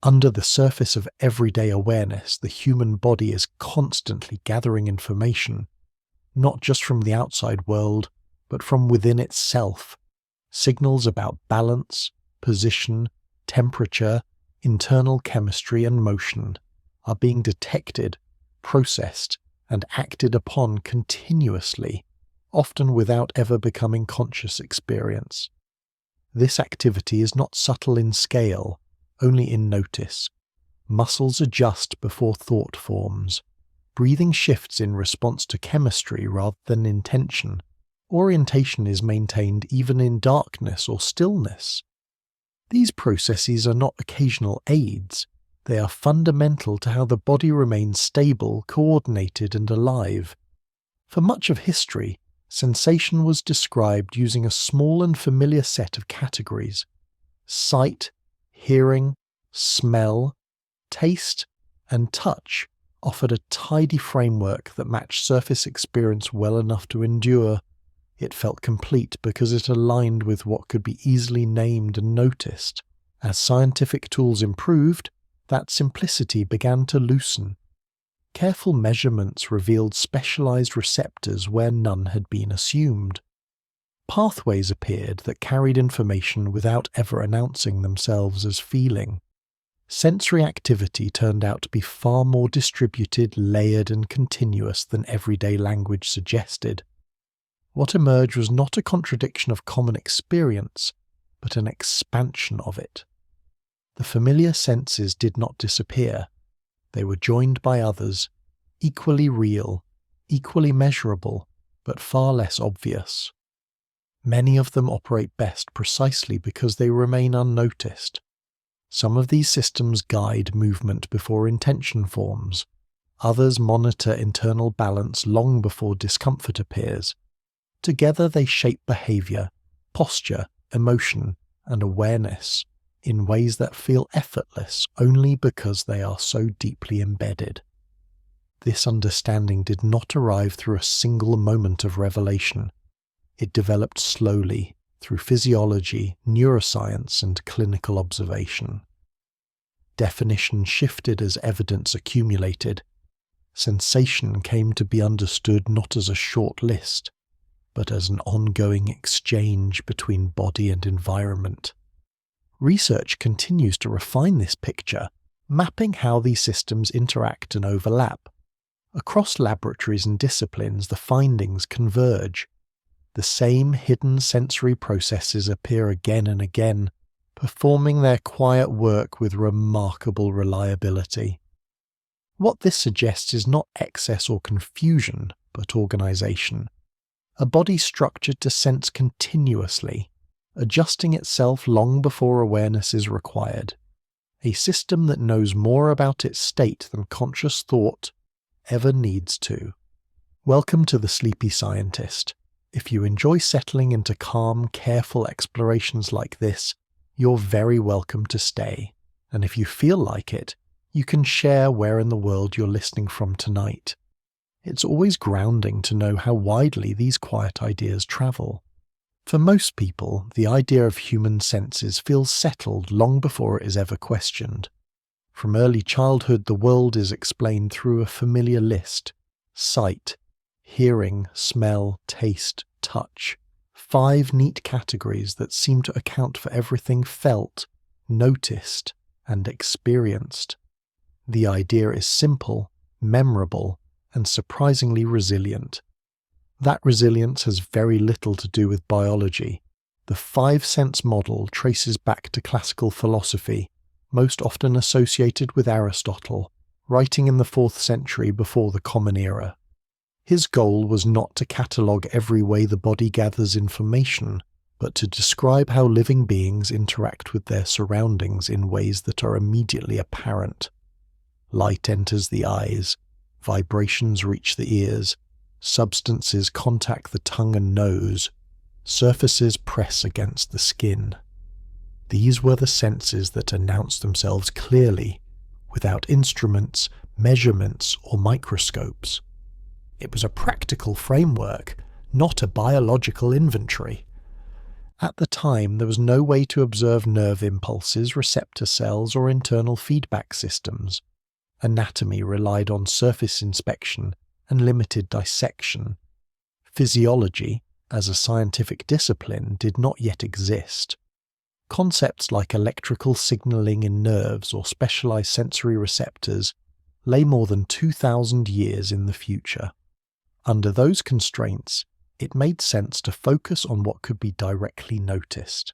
Under the surface of everyday awareness, the human body is constantly gathering information, not just from the outside world, but from within itself. Signals about balance, position, temperature, internal chemistry and motion are being detected, processed, and acted upon continuously, often without ever becoming conscious experience. This activity is not subtle in scale, only in notice. Muscles adjust before thought forms. Breathing shifts in response to chemistry rather than intention. Orientation is maintained even in darkness or stillness. These processes are not occasional aids. They are fundamental to how the body remains stable, coordinated, and alive. For much of history, sensation was described using a small and familiar set of categories: sight, hearing, smell, taste, and touch offered a tidy framework that matched surface experience well enough to endure. It felt complete because it aligned with what could be easily named and noticed. As scientific tools improved, that simplicity began to loosen. Careful measurements revealed specialized receptors where none had been assumed. Pathways appeared that carried information without ever announcing themselves as feeling. Sensory activity turned out to be far more distributed, layered, and continuous than everyday language suggested. What emerged was not a contradiction of common experience, but an expansion of it. The familiar senses did not disappear. They were joined by others, equally real, equally measurable, but far less obvious. Many of them operate best precisely because they remain unnoticed. Some of these systems guide movement before intention forms. Others monitor internal balance long before discomfort appears. Together they shape behavior, posture, emotion, and awareness in ways that feel effortless only because they are so deeply embedded. This understanding did not arrive through a single moment of revelation. It developed slowly through physiology, neuroscience, and clinical observation. Definition shifted as evidence accumulated. Sensation came to be understood not as a short list, but as an ongoing exchange between body and environment. Research continues to refine this picture, mapping how these systems interact and overlap. Across laboratories and disciplines, the findings converge. The same hidden sensory processes appear again and again, performing their quiet work with remarkable reliability. What this suggests is not excess or confusion, but organization. A body structured to sense continuously, adjusting itself long before awareness is required. A system that knows more about its state than conscious thought ever needs to. Welcome to the Sleepy Scientist. If you enjoy settling into calm, careful explorations like this, you're very welcome to stay. And if you feel like it, you can share where in the world you're listening from tonight. It's always grounding to know how widely these quiet ideas travel. For most people, the idea of human senses feels settled long before it is ever questioned. From early childhood, the world is explained through a familiar list: sight, hearing, smell, taste, touch. 5 neat categories that seem to account for everything felt, noticed, and experienced. The idea is simple, memorable, and surprisingly resilient. That resilience has very little to do with biology. The 5-sense model traces back to classical philosophy, most often associated with Aristotle, writing in the 4th century before the Common Era. His goal was not to catalogue every way the body gathers information, but to describe how living beings interact with their surroundings in ways that are immediately apparent. Light enters the eyes, vibrations reach the ears, substances contact the tongue and nose, surfaces press against the skin. These were the senses that announced themselves clearly, without instruments, measurements, or microscopes. It was a practical framework, not a biological inventory. At the time, there was no way to observe nerve impulses, receptor cells, or internal feedback systems. Anatomy relied on surface inspection and limited dissection. Physiology, as a scientific discipline, did not yet exist. Concepts like electrical signaling in nerves or specialized sensory receptors lay more than 2,000 years in the future. Under those constraints, it made sense to focus on what could be directly noticed.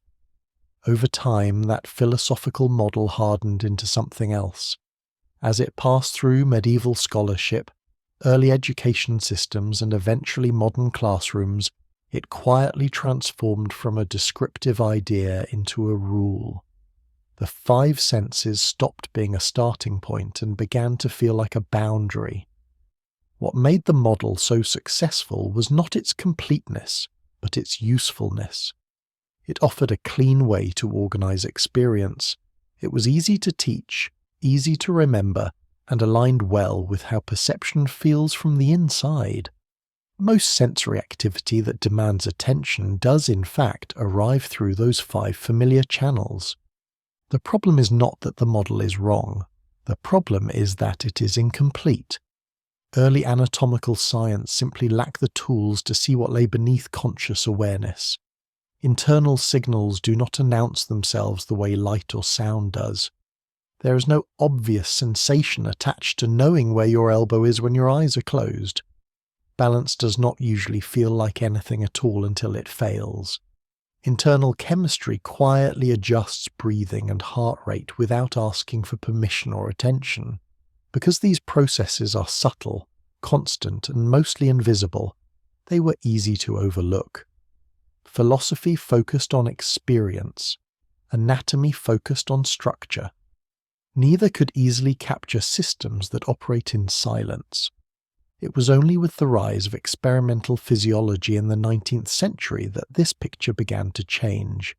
Over time, that philosophical model hardened into something else. As it passed through medieval scholarship, early education systems, and eventually modern classrooms, it quietly transformed from a descriptive idea into a rule. The five senses stopped being a starting point and began to feel like a boundary. What made the model so successful was not its completeness, but its usefulness. It offered a clean way to organize experience. It was easy to teach, easy to remember, and aligned well with how perception feels from the inside. Most sensory activity that demands attention does in fact arrive through those five familiar channels. The problem is not that the model is wrong. The problem is that it is incomplete. Early anatomical science simply lacked the tools to see what lay beneath conscious awareness. Internal signals do not announce themselves the way light or sound does. There is no obvious sensation attached to knowing where your elbow is when your eyes are closed. Balance does not usually feel like anything at all until it fails. Internal chemistry quietly adjusts breathing and heart rate without asking for permission or attention. Because these processes are subtle, constant, and mostly invisible, they were easy to overlook. Philosophy focused on experience. Anatomy focused on structure. Neither could easily capture systems that operate in silence. It was only with the rise of experimental physiology in the 19th century that this picture began to change.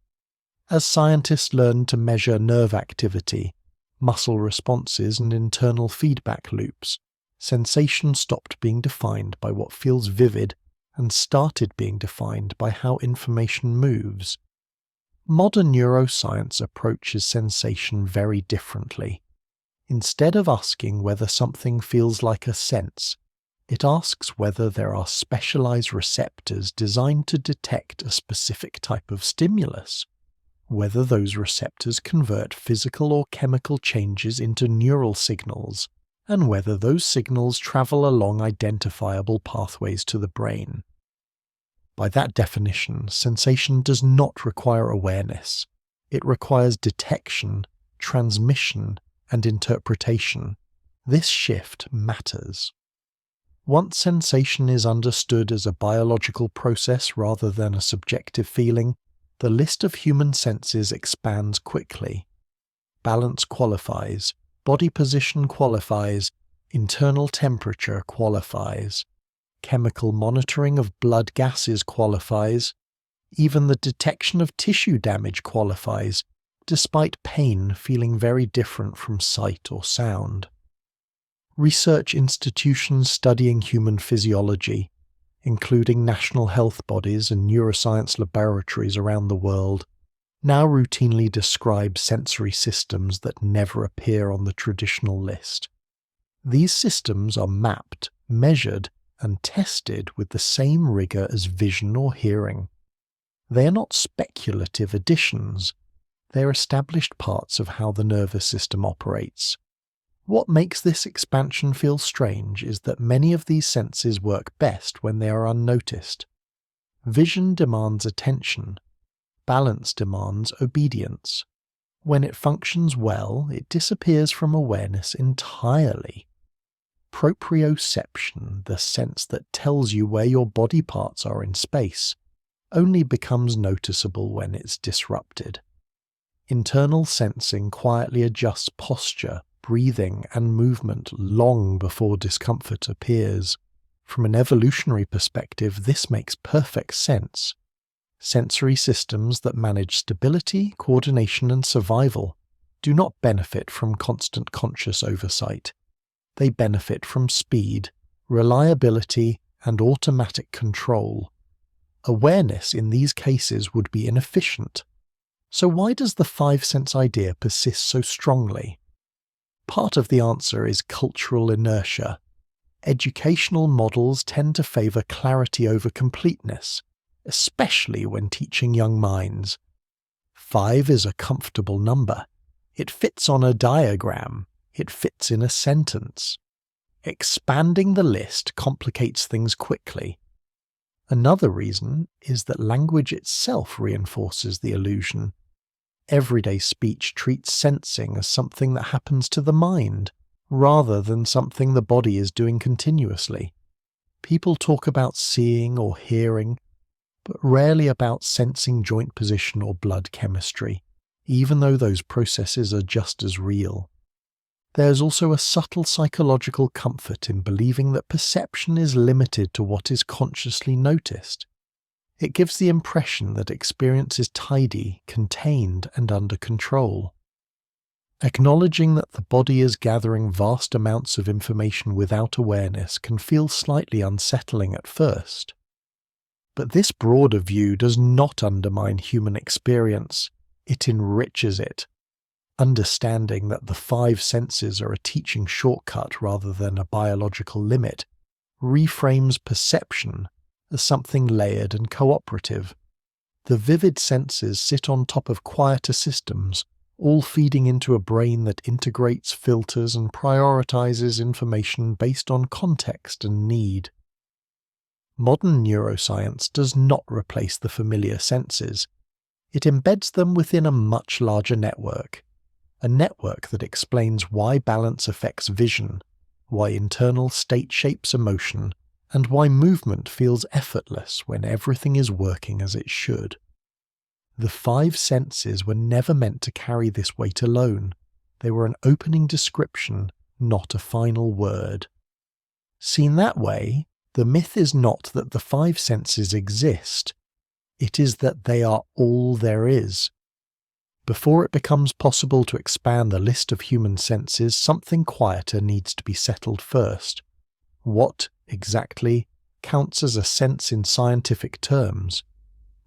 As scientists learned to measure nerve activity, muscle responses, and internal feedback loops, sensation stopped being defined by what feels vivid and started being defined by how information moves. Modern neuroscience approaches sensation very differently. Instead of asking whether something feels like a sense, it asks whether there are specialized receptors designed to detect a specific type of stimulus, whether those receptors convert physical or chemical changes into neural signals, and whether those signals travel along identifiable pathways to the brain. By that definition, sensation does not require awareness. It requires detection, transmission, and interpretation. This shift matters. Once sensation is understood as a biological process rather than a subjective feeling, the list of human senses expands quickly. Balance qualifies, body position qualifies, internal temperature qualifies, chemical monitoring of blood gases qualifies, even the detection of tissue damage qualifies, despite pain feeling very different from sight or sound. Research institutions studying human physiology, including national health bodies and neuroscience laboratories around the world, now routinely describe sensory systems that never appear on the traditional list. These systems are mapped, measured, and tested with the same rigor as vision or hearing. They are not speculative additions. They are established parts of how the nervous system operates. What makes this expansion feel strange is that many of these senses work best when they are unnoticed. Vision demands attention. Balance demands obedience. When it functions well, it disappears from awareness entirely. Proprioception, the sense that tells you where your body parts are in space, only becomes noticeable when it's disrupted. Internal sensing quietly adjusts posture, breathing, and movement long before discomfort appears. From an evolutionary perspective, this makes perfect sense. Sensory systems that manage stability, coordination, and survival do not benefit from constant conscious oversight. They benefit from speed, reliability, and automatic control. Awareness in these cases would be inefficient. So why does the five-sense idea persist so strongly? Part of the answer is cultural inertia. Educational models tend to favour clarity over completeness, especially when teaching young minds. 5 is a comfortable number. It fits on a diagram. It fits in a sentence. Expanding the list complicates things quickly. Another reason is that language itself reinforces the illusion. Everyday speech treats sensing as something that happens to the mind, rather than something the body is doing continuously. People talk about seeing or hearing, but rarely about sensing joint position or blood chemistry, even though those processes are just as real. There's also a subtle psychological comfort in believing that perception is limited to what is consciously noticed. It gives the impression that experience is tidy, contained, and under control. Acknowledging that the body is gathering vast amounts of information without awareness can feel slightly unsettling at first. But this broader view does not undermine human experience, it enriches it. Understanding that the 5 senses are a teaching shortcut rather than a biological limit reframes perception as something layered and cooperative. The vivid senses sit on top of quieter systems, all feeding into a brain that integrates, filters, and prioritizes information based on context and need. Modern neuroscience does not replace the familiar senses. It embeds them within a much larger network. A network that explains why balance affects vision, why internal state shapes emotion, and why movement feels effortless when everything is working as it should. The 5 senses were never meant to carry this weight alone. They were an opening description, not a final word. Seen that way, the myth is not that the 5 senses exist. It is that they are all there is. Before it becomes possible to expand the list of human senses, something quieter needs to be settled first. What, exactly, counts as a sense in scientific terms?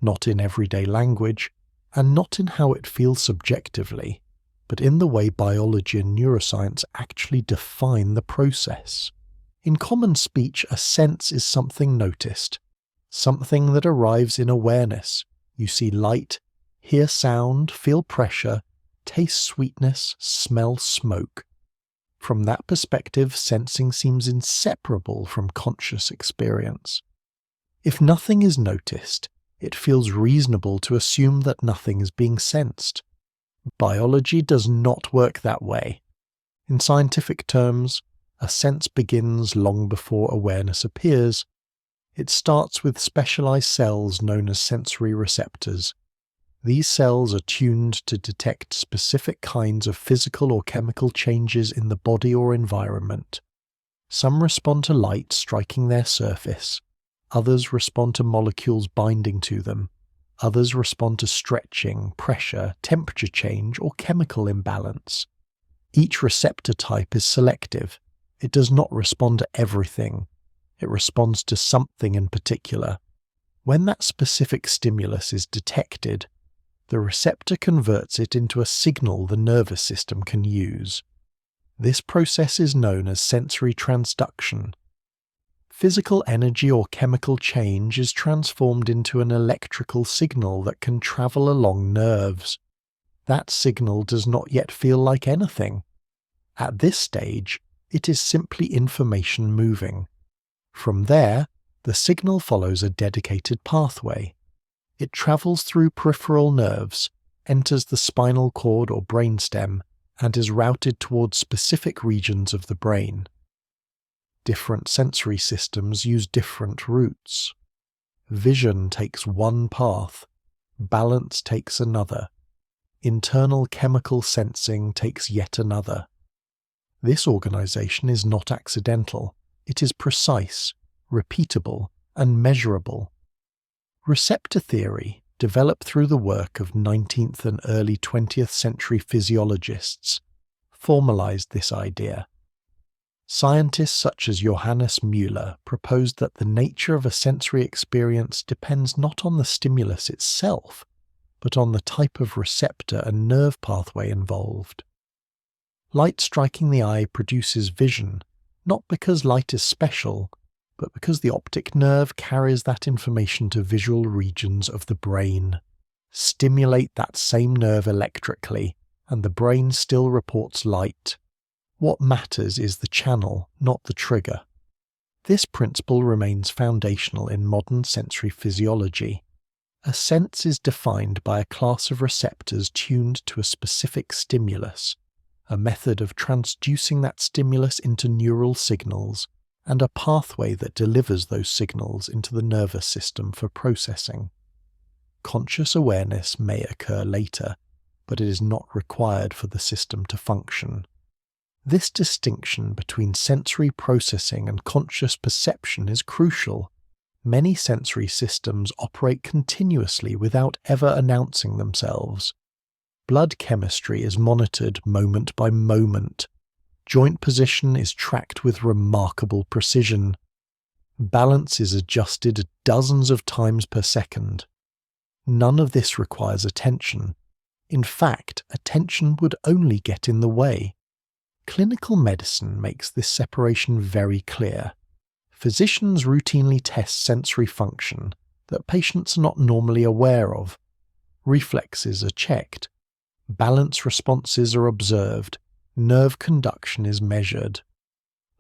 Not in everyday language, and not in how it feels subjectively, but in the way biology and neuroscience actually define the process. In common speech, a sense is something noticed, something that arrives in awareness. You see light, hear sound, feel pressure, taste sweetness, smell smoke. From that perspective, sensing seems inseparable from conscious experience. If nothing is noticed, it feels reasonable to assume that nothing is being sensed. Biology does not work that way. In scientific terms, a sense begins long before awareness appears. It starts with specialized cells known as sensory receptors. These cells are tuned to detect specific kinds of physical or chemical changes in the body or environment. Some respond to light striking their surface. Others respond to molecules binding to them. Others respond to stretching, pressure, temperature change, or chemical imbalance. Each receptor type is selective. It does not respond to everything. It responds to something in particular. When that specific stimulus is detected, the receptor converts it into a signal the nervous system can use. This process is known as sensory transduction. Physical energy or chemical change is transformed into an electrical signal that can travel along nerves. That signal does not yet feel like anything. At this stage, it is simply information moving. From there, the signal follows a dedicated pathway. It travels through peripheral nerves, enters the spinal cord or brainstem, and is routed towards specific regions of the brain. Different sensory systems use different routes. Vision takes one path, balance takes another, internal chemical sensing takes yet another. This organization is not accidental. It is precise, repeatable, and measurable. Receptor theory, developed through the work of 19th and early 20th century physiologists, formalized this idea. Scientists such as Johannes Müller proposed that the nature of a sensory experience depends not on the stimulus itself, but on the type of receptor and nerve pathway involved. Light striking the eye produces vision, not because light is special, but because the optic nerve carries that information to visual regions of the brain. Stimulate that same nerve electrically, and the brain still reports light. What matters is the channel, not the trigger. This principle remains foundational in modern sensory physiology. A sense is defined by a class of receptors tuned to a specific stimulus, a method of transducing that stimulus into neural signals, and a pathway that delivers those signals into the nervous system for processing. Conscious awareness may occur later, but it is not required for the system to function. This distinction between sensory processing and conscious perception is crucial. Many sensory systems operate continuously without ever announcing themselves. Blood chemistry is monitored moment by moment. Joint position is tracked with remarkable precision. Balance is adjusted dozens of times per second. None of this requires attention. In fact, attention would only get in the way. Clinical medicine makes this separation very clear. Physicians routinely test sensory function that patients are not normally aware of. Reflexes are checked. Balance responses are observed. Nerve conduction is measured.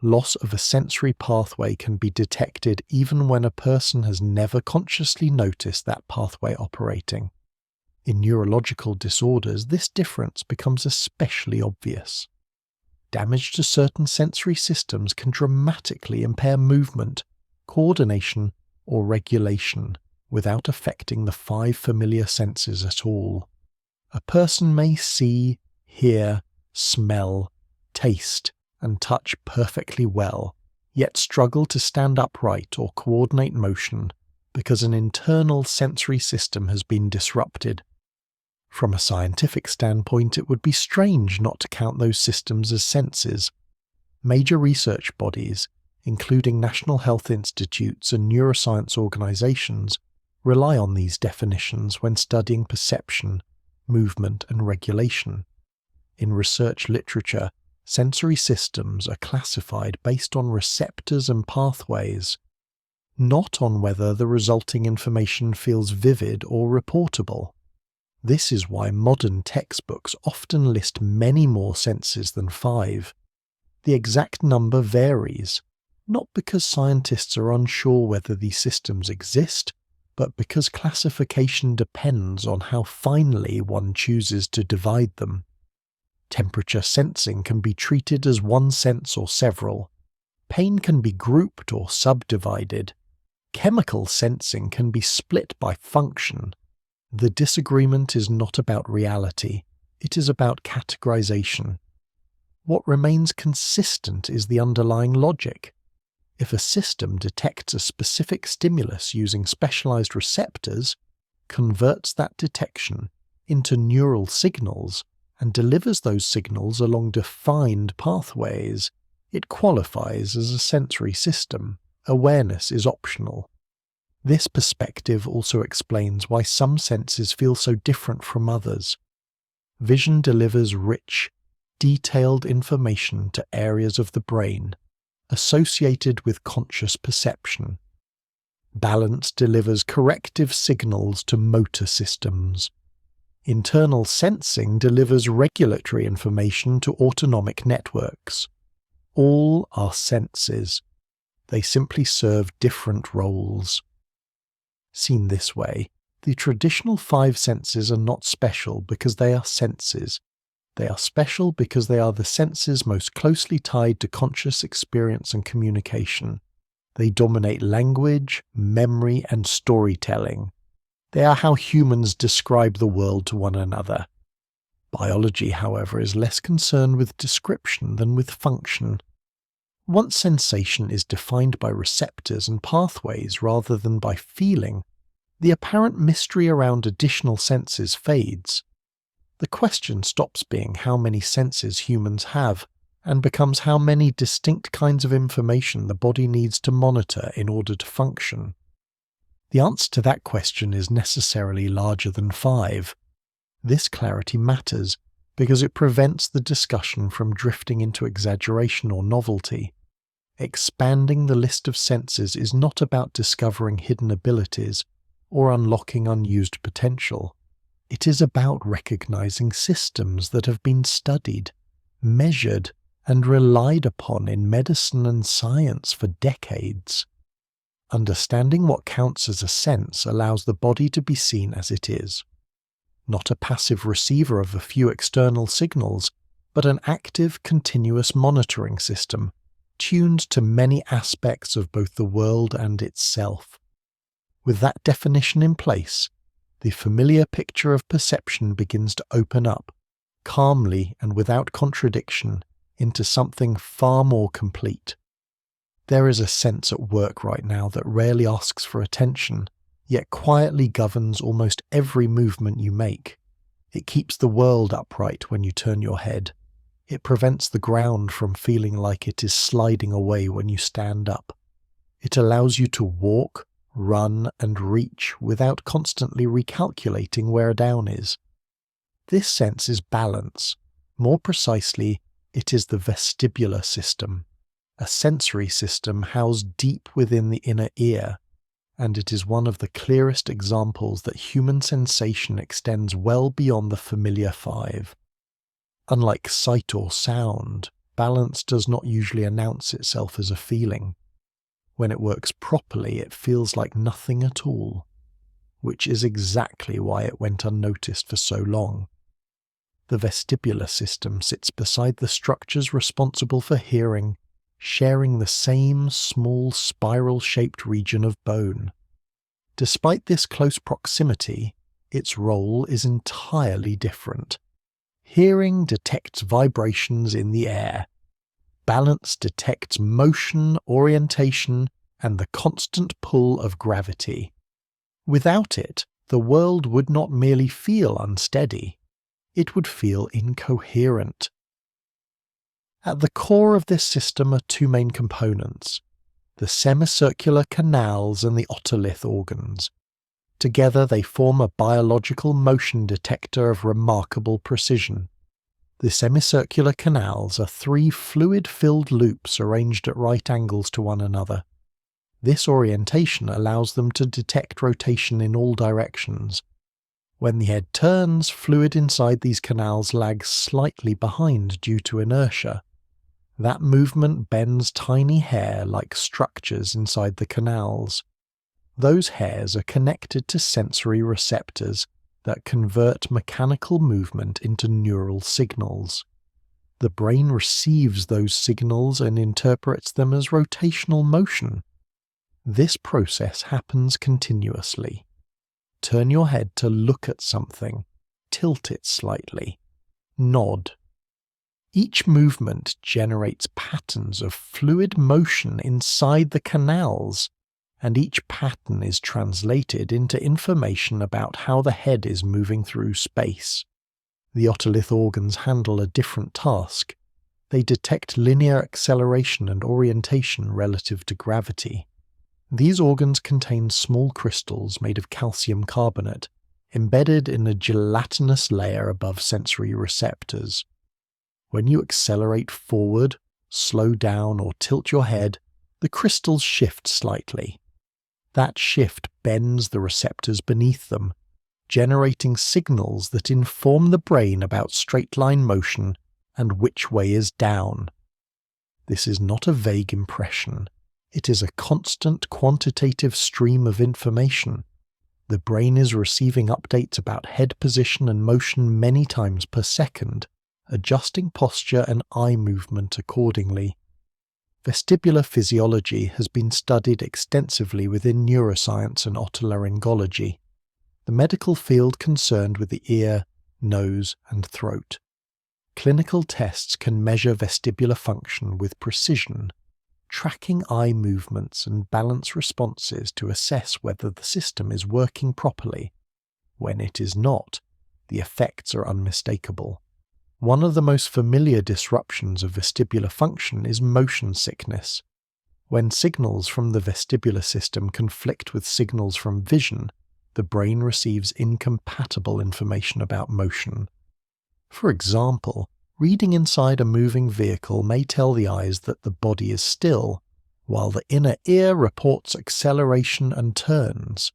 Loss of a sensory pathway can be detected even when a person has never consciously noticed that pathway operating. In neurological disorders, this difference becomes especially obvious. Damage to certain sensory systems can dramatically impair movement, coordination, or regulation without affecting the 5 familiar senses at all. A person may see, hear, smell, taste, and touch perfectly well, yet struggle to stand upright or coordinate motion because an internal sensory system has been disrupted. From a scientific standpoint, it would be strange not to count those systems as senses. Major research bodies, including national health institutes and neuroscience organizations, rely on these definitions when studying perception, movement, and regulation. In research literature, sensory systems are classified based on receptors and pathways, not on whether the resulting information feels vivid or reportable. This is why modern textbooks often list many more senses than 5. The exact number varies, not because scientists are unsure whether these systems exist, but because classification depends on how finely one chooses to divide them. Temperature sensing can be treated as one sense or several. Pain can be grouped or subdivided. Chemical sensing can be split by function. The disagreement is not about reality, it is about categorization. What remains consistent is the underlying logic. If a system detects a specific stimulus using specialized receptors, converts that detection into neural signals, and delivers those signals along defined pathways, it qualifies as a sensory system. Awareness is optional. This perspective also explains why some senses feel so different from others. Vision delivers rich, detailed information to areas of the brain associated with conscious perception. Balance delivers corrective signals to motor systems. Internal sensing delivers regulatory information to autonomic networks. All are senses. They simply serve different roles. Seen this way, the traditional 5 senses are not special because they are senses. They are special because they are the senses most closely tied to conscious experience and communication. They dominate language, memory, and storytelling. They are how humans describe the world to one another. Biology, however, is less concerned with description than with function. Once sensation is defined by receptors and pathways rather than by feeling, the apparent mystery around additional senses fades. The question stops being how many senses humans have, and becomes how many distinct kinds of information the body needs to monitor in order to function. The answer to that question is necessarily larger than 5. This clarity matters because it prevents the discussion from drifting into exaggeration or novelty. Expanding the list of senses is not about discovering hidden abilities or unlocking unused potential. It is about recognizing systems that have been studied, measured, and relied upon in medicine and science for decades. Understanding what counts as a sense allows the body to be seen as it is. Not a passive receiver of a few external signals, but an active, continuous monitoring system, tuned to many aspects of both the world and itself. With that definition in place, the familiar picture of perception begins to open up, calmly and without contradiction, into something far more complete. There is a sense at work right now that rarely asks for attention, yet quietly governs almost every movement you make. It keeps the world upright when you turn your head. It prevents the ground from feeling like it is sliding away when you stand up. It allows you to walk, run, and reach without constantly recalculating where down is. This sense is balance. More precisely, it is the vestibular system, a sensory system housed deep within the inner ear, and it is one of the clearest examples that human sensation extends well beyond the familiar 5. Unlike sight or sound, balance does not usually announce itself as a feeling. When it works properly, it feels like nothing at all, which is exactly why it went unnoticed for so long. The vestibular system sits beside the structures responsible for hearing, sharing the same small spiral-shaped region of bone. Despite this close proximity, its role is entirely different. Hearing detects vibrations in the air. Balance detects motion, orientation, and the constant pull of gravity. Without it, the world would not merely feel unsteady. It would feel incoherent. At the core of this system are 2 main components, the semicircular canals and the otolith organs. Together they form a biological motion detector of remarkable precision. The semicircular canals are 3 fluid-filled loops arranged at right angles to one another. This orientation allows them to detect rotation in all directions. When the head turns, fluid inside these canals lags slightly behind due to inertia. That movement bends tiny hair like structures inside the canals. Those hairs are connected to sensory receptors that convert mechanical movement into neural signals. The brain receives those signals and interprets them as rotational motion. This process happens continuously. Turn your head to look at something, tilt it slightly, nod. Each movement generates patterns of fluid motion inside the canals, and each pattern is translated into information about how the head is moving through space. The otolith organs handle a different task. They detect linear acceleration and orientation relative to gravity. These organs contain small crystals made of calcium carbonate, embedded in a gelatinous layer above sensory receptors. When you accelerate forward, slow down, or tilt your head, the crystals shift slightly. That shift bends the receptors beneath them, generating signals that inform the brain about straight-line motion and which way is down. This is not a vague impression. It is a constant quantitative stream of information. The brain is receiving updates about head position and motion many times per second, adjusting posture and eye movement accordingly. Vestibular physiology has been studied extensively within neuroscience and otolaryngology, the medical field concerned with the ear, nose, and throat. Clinical tests can measure vestibular function with precision, tracking eye movements and balance responses to assess whether the system is working properly. When it is not, the effects are unmistakable. One of the most familiar disruptions of vestibular function is motion sickness. When signals from the vestibular system conflict with signals from vision, the brain receives incompatible information about motion. For example, reading inside a moving vehicle may tell the eyes that the body is still, while the inner ear reports acceleration and turns.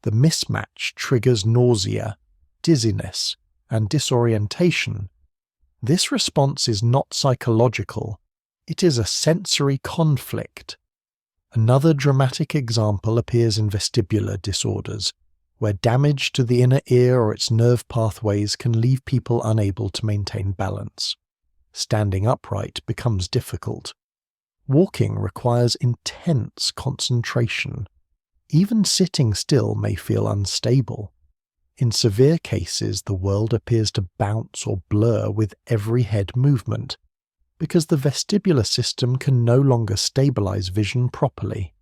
The mismatch triggers nausea, dizziness, and disorientation. This response is not psychological, it is a sensory conflict. Another dramatic example appears in vestibular disorders, where damage to the inner ear or its nerve pathways can leave people unable to maintain balance. Standing upright becomes difficult. Walking requires intense concentration. Even sitting still may feel unstable. In severe cases, the world appears to bounce or blur with every head movement, because the vestibular system can no longer stabilize vision properly.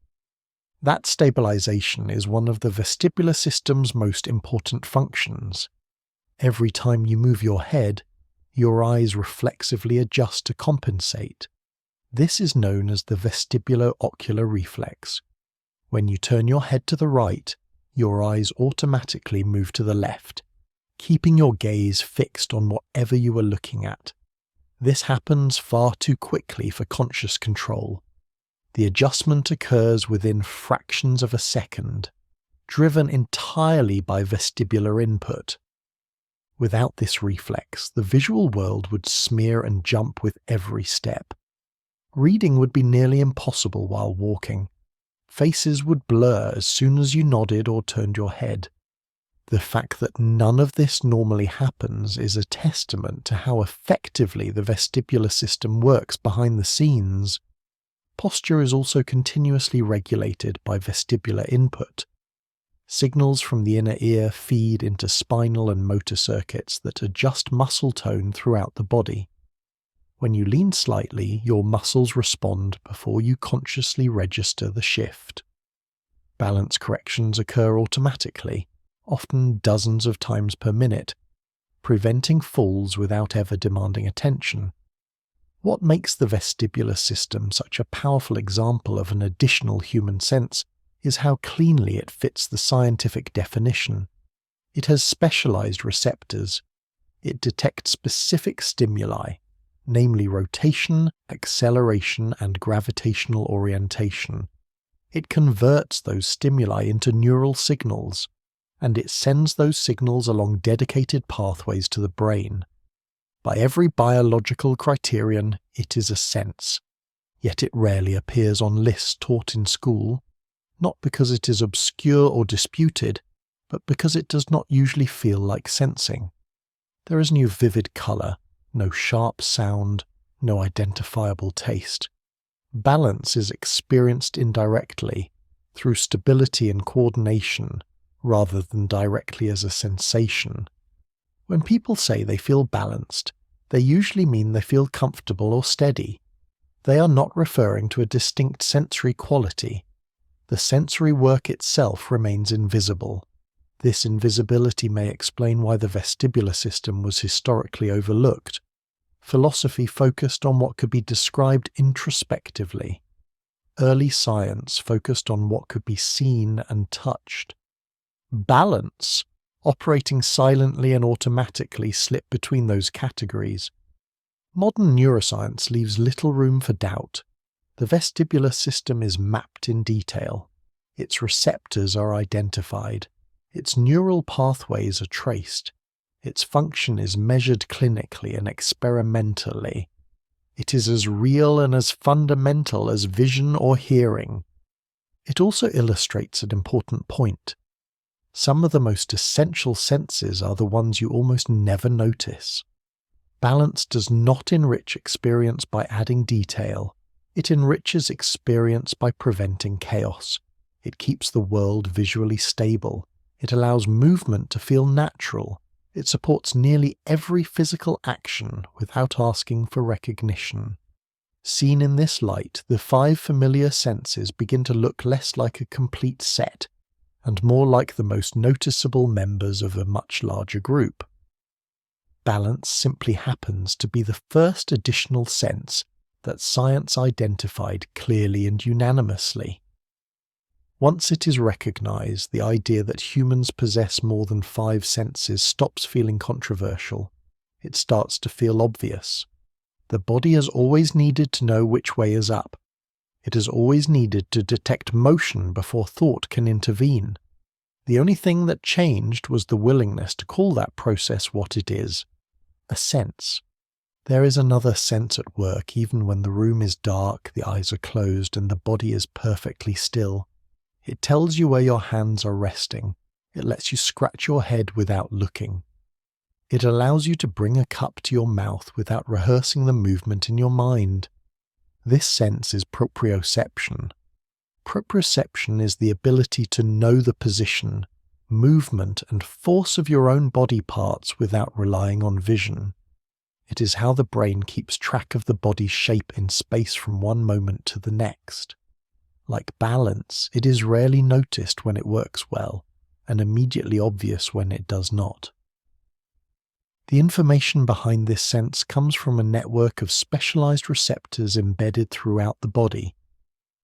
That stabilization is one of the vestibular system's most important functions. Every time you move your head, your eyes reflexively adjust to compensate. This is known as the vestibulo-ocular reflex. When you turn your head to the right, your eyes automatically move to the left, keeping your gaze fixed on whatever you are looking at. This happens far too quickly for conscious control. The adjustment occurs within fractions of a second, driven entirely by vestibular input. Without this reflex, the visual world would smear and jump with every step. Reading would be nearly impossible while walking. Faces would blur as soon as you nodded or turned your head. The fact that none of this normally happens is a testament to how effectively the vestibular system works behind the scenes. Posture is also continuously regulated by vestibular input. Signals from the inner ear feed into spinal and motor circuits that adjust muscle tone throughout the body. When you lean slightly, your muscles respond before you consciously register the shift. Balance corrections occur automatically, often dozens of times per minute, preventing falls without ever demanding attention. What makes the vestibular system such a powerful example of an additional human sense is how cleanly it fits the scientific definition. It has specialized receptors. It detects specific stimuli, namely rotation, acceleration, and gravitational orientation. It converts those stimuli into neural signals, and it sends those signals along dedicated pathways to the brain. By every biological criterion, it is a sense, yet it rarely appears on lists taught in school, not because it is obscure or disputed, but because it does not usually feel like sensing. There is no vivid colour, no sharp sound, no identifiable taste. Balance is experienced indirectly, through stability and coordination, rather than directly as a sensation. When people say they feel balanced, they usually mean they feel comfortable or steady. They are not referring to a distinct sensory quality. The sensory work itself remains invisible. This invisibility may explain why the vestibular system was historically overlooked. Philosophy focused on what could be described introspectively. Early science focused on what could be seen and touched. Balance, operating silently and automatically, slip between those categories. Modern neuroscience leaves little room for doubt. The vestibular system is mapped in detail. Its receptors are identified. Its neural pathways are traced. Its function is measured clinically and experimentally. It is as real and as fundamental as vision or hearing. It also illustrates an important point. Some of the most essential senses are the ones you almost never notice. Balance does not enrich experience by adding detail. It enriches experience by preventing chaos. It keeps the world visually stable. It allows movement to feel natural. It supports nearly every physical action without asking for recognition. Seen in this light, the 5 familiar senses begin to look less like a complete set, and more like the most noticeable members of a much larger group. Balance simply happens to be the first additional sense that science identified clearly and unanimously. Once it is recognized, the idea that humans possess more than 5 senses stops feeling controversial. It starts to feel obvious. The body has always needed to know which way is up. It has always needed to detect motion before thought can intervene. The only thing that changed was the willingness to call that process what it is, a sense. There is another sense at work even when the room is dark, the eyes are closed, and the body is perfectly still. It tells you where your hands are resting. It lets you scratch your head without looking. It allows you to bring a cup to your mouth without rehearsing the movement in your mind. This sense is proprioception. Proprioception is the ability to know the position, movement, and force of your own body parts without relying on vision. It is how the brain keeps track of the body's shape in space from one moment to the next. Like balance, it is rarely noticed when it works well, and immediately obvious when it does not. The information behind this sense comes from a network of specialized receptors embedded throughout the body.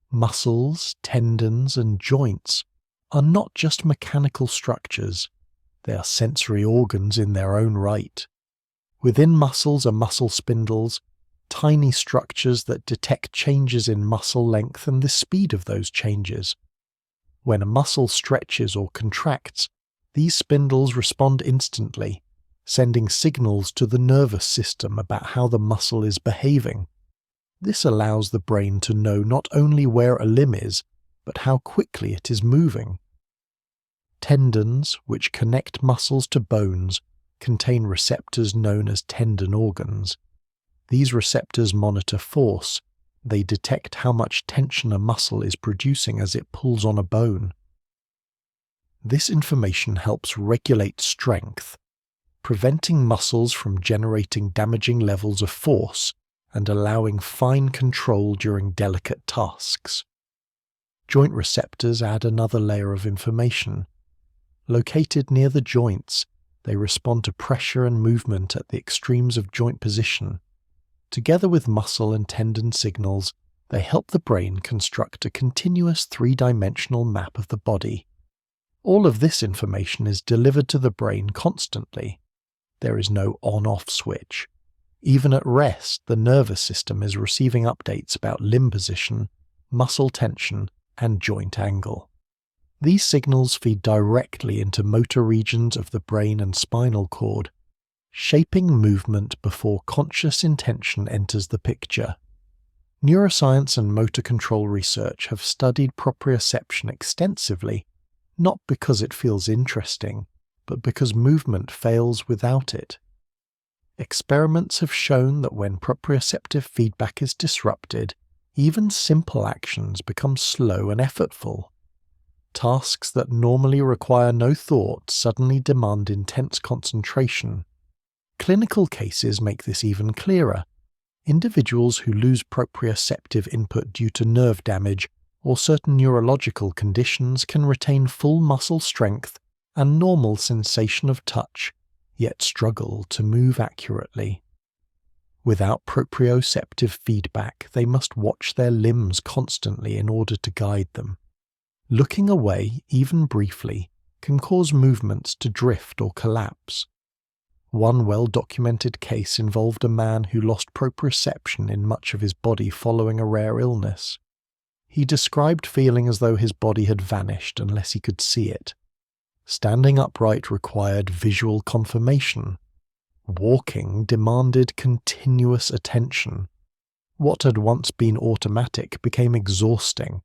Muscles, tendons, and joints are not just mechanical structures, they are sensory organs in their own right. Within muscles are muscle spindles, tiny structures that detect changes in muscle length and the speed of those changes. When a muscle stretches or contracts, these spindles respond instantly, sending signals to the nervous system about how the muscle is behaving. This allows the brain to know not only where a limb is, but how quickly it is moving. Tendons, which connect muscles to bones, contain receptors known as tendon organs. These receptors monitor force. They detect how much tension a muscle is producing as it pulls on a bone. This information helps regulate strength, preventing muscles from generating damaging levels of force and allowing fine control during delicate tasks. Joint receptors add another layer of information. Located near the joints, they respond to pressure and movement at the extremes of joint position. Together with muscle and tendon signals, they help the brain construct a continuous 3-dimensional map of the body. All of this information is delivered to the brain constantly. There is no on-off switch. Even at rest, the nervous system is receiving updates about limb position, muscle tension, and joint angle. These signals feed directly into motor regions of the brain and spinal cord, shaping movement before conscious intention enters the picture. Neuroscience and motor control research have studied proprioception extensively, not because it feels interesting, but because movement fails without it. Experiments have shown that when proprioceptive feedback is disrupted, even simple actions become slow and effortful. Tasks that normally require no thought suddenly demand intense concentration. Clinical cases make this even clearer. Individuals who lose proprioceptive input due to nerve damage or certain neurological conditions can retain full muscle strength and normal sensation of touch, yet struggle to move accurately. Without proprioceptive feedback, they must watch their limbs constantly in order to guide them. Looking away, even briefly, can cause movements to drift or collapse. One well-documented case involved a man who lost proprioception in much of his body following a rare illness. He described feeling as though his body had vanished unless he could see it. Standing upright required visual confirmation. Walking demanded continuous attention. What had once been automatic became exhausting.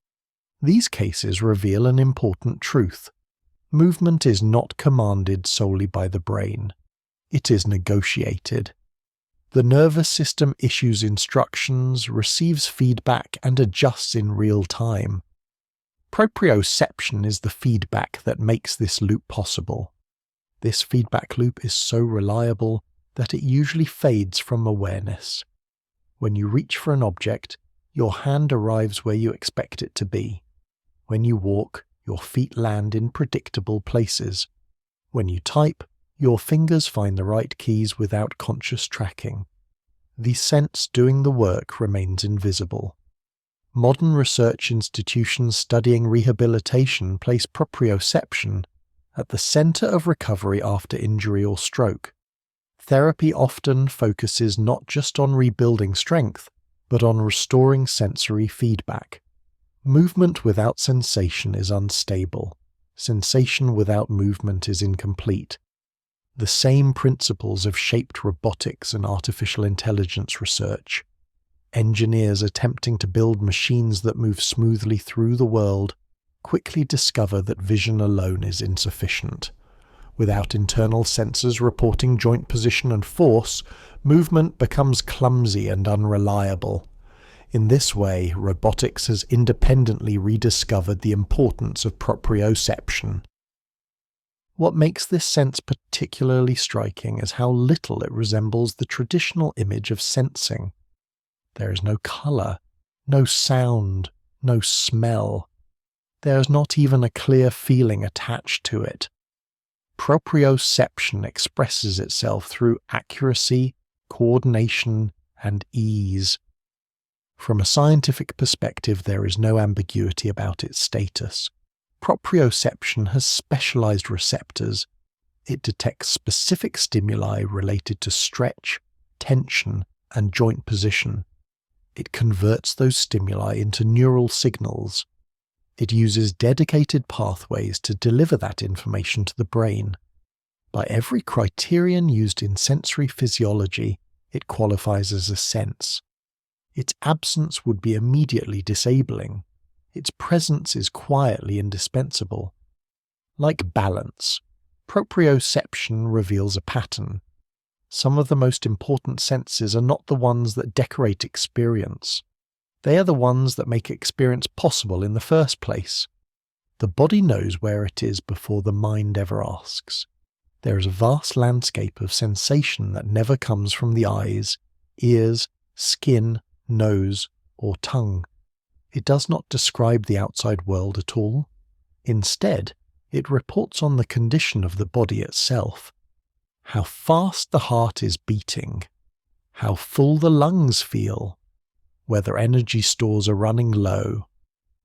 These cases reveal an important truth. Movement is not commanded solely by the brain. It is negotiated. The nervous system issues instructions, receives feedback, and adjusts in real time. Proprioception is the feedback that makes this loop possible. This feedback loop is so reliable that it usually fades from awareness. When you reach for an object, your hand arrives where you expect it to be. When you walk, your feet land in predictable places. When you type, Your fingers find the right keys without conscious tracking. The sense doing the work remains invisible. Modern research institutions studying rehabilitation place proprioception at the center of recovery after injury or stroke. Therapy often focuses not just on rebuilding strength, but on restoring sensory feedback. Movement without sensation is unstable. Sensation without movement is incomplete. The same principles have shaped robotics and artificial intelligence research. Engineers attempting to build machines that move smoothly through the world quickly discover that vision alone is insufficient. Without internal sensors reporting joint position and force, movement becomes clumsy and unreliable. In this way, robotics has independently rediscovered the importance of proprioception. What makes this sense particularly striking is how little it resembles the traditional image of sensing. There is no colour, no sound, no smell. There is not even a clear feeling attached to it. Proprioception expresses itself through accuracy, coordination, and ease. From a scientific perspective, there is no ambiguity about its status. Proprioception has specialized receptors. It detects specific stimuli related to stretch, tension, and joint position. It converts those stimuli into neural signals. It uses dedicated pathways to deliver that information to the brain. By every criterion used in sensory physiology, it qualifies as a sense. Its absence would be immediately disabling. Its presence is quietly indispensable. Like balance, proprioception reveals a pattern. Some of the most important senses are not the ones that decorate experience. They are the ones that make experience possible in the first place. The body knows where it is before the mind ever asks. There is a vast landscape of sensation that never comes from the eyes, ears, skin, nose, or tongue. It does not describe the outside world at all. Instead, it reports on the condition of the body itself. How fast the heart is beating, how full the lungs feel, whether energy stores are running low,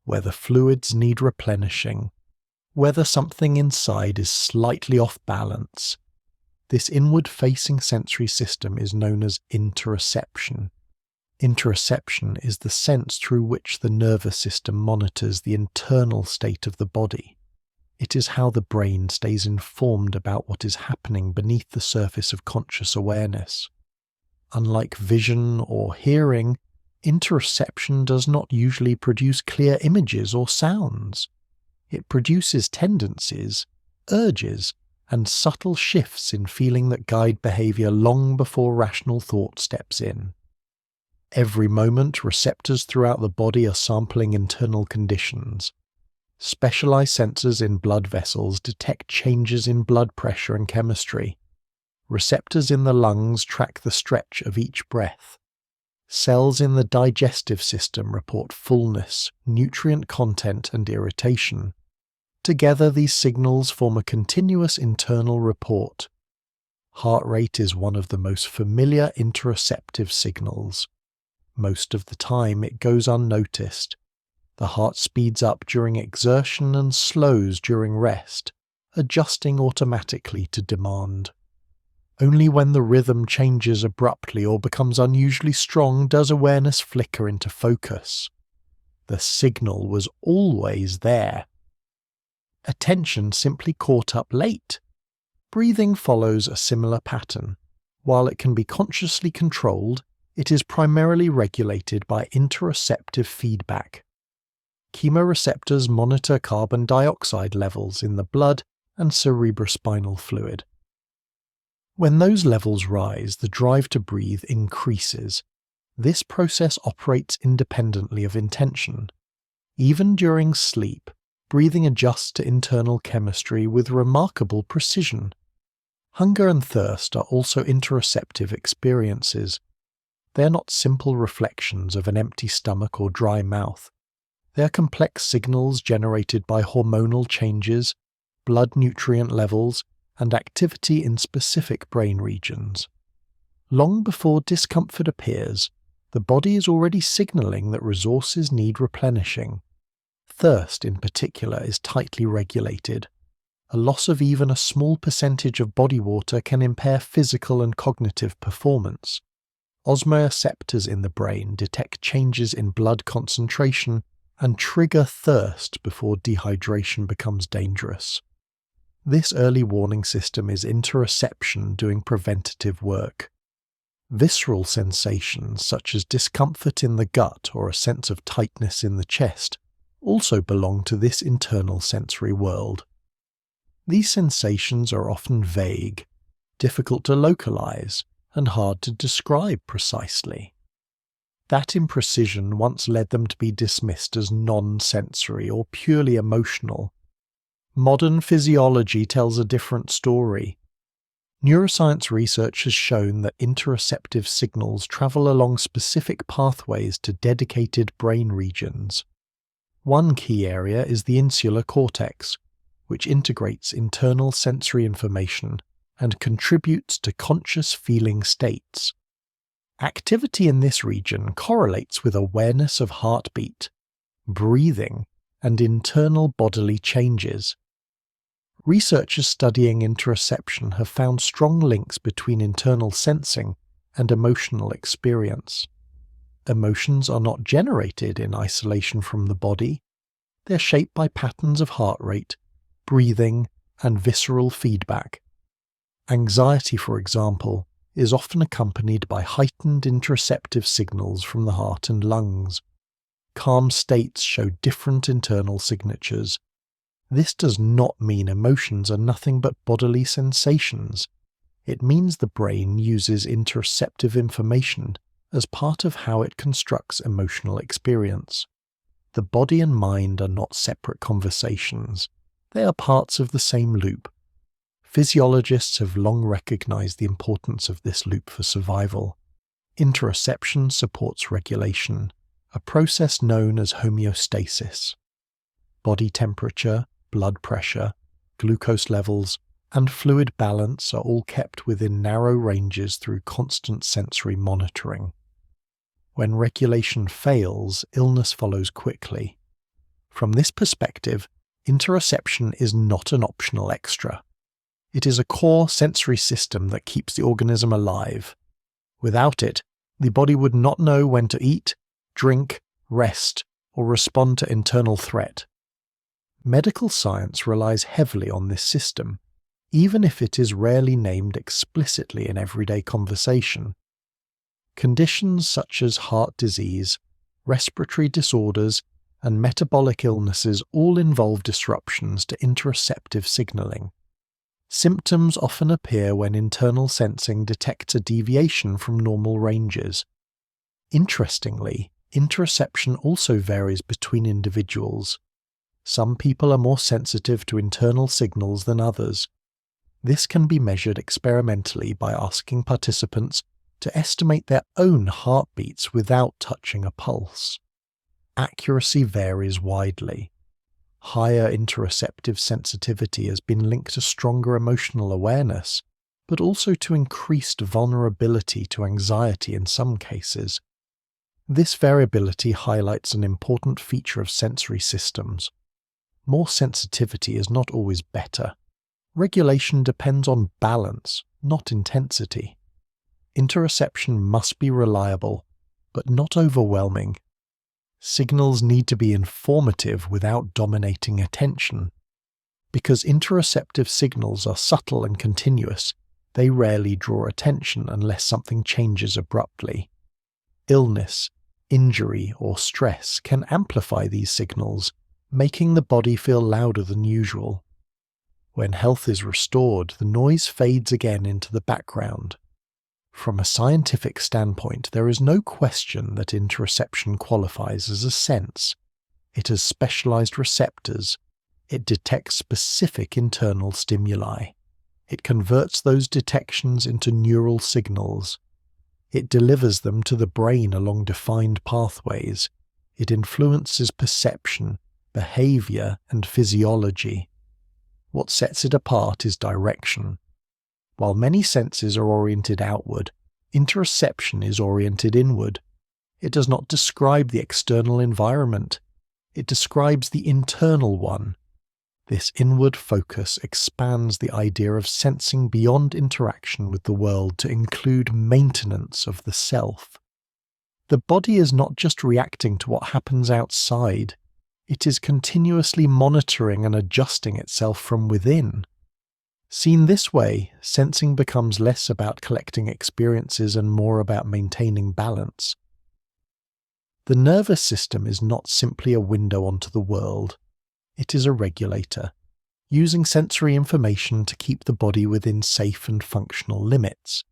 whether fluids need replenishing, whether something inside is slightly off balance. This inward-facing sensory system is known as interoception. Interoception is the sense through which the nervous system monitors the internal state of the body. It is how the brain stays informed about what is happening beneath the surface of conscious awareness. Unlike vision or hearing, interoception does not usually produce clear images or sounds. It produces tendencies, urges, and subtle shifts in feeling that guide behavior long before rational thought steps in. Every moment, receptors throughout the body are sampling internal conditions. Specialized sensors in blood vessels detect changes in blood pressure and chemistry. Receptors in the lungs track the stretch of each breath. Cells in the digestive system report fullness, nutrient content, and irritation. Together, these signals form a continuous internal report. Heart rate is one of the most familiar interoceptive signals. Most of the time, it goes unnoticed. The heart speeds up during exertion and slows during rest, adjusting automatically to demand. Only when the rhythm changes abruptly or becomes unusually strong does awareness flicker into focus. The signal was always there. Attention simply caught up late. Breathing follows a similar pattern. While it can be consciously controlled, it is primarily regulated by interoceptive feedback. Chemoreceptors monitor carbon dioxide levels in the blood and cerebrospinal fluid. When those levels rise, the drive to breathe increases. This process operates independently of intention. Even during sleep, breathing adjusts to internal chemistry with remarkable precision. Hunger and thirst are also interoceptive experiences. They are not simple reflections of an empty stomach or dry mouth. They are complex signals generated by hormonal changes, blood nutrient levels, and activity in specific brain regions. Long before discomfort appears, the body is already signaling that resources need replenishing. Thirst, in particular, is tightly regulated. A loss of even a small percentage of body water can impair physical and cognitive performance. Osmoreceptors in the brain detect changes in blood concentration and trigger thirst before dehydration becomes dangerous. This early warning system is interoception doing preventative work. Visceral sensations such as discomfort in the gut or a sense of tightness in the chest also belong to this internal sensory world. These sensations are often vague, difficult to localize, and hard to describe precisely. That imprecision once led them to be dismissed as non-sensory or purely emotional. Modern physiology tells a different story. Neuroscience research has shown that interoceptive signals travel along specific pathways to dedicated brain regions. One key area is the insular cortex, which integrates internal sensory information and contributes to conscious feeling states. Activity in this region correlates with awareness of heartbeat, breathing, and internal bodily changes. Researchers studying interoception have found strong links between internal sensing and emotional experience. Emotions are not generated in isolation from the body. They're shaped by patterns of heart rate, breathing, and visceral feedback. Anxiety, for example, is often accompanied by heightened interoceptive signals from the heart and lungs. Calm states show different internal signatures. This does not mean emotions are nothing but bodily sensations. It means the brain uses interoceptive information as part of how it constructs emotional experience. The body and mind are not separate conversations. They are parts of the same loop. Physiologists have long recognized the importance of this loop for survival. Interoception supports regulation, a process known as homeostasis. Body temperature, blood pressure, glucose levels, and fluid balance are all kept within narrow ranges through constant sensory monitoring. When regulation fails, illness follows quickly. From this perspective, interoception is not an optional extra. It is a core sensory system that keeps the organism alive. Without it, the body would not know when to eat, drink, rest, or respond to internal threat. Medical science relies heavily on this system, even if it is rarely named explicitly in everyday conversation. Conditions such as heart disease, respiratory disorders, and metabolic illnesses all involve disruptions to interoceptive signaling. Symptoms often appear when internal sensing detects a deviation from normal ranges. Interestingly, interoception also varies between individuals. Some people are more sensitive to internal signals than others. This can be measured experimentally by asking participants to estimate their own heartbeats without touching a pulse. Accuracy varies widely. Higher interoceptive sensitivity has been linked to stronger emotional awareness, but also to increased vulnerability to anxiety in some cases. This variability highlights an important feature of sensory systems. More sensitivity is not always better. Regulation depends on balance, not intensity. Interoception must be reliable, but not overwhelming. Signals need to be informative without dominating attention. Because interoceptive signals are subtle and continuous, they rarely draw attention unless something changes abruptly. Illness, injury, or stress can amplify these signals, making the body feel louder than usual. When health is restored, the noise fades again into the background. From a scientific standpoint, there is no question that interoception qualifies as a sense. It has specialized receptors. It detects specific internal stimuli. It converts those detections into neural signals. It delivers them to the brain along defined pathways. It influences perception, behavior, and physiology. What sets it apart is direction. While many senses are oriented outward, interoception is oriented inward. It does not describe the external environment. It describes the internal one. This inward focus expands the idea of sensing beyond interaction with the world to include maintenance of the self. The body is not just reacting to what happens outside. It is continuously monitoring and adjusting itself from within. Seen this way, sensing becomes less about collecting experiences and more about maintaining balance. The nervous system is not simply a window onto the world. It is a regulator, using sensory information to keep the body within safe and functional limits.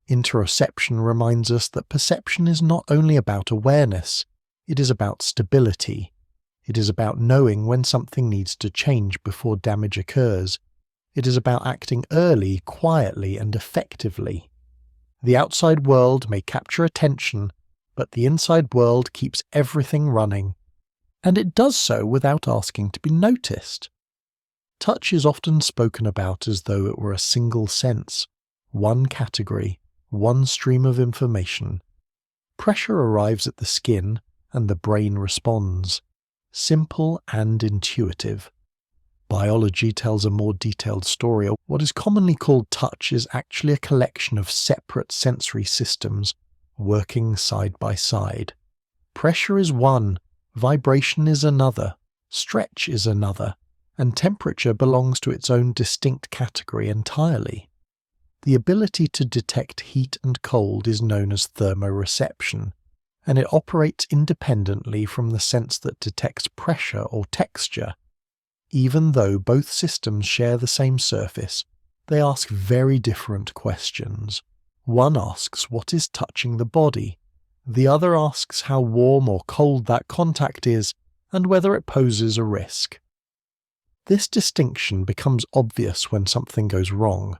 Interoception reminds us that perception is not only about awareness, it is about stability. It is about knowing when something needs to change before damage occurs. It is about acting early, quietly, and effectively. The outside world may capture attention, but the inside world keeps everything running. And it does so without asking to be noticed. Touch is often spoken about as though it were a single sense, one category, one stream of information. Pressure arrives at the skin, and the brain responds. Simple and intuitive. Biology tells a more detailed story. What is commonly called touch is actually a collection of separate sensory systems working side by side. Pressure is one, vibration is another, stretch is another, and temperature belongs to its own distinct category entirely. The ability to detect heat and cold is known as thermoreception, and it operates independently from the sense that detects pressure or texture. Even though both systems share the same surface, they ask very different questions. One asks what is touching the body, the other asks how warm or cold that contact is and whether it poses a risk. This distinction becomes obvious when something goes wrong.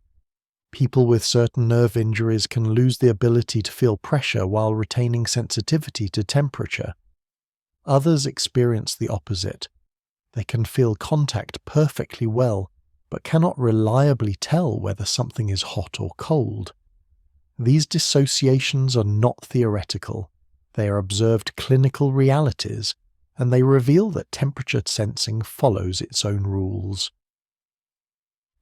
People with certain nerve injuries can lose the ability to feel pressure while retaining sensitivity to temperature. Others experience the opposite. They can feel contact perfectly well, but cannot reliably tell whether something is hot or cold. These dissociations are not theoretical. They are observed clinical realities, and they reveal that temperature sensing follows its own rules.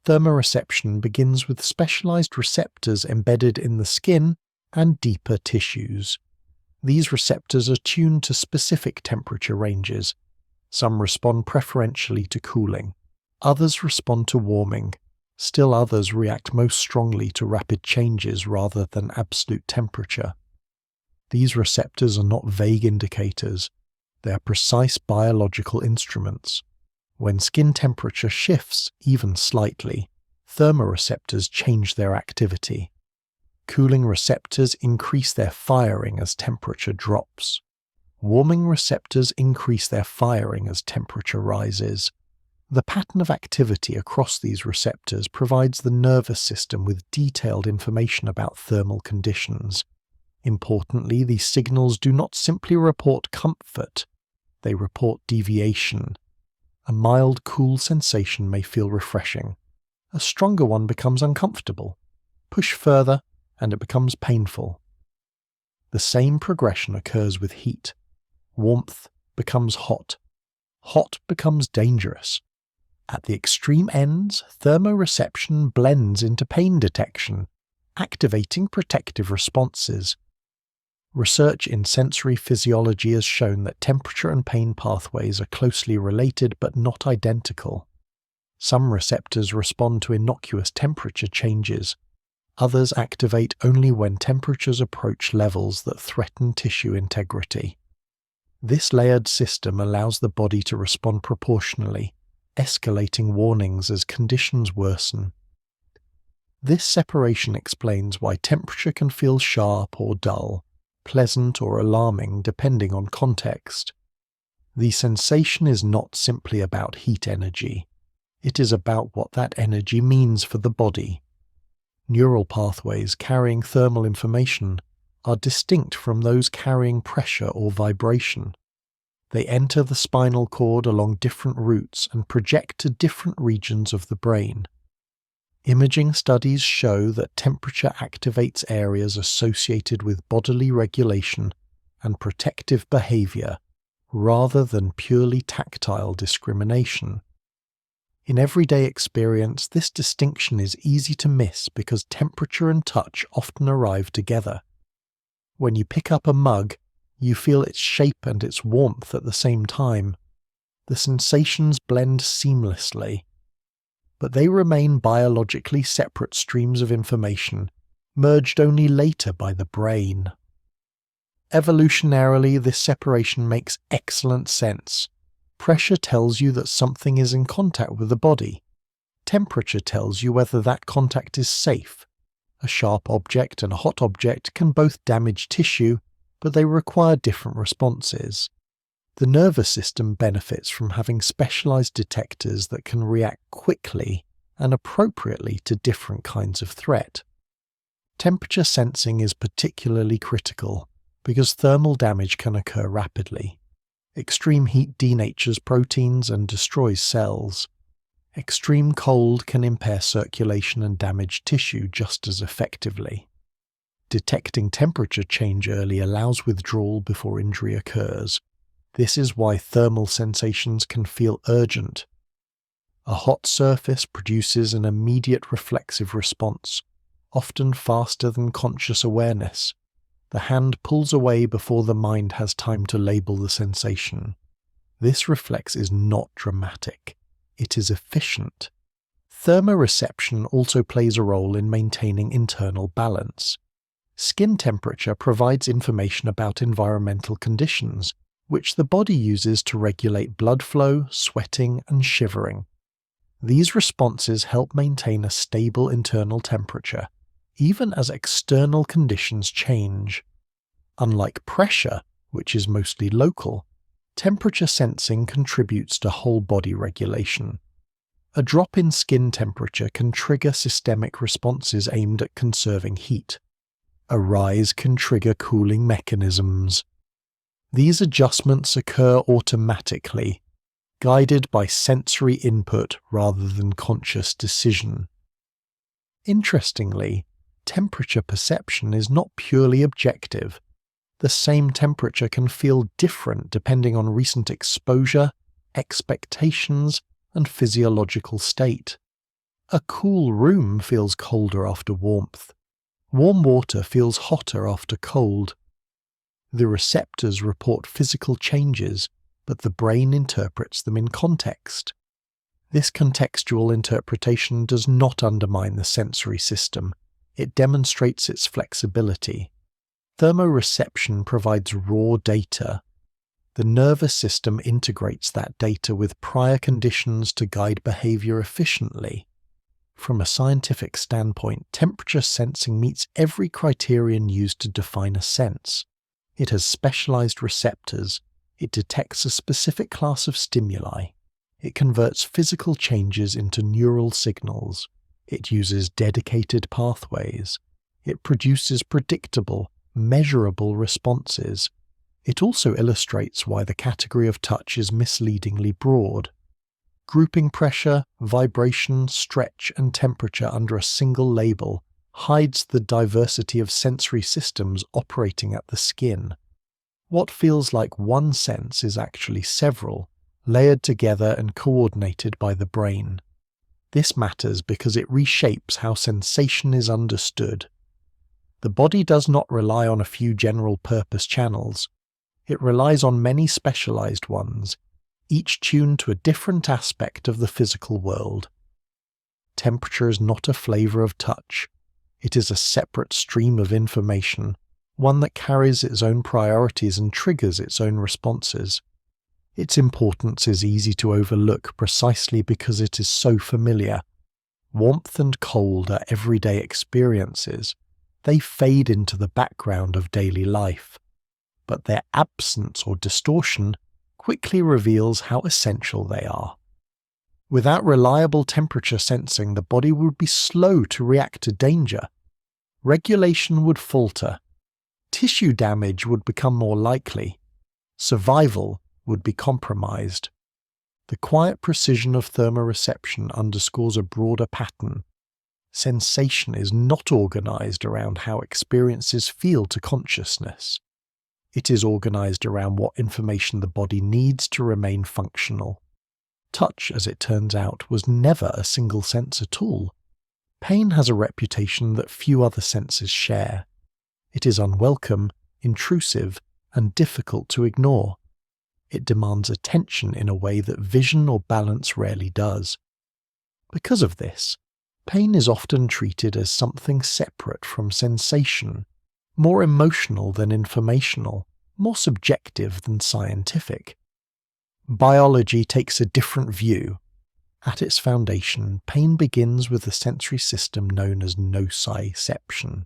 Thermoreception begins with specialized receptors embedded in the skin and deeper tissues. These receptors are tuned to specific temperature ranges. Some respond preferentially to cooling. Others respond to warming. Still others react most strongly to rapid changes rather than absolute temperature. These receptors are not vague indicators. They are precise biological instruments. When skin temperature shifts, even slightly, thermoreceptors change their activity. Cooling receptors increase their firing as temperature drops. Warming receptors increase their firing as temperature rises. The pattern of activity across these receptors provides the nervous system with detailed information about thermal conditions. Importantly, these signals do not simply report comfort, they report deviation. A mild cool sensation may feel refreshing. A stronger one becomes uncomfortable. Push further, and it becomes painful. The same progression occurs with heat. Warmth becomes hot. Hot becomes dangerous. At the extreme ends, thermoreception blends into pain detection, activating protective responses. Research in sensory physiology has shown that temperature and pain pathways are closely related but not identical. Some receptors respond to innocuous temperature changes. Others activate only when temperatures approach levels that threaten tissue integrity. This layered system allows the body to respond proportionally, escalating warnings as conditions worsen. This separation explains why temperature can feel sharp or dull, pleasant or alarming depending on context. The sensation is not simply about heat energy. It is about what that energy means for the body. Neural pathways carrying thermal information are distinct from those carrying pressure or vibration. They enter the spinal cord along different routes and project to different regions of the brain. Imaging studies show that temperature activates areas associated with bodily regulation and protective behavior rather than purely tactile discrimination. In everyday experience, this distinction is easy to miss because temperature and touch often arrive together. When you pick up a mug, you feel its shape and its warmth at the same time. The sensations blend seamlessly, but they remain biologically separate streams of information, merged only later by the brain. Evolutionarily, this separation makes excellent sense. Pressure tells you that something is in contact with the body. Temperature tells you whether that contact is safe. A sharp object and a hot object can both damage tissue, but they require different responses. The nervous system benefits from having specialized detectors that can react quickly and appropriately to different kinds of threat. Temperature sensing is particularly critical because thermal damage can occur rapidly. Extreme heat denatures proteins and destroys cells. Extreme cold can impair circulation and damage tissue just as effectively. Detecting temperature change early allows withdrawal before injury occurs. This is why thermal sensations can feel urgent. A hot surface produces an immediate reflexive response, often faster than conscious awareness. The hand pulls away before the mind has time to label the sensation. This reflex is not dramatic. It is efficient. Thermoreception also plays a role in maintaining internal balance. Skin temperature provides information about environmental conditions, which the body uses to regulate blood flow, sweating, and shivering. These responses help maintain a stable internal temperature, even as external conditions change. Unlike pressure, which is mostly local, temperature sensing contributes to whole body regulation. A drop in skin temperature can trigger systemic responses aimed at conserving heat. A rise can trigger cooling mechanisms. These adjustments occur automatically, guided by sensory input rather than conscious decision. Interestingly, temperature perception is not purely objective. The same temperature can feel different depending on recent exposure, expectations, and physiological state. A cool room feels colder after warmth. Warm water feels hotter after cold. The receptors report physical changes, but the brain interprets them in context. This contextual interpretation does not undermine the sensory system. It demonstrates its flexibility. Thermoreception provides raw data. The nervous system integrates that data with prior conditions to guide behavior efficiently. From a scientific standpoint, temperature sensing meets every criterion used to define a sense. It has specialized receptors. It detects a specific class of stimuli. It converts physical changes into neural signals. It uses dedicated pathways. It produces predictable, measurable responses. It also illustrates why the category of touch is misleadingly broad. Grouping pressure, vibration, stretch, and temperature under a single label hides the diversity of sensory systems operating at the skin. What feels like one sense is actually several, layered together and coordinated by the brain. This matters because it reshapes how sensation is understood. The body does not rely on a few general-purpose channels. It relies on many specialized ones, each tuned to a different aspect of the physical world. Temperature is not a flavor of touch. It is a separate stream of information, one that carries its own priorities and triggers its own responses. Its importance is easy to overlook precisely because it is so familiar. Warmth and cold are everyday experiences. They fade into the background of daily life. But their absence or distortion quickly reveals how essential they are. Without reliable temperature sensing, the body would be slow to react to danger. Regulation would falter. Tissue damage would become more likely. Survival would be compromised. The quiet precision of thermoreception underscores a broader pattern. Sensation is not organized around how experiences feel to consciousness. It is organized around what information the body needs to remain functional. Touch, as it turns out, was never a single sense at all. Pain has a reputation that few other senses share. It is unwelcome, intrusive, and difficult to ignore. It demands attention in a way that vision or balance rarely does. Because of this, pain is often treated as something separate from sensation, more emotional than informational, more subjective than scientific. Biology takes a different view. At its foundation, pain begins with the sensory system known as nociception.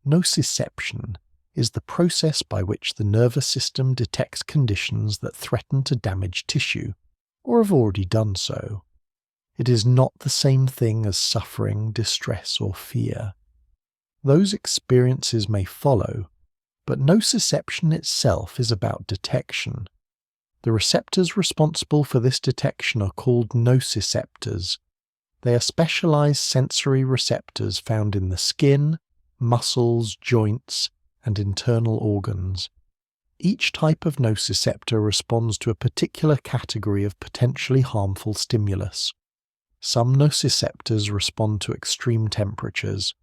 Nociception is the process by which the nervous system detects conditions that threaten to damage tissue, or have already done so. It is not the same thing as suffering, distress, or fear. Those experiences may follow, but nociception itself is about detection. The receptors responsible for this detection are called nociceptors. They are specialized sensory receptors found in the skin, muscles, joints, and internal organs. Each type of nociceptor responds to a particular category of potentially harmful stimulus. Some nociceptors respond to extreme temperatures.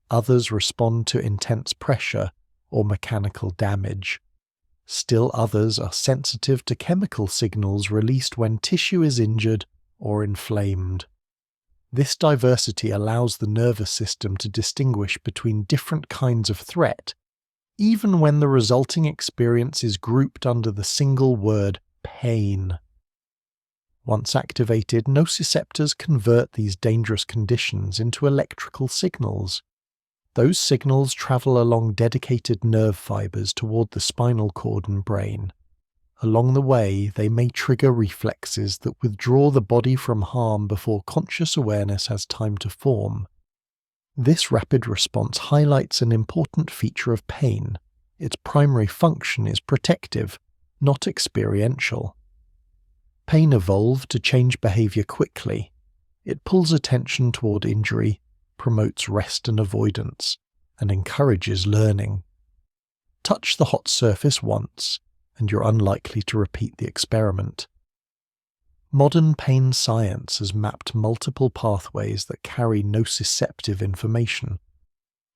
Others respond to intense pressure or mechanical damage. Still others are sensitive to chemical signals released when tissue is injured or inflamed. This diversity allows the nervous system to distinguish between different kinds of threat, even when the resulting experience is grouped under the single word pain. Once activated, nociceptors convert these dangerous conditions into electrical signals. Those signals travel along dedicated nerve fibers toward the spinal cord and brain. Along the way, they may trigger reflexes that withdraw the body from harm before conscious awareness has time to form. This rapid response highlights an important feature of pain. Its primary function is protective, not experiential. Pain evolved to change behavior quickly. It pulls attention toward injury, promotes rest and avoidance, and encourages learning. Touch the hot surface once, and you're unlikely to repeat the experiment. Modern pain science has mapped multiple pathways that carry nociceptive information.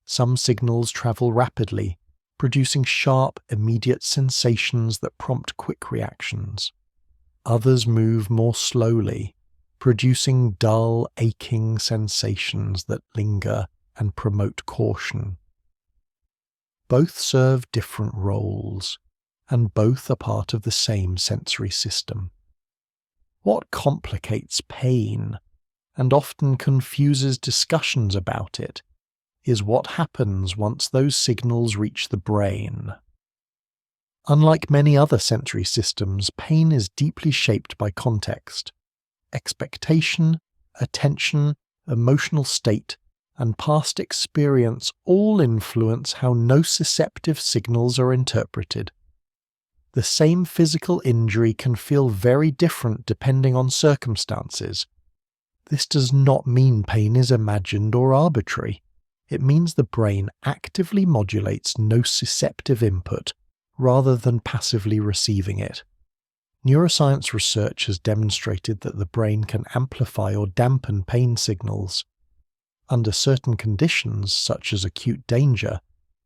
Some signals travel rapidly, producing sharp, immediate sensations that prompt quick reactions. Others move more slowly, producing dull, aching sensations that linger and promote caution. Both serve different roles, and both are part of the same sensory system. What complicates pain, and often confuses discussions about it, is what happens once those signals reach the brain. Unlike many other sensory systems, pain is deeply shaped by context. Expectation, attention, emotional state, and past experience all influence how nociceptive signals are interpreted. The same physical injury can feel very different depending on circumstances. This does not mean pain is imagined or arbitrary. It means the brain actively modulates nociceptive input rather than passively receiving it. Neuroscience research has demonstrated that the brain can amplify or dampen pain signals. Under certain conditions, such as acute danger,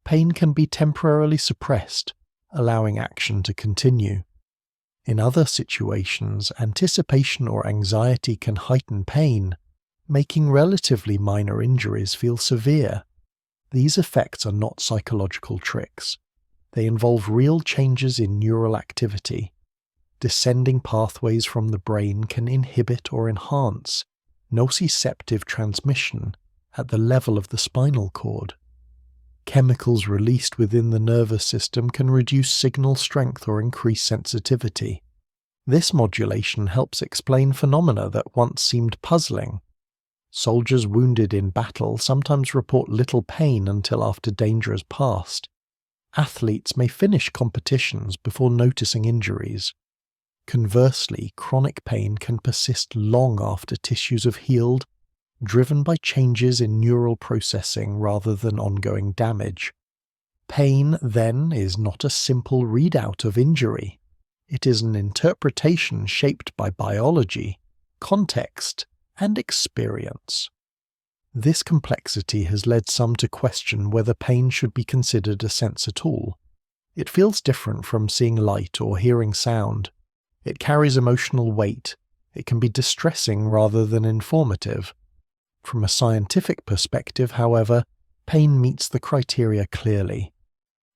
pain can be temporarily suppressed, allowing action to continue. In other situations, anticipation or anxiety can heighten pain, making relatively minor injuries feel severe. These effects are not psychological tricks. They involve real changes in neural activity. Descending pathways from the brain can inhibit or enhance nociceptive transmission at the level of the spinal cord. Chemicals released within the nervous system can reduce signal strength or increase sensitivity. This modulation helps explain phenomena that once seemed puzzling. Soldiers wounded in battle sometimes report little pain until after danger has passed. Athletes may finish competitions before noticing injuries. Conversely, chronic pain can persist long after tissues have healed, driven by changes in neural processing rather than ongoing damage. Pain, then, is not a simple readout of injury. It is an interpretation shaped by biology, context, and experience. This complexity has led some to question whether pain should be considered a sense at all. It feels different from seeing light or hearing sound. It carries emotional weight. It can be distressing rather than informative. From a scientific perspective, however, pain meets the criteria clearly.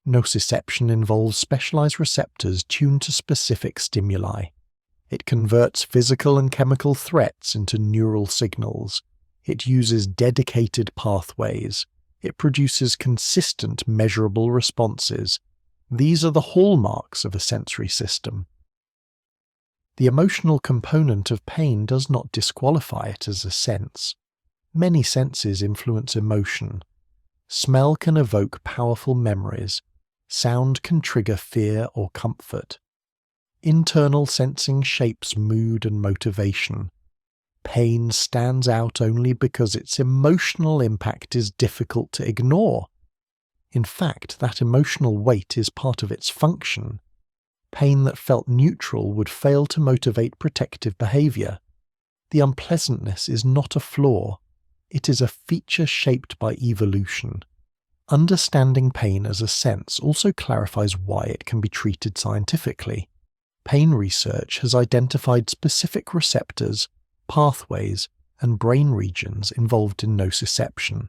Nociception involves specialized receptors tuned to specific stimuli. It converts physical and chemical threats into neural signals. It uses dedicated pathways. It produces consistent, measurable responses. These are the hallmarks of a sensory system. The emotional component of pain does not disqualify it as a sense. Many senses influence emotion. Smell can evoke powerful memories. Sound can trigger fear or comfort. Internal sensing shapes mood and motivation. Pain stands out only because its emotional impact is difficult to ignore. In fact, that emotional weight is part of its function. Pain that felt neutral would fail to motivate protective behavior. The unpleasantness is not a flaw. It is a feature shaped by evolution. Understanding pain as a sense also clarifies why it can be treated scientifically. Pain research has identified specific receptors, pathways, and brain regions involved in nociception.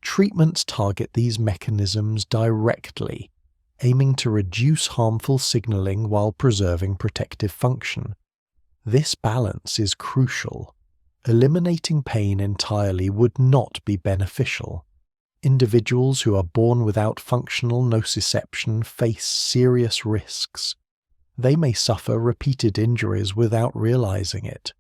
Treatments target these mechanisms directly, aiming to reduce harmful signaling while preserving protective function. This balance is crucial. Eliminating pain entirely would not be beneficial. Individuals who are born without functional nociception face serious risks. They may suffer repeated injuries without realizing it.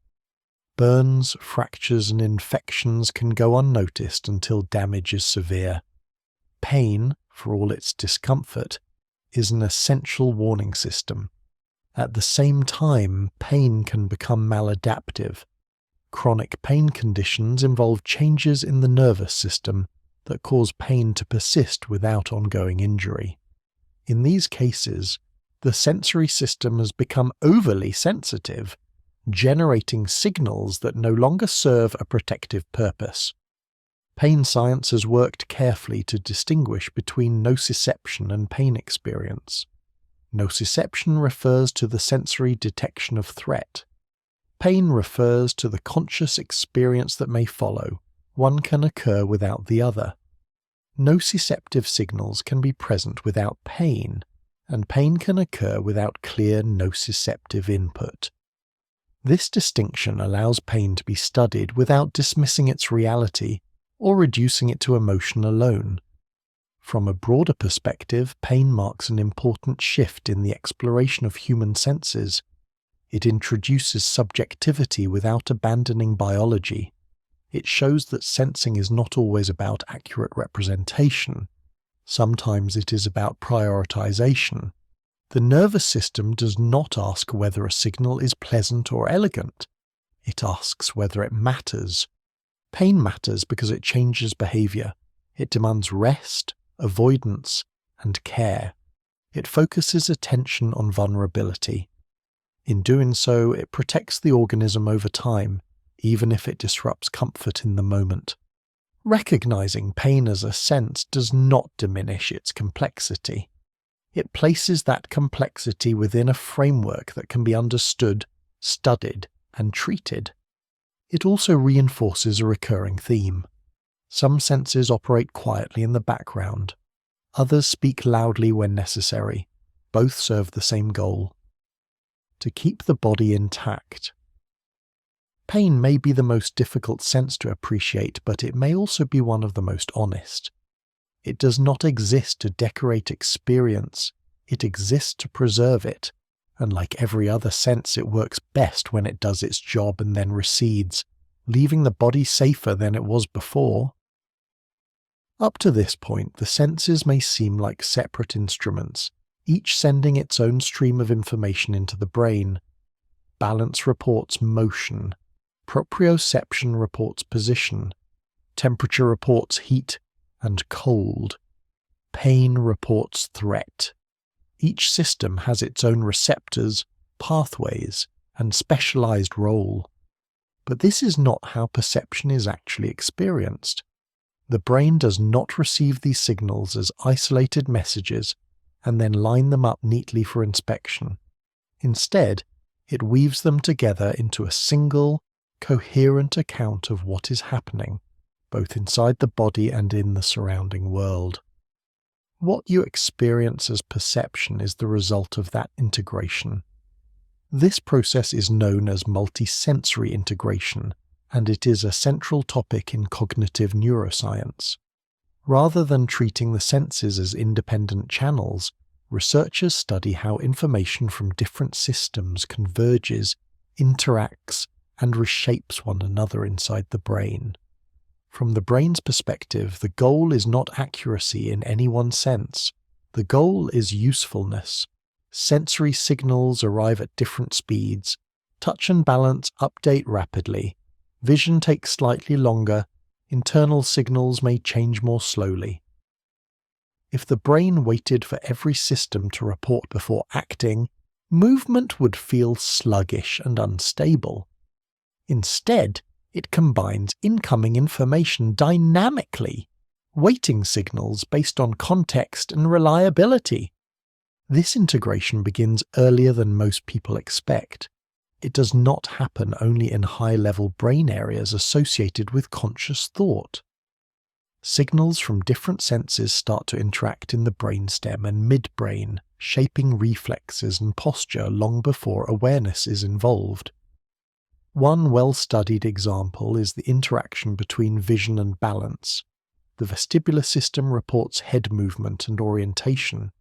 Burns, fractures, and infections can go unnoticed until damage is severe. Pain, for all its discomfort, is an essential warning system. At the same time, pain can become maladaptive. Chronic pain conditions involve changes in the nervous system that cause pain to persist without ongoing injury. In these cases, the sensory system has become overly sensitive, generating signals that no longer serve a protective purpose. Pain science has worked carefully to distinguish between nociception and pain experience. Nociception refers to the sensory detection of threat. Pain refers to the conscious experience that may follow. One can occur without the other. Nociceptive signals can be present without pain, and pain can occur without clear nociceptive input. This distinction allows pain to be studied without dismissing its reality or reducing it to emotion alone. From a broader perspective, pain marks an important shift in the exploration of human senses. It introduces subjectivity without abandoning biology. It shows that sensing is not always about accurate representation. Sometimes it is about prioritization. The nervous system does not ask whether a signal is pleasant or elegant. It asks whether it matters. Pain matters because it changes behavior. It demands rest, avoidance, and care. It focuses attention on vulnerability. In doing so, it protects the organism over time, even if it disrupts comfort in the moment. Recognizing pain as a sense does not diminish its complexity. It places that complexity within a framework that can be understood, studied, and treated. It also reinforces a recurring theme. Some senses operate quietly in the background. Others speak loudly when necessary. Both serve the same goal: to keep the body intact. Pain may be the most difficult sense to appreciate, but it may also be one of the most honest. It does not exist to decorate experience. It exists to preserve it. And like every other sense, it works best when it does its job and then recedes, leaving the body safer than it was before. Up to this point, the senses may seem like separate instruments, each sending its own stream of information into the brain. Balance reports motion, proprioception reports position, temperature reports heat and cold, pain reports threat. Each system has its own receptors, pathways, and specialized role. But this is not how perception is actually experienced. The brain does not receive these signals as isolated messages and then line them up neatly for inspection. Instead, it weaves them together into a single, coherent account of what is happening, both inside the body and in the surrounding world. What you experience as perception is the result of that integration. This process is known as multisensory integration, and it is a central topic in cognitive neuroscience. Rather than treating the senses as independent channels, researchers study how information from different systems converges, interacts, and reshapes one another inside the brain. From the brain's perspective, the goal is not accuracy in any one sense. The goal is usefulness. Sensory signals arrive at different speeds. Touch and balance update rapidly. Vision takes slightly longer. Internal signals may change more slowly. If the brain waited for every system to report before acting, movement would feel sluggish and unstable. Instead, it combines incoming information dynamically, weighting signals based on context and reliability. This integration begins earlier than most people expect. It does not happen only in high-level brain areas associated with conscious thought. Signals from different senses start to interact in the brainstem and midbrain, shaping reflexes and posture long before awareness is involved. One well-studied example is the interaction between vision and balance. The vestibular system reports head movement and orientation.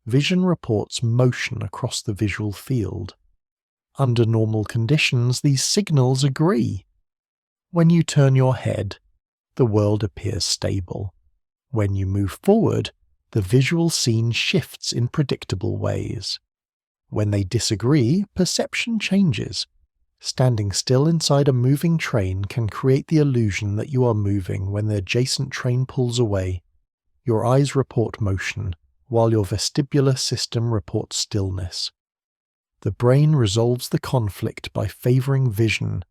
Vision reports motion across the visual field. Under normal conditions, these signals agree. When you turn your head, the world appears stable. When you move forward, the visual scene shifts in predictable ways. When they disagree, perception changes. Standing still inside a moving train can create the illusion that you are moving when the adjacent train pulls away. Your eyes report motion, while your vestibular system reports stillness. The brain resolves the conflict by favoring vision,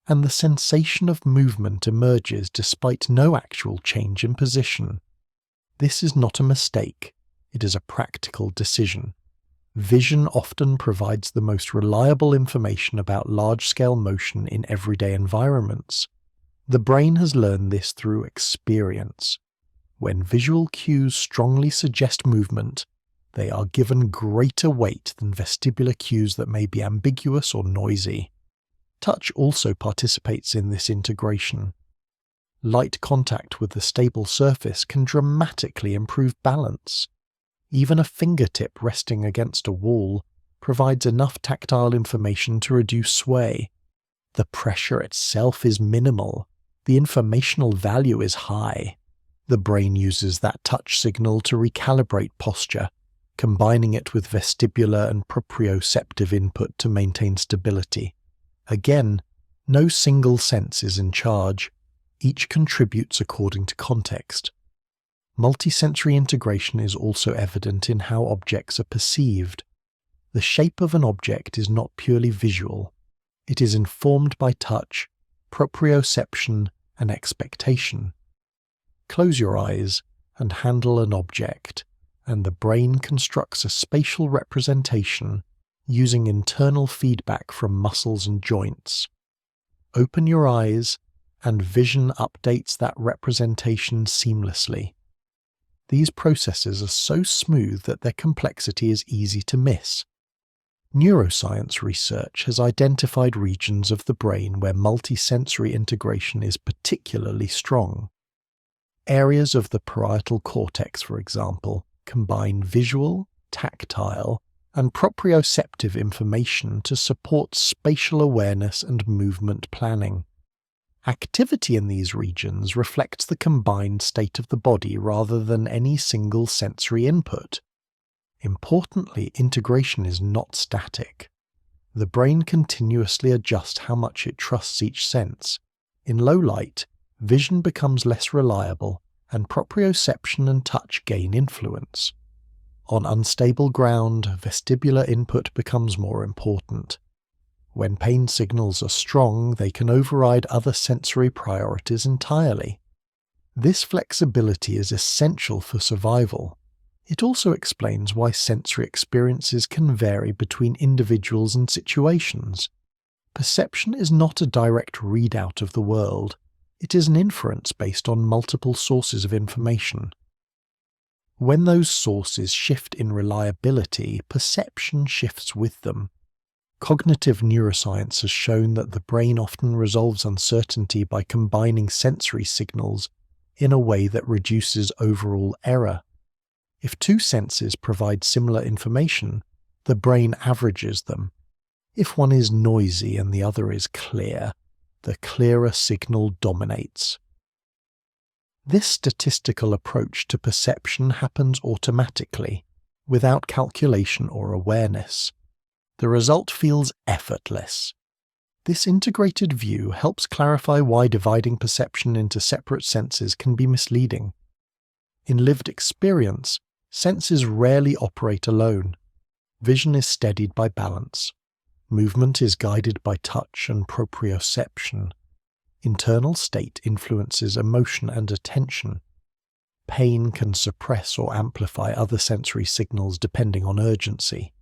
and the sensation of movement emerges despite no actual change in position. This is not a mistake, it is a practical decision. Vision often provides the most reliable information about large-scale motion in everyday environments. The brain has learned this through experience. When visual cues strongly suggest movement, they are given greater weight than vestibular cues that may be ambiguous or noisy. Touch also participates in this integration. Light contact with a stable surface can dramatically improve balance. Even a fingertip resting against a wall provides enough tactile information to reduce sway. The pressure itself is minimal. The informational value is high. The brain uses that touch signal to recalibrate posture, combining it with vestibular and proprioceptive input to maintain stability. Again, no single sense is in charge. Each contributes according to context. Multisensory integration is also evident in how objects are perceived. The shape of an object is not purely visual. It is informed by touch, proprioception, and expectation. Close your eyes and handle an object, and the brain constructs a spatial representation using internal feedback from muscles and joints. Open your eyes, and vision updates that representation seamlessly. These processes are so smooth that their complexity is easy to miss. Neuroscience research has identified regions of the brain where multisensory integration is particularly strong. Areas of the parietal cortex, for example, combine visual, tactile, and proprioceptive information to support spatial awareness and movement planning. Activity in these regions reflects the combined state of the body rather than any single sensory input. Importantly, integration is not static. The brain continuously adjusts how much it trusts each sense. In low light, vision becomes less reliable, and proprioception and touch gain influence. On unstable ground, vestibular input becomes more important. When pain signals are strong, they can override other sensory priorities entirely. This flexibility is essential for survival. It also explains why sensory experiences can vary between individuals and situations. Perception is not a direct readout of the world. It is an inference based on multiple sources of information. When those sources shift in reliability, perception shifts with them. Cognitive neuroscience has shown that the brain often resolves uncertainty by combining sensory signals in a way that reduces overall error. If two senses provide similar information, the brain averages them. If one is noisy and the other is clear, the clearer signal dominates. This statistical approach to perception happens automatically, without calculation or awareness. The result feels effortless. This integrated view helps clarify why dividing perception into separate senses can be misleading. In lived experience, senses rarely operate alone. Vision is steadied by balance. Movement is guided by touch and proprioception. Internal state influences emotion and attention. Pain can suppress or amplify other sensory signals depending on urgency.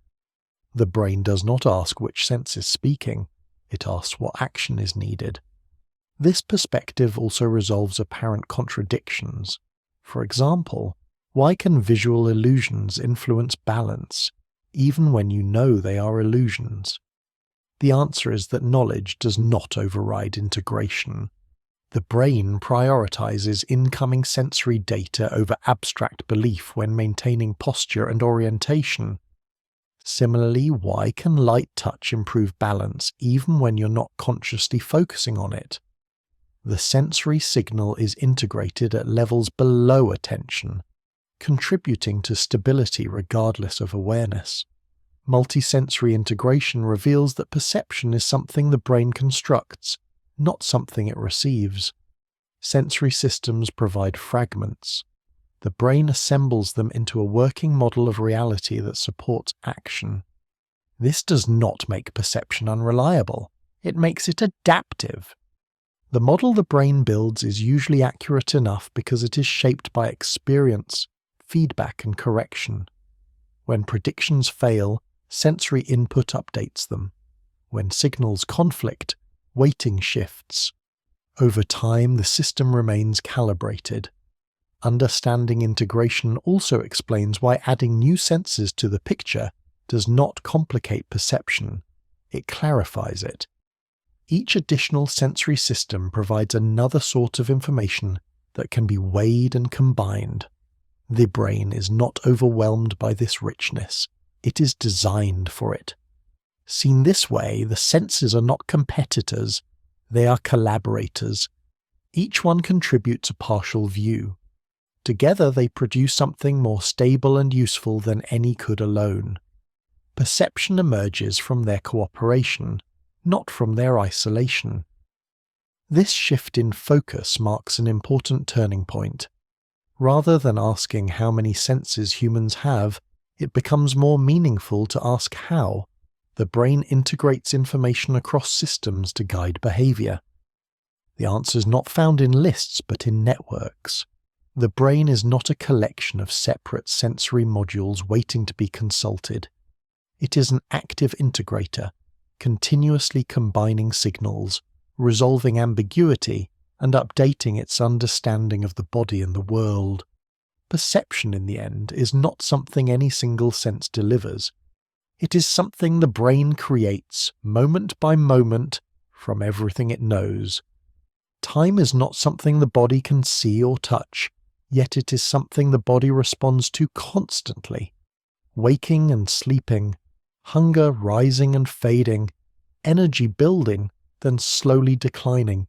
The brain does not ask which sense is speaking, it asks what action is needed. This perspective also resolves apparent contradictions. For example, why can visual illusions influence balance, even when you know they are illusions? The answer is that knowledge does not override integration. The brain prioritizes incoming sensory data over abstract belief when maintaining posture and orientation. Similarly, why can light touch improve balance even when you're not consciously focusing on it? The sensory signal is integrated at levels below attention, contributing to stability regardless of awareness. Multisensory integration reveals that perception is something the brain constructs, not something it receives. Sensory systems provide fragments. The brain assembles them into a working model of reality that supports action. This does not make perception unreliable. It makes it adaptive. The model the brain builds is usually accurate enough because it is shaped by experience, feedback, and correction. When predictions fail, sensory input updates them. When signals conflict, weighting shifts. Over time, the system remains calibrated. Understanding integration also explains why adding new senses to the picture does not complicate perception. It clarifies it. Each additional sensory system provides another sort of information that can be weighed and combined. The brain is not overwhelmed by this richness. It is designed for it. Seen this way, the senses are not competitors. They are collaborators. Each one contributes a partial view. Together they produce something more stable and useful than any could alone. Perception emerges from their cooperation, not from their isolation. This shift in focus marks an important turning point. Rather than asking how many senses humans have, it becomes more meaningful to ask how. The brain integrates information across systems to guide behavior. The answer is not found in lists but in networks. The brain is not a collection of separate sensory modules waiting to be consulted. It is an active integrator, continuously combining signals, resolving ambiguity, and updating its understanding of the body and the world. Perception, in the end, is not something any single sense delivers. It is something the brain creates, moment by moment, from everything it knows. Time is not something the body can see or touch, yet it is something the body responds to constantly. Waking and sleeping, hunger rising and fading, energy building, then slowly declining.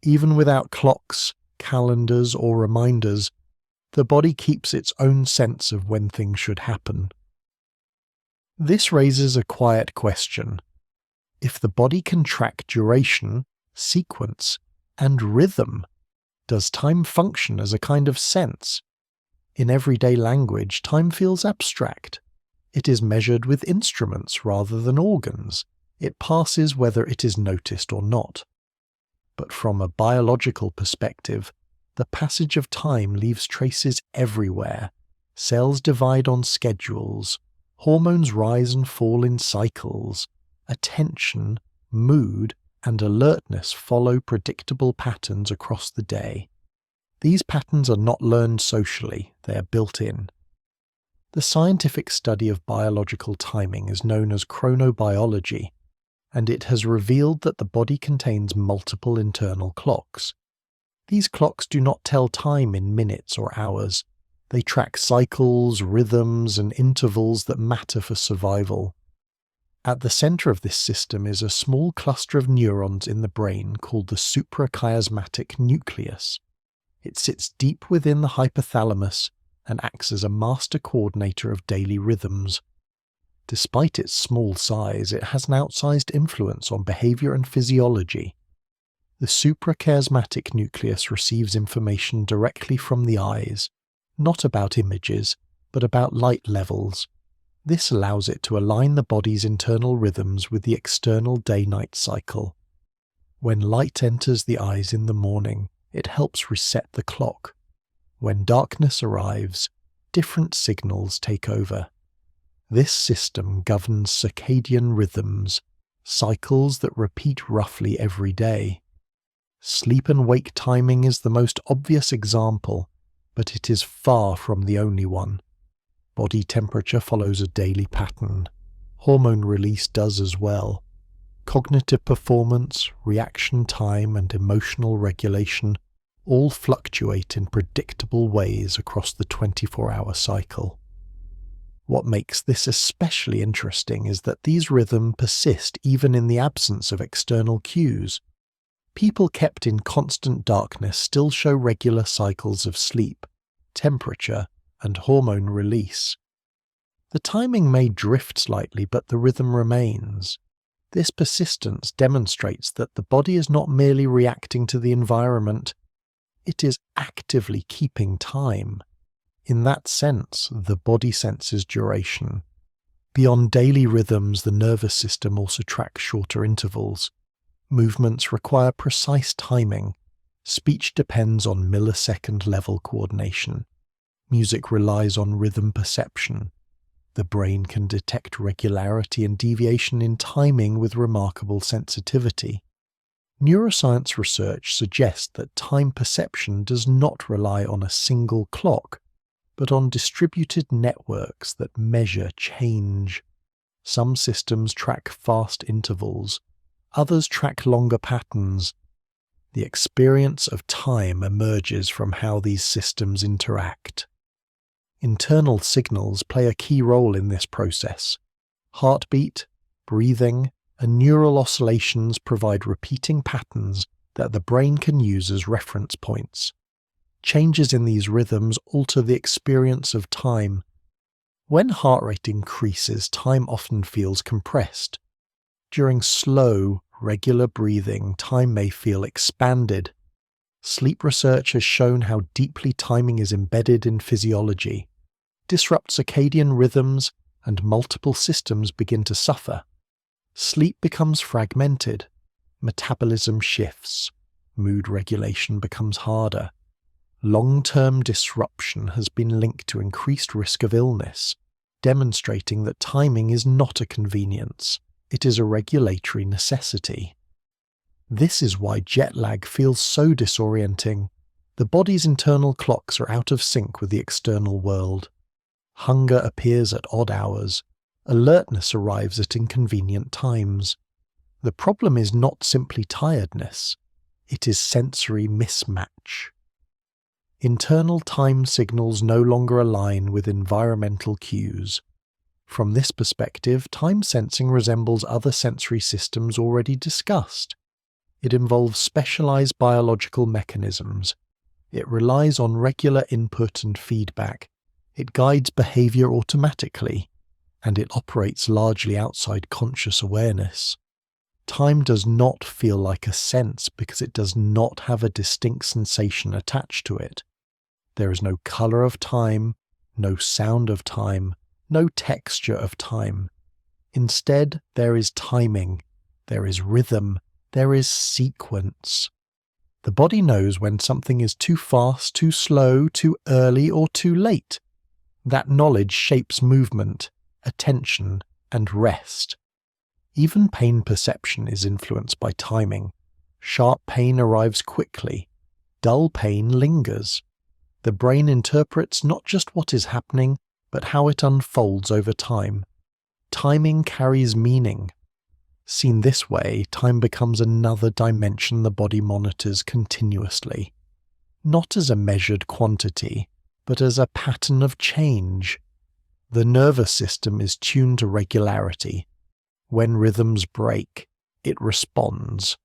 Even without clocks, calendars, or reminders, The body keeps its own sense of when things should happen. This raises a quiet question. If the body can track duration, sequence, and rhythm, does time function as a kind of sense? In everyday language, time feels abstract. It is measured with instruments rather than organs. It passes whether it is noticed or not. But from a biological perspective, the passage of time leaves traces everywhere. Cells divide on schedules. Hormones rise and fall in cycles. Attention, mood, and alertness follow predictable patterns across the day. These patterns are not learned socially, they are built in. The scientific study of biological timing is known as chronobiology, and it has revealed that the body contains multiple internal clocks. These clocks do not tell time in minutes or hours. They track cycles, rhythms, and intervals that matter for survival. At the center of this system is a small cluster of neurons in the brain called the suprachiasmatic nucleus. It sits deep within the hypothalamus and acts as a master coordinator of daily rhythms. Despite its small size, it has an outsized influence on behavior and physiology. The suprachiasmatic nucleus receives information directly from the eyes, not about images, but about light levels. This allows it to align the body's internal rhythms with the external day-night cycle. When light enters the eyes in the morning, it helps reset the clock. When darkness arrives, different signals take over. This system governs circadian rhythms, cycles that repeat roughly every day. Sleep and wake timing is the most obvious example, but it is far from the only one. Body temperature follows a daily pattern. Hormone release does as well. Cognitive performance, reaction time, and emotional regulation all fluctuate in predictable ways across the 24-hour cycle. What makes this especially interesting is that these rhythms persist even in the absence of external cues. People kept in constant darkness still show regular cycles of sleep, temperature, and hormone release. The timing may drift slightly, but the rhythm remains. This persistence demonstrates that the body is not merely reacting to the environment, it is actively keeping time. In that sense, the body senses duration. Beyond daily rhythms, the nervous system also tracks shorter intervals. Movements require precise timing. Speech depends on millisecond-level coordination. Music relies on rhythm perception. The brain can detect regularity and deviation in timing with remarkable sensitivity. Neuroscience research suggests that time perception does not rely on a single clock, but on distributed networks that measure change. Some systems track fast intervals, others track longer patterns. The experience of time emerges from how these systems interact. Internal signals play a key role in this process. Heartbeat, breathing, and neural oscillations provide repeating patterns that the brain can use as reference points. Changes in these rhythms alter the experience of time. When heart rate increases, time often feels compressed. During slow, regular breathing, time may feel expanded. Sleep research has shown how deeply timing is embedded in physiology. Disrupt circadian rhythms, and multiple systems begin to suffer. Sleep becomes fragmented. Metabolism shifts. Mood regulation becomes harder. Long-term disruption has been linked to increased risk of illness, demonstrating that timing is not a convenience, it is a regulatory necessity. This is why jet lag feels so disorienting. The body's internal clocks are out of sync with the external world. Hunger appears at odd hours. Alertness arrives at inconvenient times. The problem is not simply tiredness, it is sensory mismatch. Internal time signals no longer align with environmental cues. From this perspective, time sensing resembles other sensory systems already discussed. It involves specialized biological mechanisms, It relies on regular input and feedback. It guides behavior automatically, and it operates largely outside conscious awareness. Time does not feel like a sense because it does not have a distinct sensation attached to it. There is no color of time, no sound of time, no texture of time. Instead, there is timing, there is rhythm, there is sequence. The body knows when something is too fast, too slow, too early, or too late. That knowledge shapes movement, attention, and rest. Even pain perception is influenced by timing. Sharp pain arrives quickly. Dull pain lingers. The brain interprets not just what is happening, but how it unfolds over time. Timing carries meaning. Seen this way, time becomes another dimension the body monitors continuously. Not as a measured quantity, but as a pattern of change. The nervous system is tuned to regularity. When rhythms break, it responds.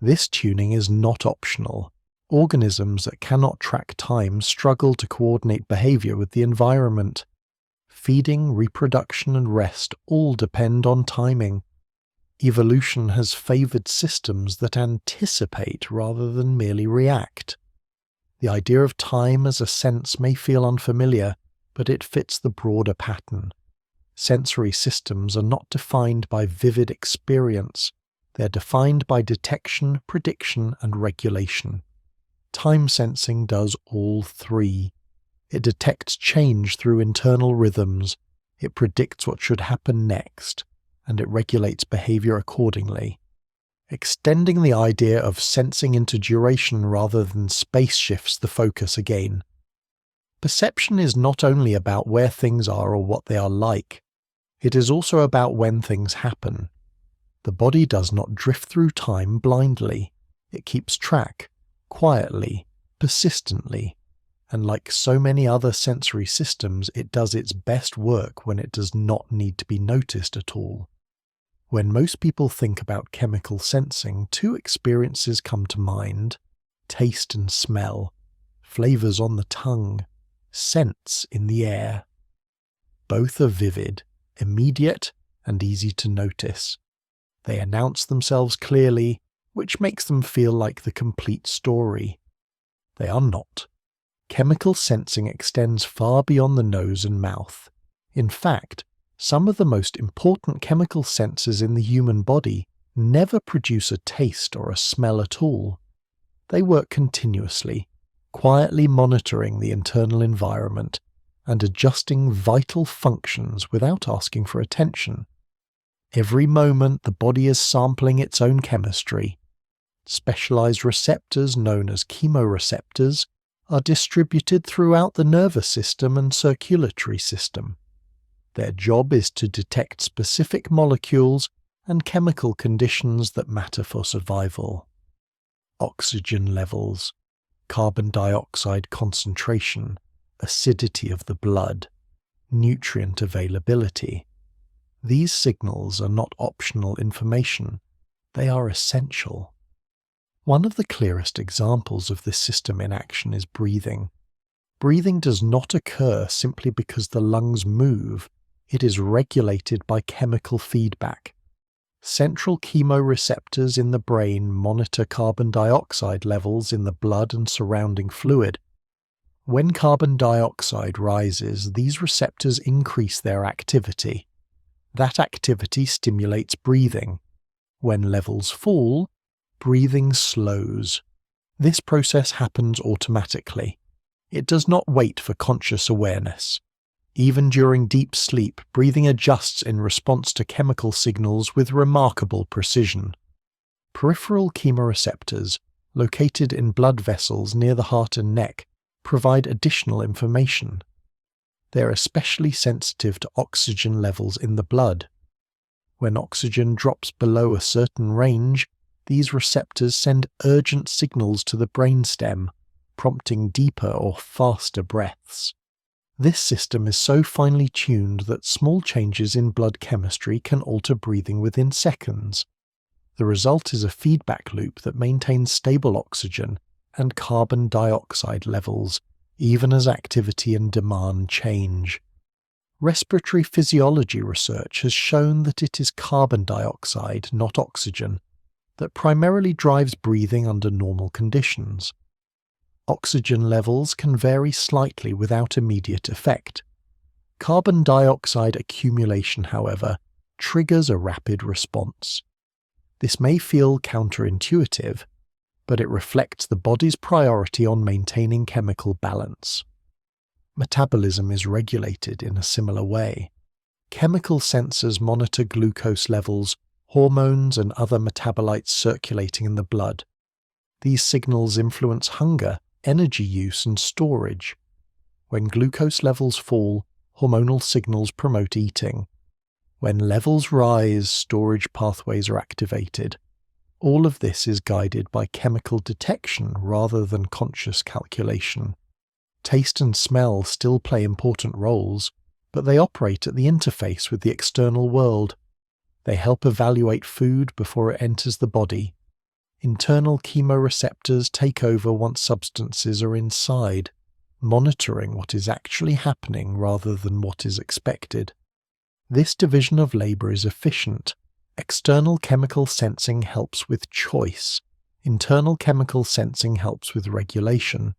This tuning is not optional. Organisms that cannot track time struggle to coordinate behavior with the environment. Feeding, reproduction, and rest all depend on timing. Evolution has favored systems that anticipate rather than merely react. The idea of time as a sense may feel unfamiliar, but it fits the broader pattern. Sensory systems are not defined by vivid experience. They're defined by detection, prediction, and regulation. Time sensing does all three. It detects change through internal rhythms, it predicts what should happen next, and it regulates behavior accordingly. Extending the idea of sensing into duration rather than space shifts the focus again. Perception is not only about where things are or what they are like, it is also about when things happen. The body does not drift through time blindly. It keeps track, quietly, persistently, and like so many other sensory systems, it does its best work when it does not need to be noticed at all. When most people think about chemical sensing, two experiences come to mind: taste and smell, flavors on the tongue, scents in the air. Both are vivid, immediate, and easy to notice. They announce themselves clearly, which makes them feel like the complete story. They are not. Chemical sensing extends far beyond the nose and mouth. In fact, some of the most important chemical senses in the human body never produce a taste or a smell at all. They work continuously, quietly monitoring the internal environment and adjusting vital functions without asking for attention. Every moment the body is sampling its own chemistry. Specialized receptors known as chemoreceptors are distributed throughout the nervous system and circulatory system. Their job is to detect specific molecules and chemical conditions that matter for survival. Oxygen levels, carbon dioxide concentration, acidity of the blood, nutrient availability. These signals are not optional information, they are essential. One of the clearest examples of this system in action is breathing. Breathing does not occur simply because the lungs move. It is regulated by chemical feedback. Central chemoreceptors in the brain monitor carbon dioxide levels in the blood and surrounding fluid. When carbon dioxide rises, these receptors increase their activity. That activity stimulates breathing. When levels fall, breathing slows. This process happens automatically. It does not wait for conscious awareness. Even during deep sleep, breathing adjusts in response to chemical signals with remarkable precision. Peripheral chemoreceptors, located in blood vessels near the heart and neck, provide additional information. They are especially sensitive to oxygen levels in the blood. When oxygen drops below a certain range, these receptors send urgent signals to the brainstem, prompting deeper or faster breaths. This system is so finely tuned that small changes in blood chemistry can alter breathing within seconds. The result is a feedback loop that maintains stable oxygen and carbon dioxide levels, even as activity and demand change. Respiratory physiology research has shown that it is carbon dioxide, not oxygen, that primarily drives breathing under normal conditions. Oxygen levels can vary slightly without immediate effect. Carbon dioxide accumulation, however, triggers a rapid response. This may feel counterintuitive, but it reflects the body's priority on maintaining chemical balance. Metabolism is regulated in a similar way. Chemical sensors monitor glucose levels, hormones, and other metabolites circulating in the blood. These signals influence hunger, energy use, and storage. When glucose levels fall, hormonal signals promote eating. When levels rise, storage pathways are activated. All of this is guided by chemical detection rather than conscious calculation. Taste and smell still play important roles, but they operate at the interface with the external world. They help evaluate food before it enters the body. Internal chemoreceptors take over once substances are inside, monitoring what is actually happening rather than what is expected. This division of labor is efficient. External chemical sensing helps with choice. Internal chemical sensing helps with regulation.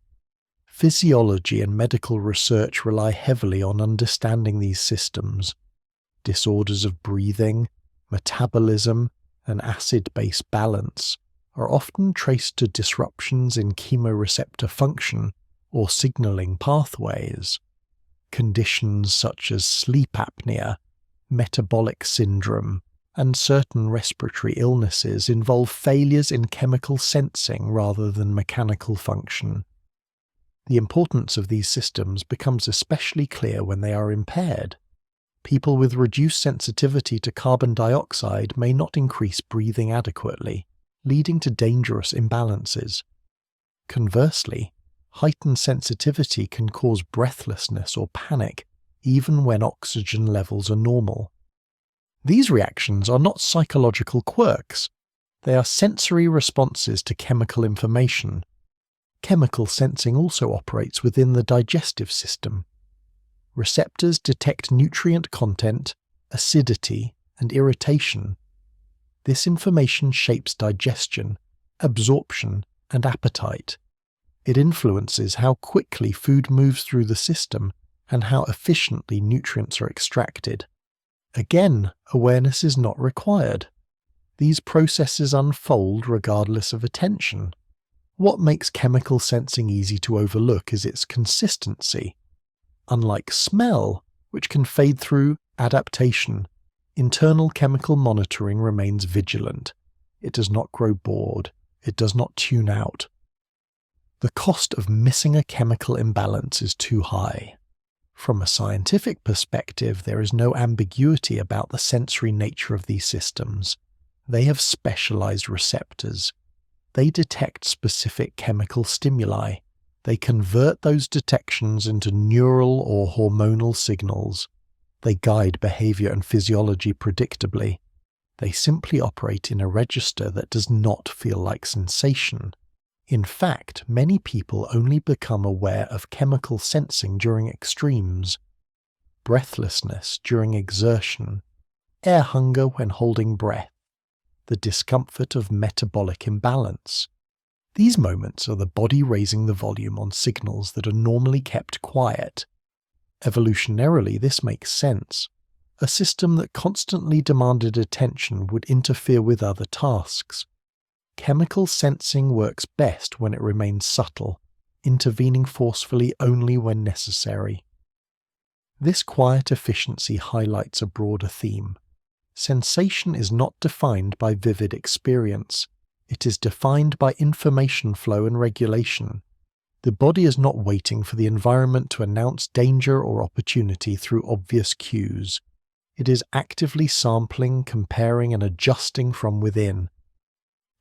Physiology and medical research rely heavily on understanding these systems. Disorders of breathing, metabolism, and acid-base balance are often traced to disruptions in chemoreceptor function or signaling pathways. Conditions such as sleep apnea, metabolic syndrome, and certain respiratory illnesses involve failures in chemical sensing rather than mechanical function. The importance of these systems becomes especially clear when they are impaired. People with reduced sensitivity to carbon dioxide may not increase breathing adequately, leading to dangerous imbalances. Conversely, heightened sensitivity can cause breathlessness or panic, even when oxygen levels are normal. These reactions are not psychological quirks. They are sensory responses to chemical information. Chemical sensing also operates within the digestive system. Receptors detect nutrient content, acidity, and irritation. This information shapes digestion, absorption, and appetite. It influences how quickly food moves through the system and how efficiently nutrients are extracted. Again, awareness is not required. These processes unfold regardless of attention. What makes chemical sensing easy to overlook is its consistency. Unlike smell, which can fade through adaptation, internal chemical monitoring remains vigilant. It does not grow bored. It does not tune out. The cost of missing a chemical imbalance is too high. From a scientific perspective, there is no ambiguity about the sensory nature of these systems. They have specialized receptors. They detect specific chemical stimuli. They convert those detections into neural or hormonal signals. They guide behavior and physiology predictably. They simply operate in a register that does not feel like sensation. In fact, many people only become aware of chemical sensing during extremes. Breathlessness during exertion, air hunger when holding breath, the discomfort of metabolic imbalance. These moments are the body raising the volume on signals that are normally kept quiet. Evolutionarily, this makes sense. A system that constantly demanded attention would interfere with other tasks. Chemical sensing works best when it remains subtle, intervening forcefully only when necessary. This quiet efficiency highlights a broader theme. Sensation is not defined by vivid experience. It is defined by information flow and regulation. The body is not waiting for the environment to announce danger or opportunity through obvious cues. It is actively sampling, comparing, and adjusting from within.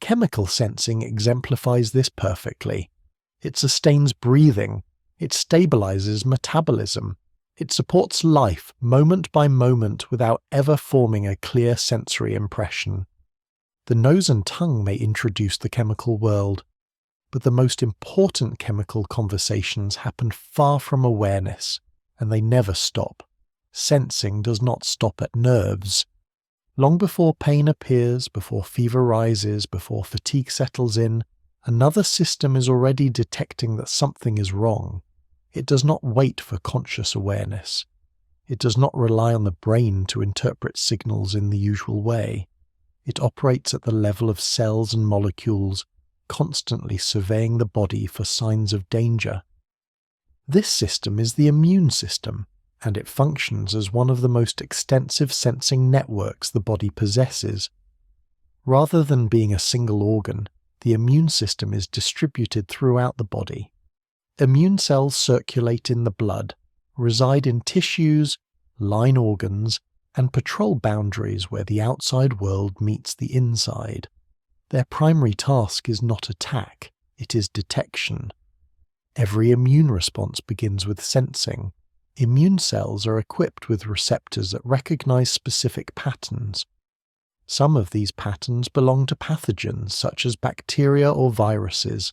Chemical sensing exemplifies this perfectly. It sustains breathing. It stabilizes metabolism. It supports life moment by moment without ever forming a clear sensory impression. The nose and tongue may introduce the chemical world, But the most important chemical conversations happen far from awareness, and they never stop. Sensing does not stop at nerves. Long before pain appears, before fever rises, before fatigue settles in, another system is already detecting that something is wrong. It does not wait for conscious awareness. It does not rely on the brain to interpret signals in the usual way. It operates at the level of cells and molecules, constantly surveying the body for signs of danger. This system is the immune system, and it functions as one of the most extensive sensing networks the body possesses. Rather than being a single organ, the immune system is distributed throughout the body. Immune cells circulate in the blood, reside in tissues, line organs, and patrol boundaries where the outside world meets the inside. Their primary task is not attack, it is detection. Every immune response begins with sensing. Immune cells are equipped with receptors that recognize specific patterns. Some of these patterns belong to pathogens such as bacteria or viruses.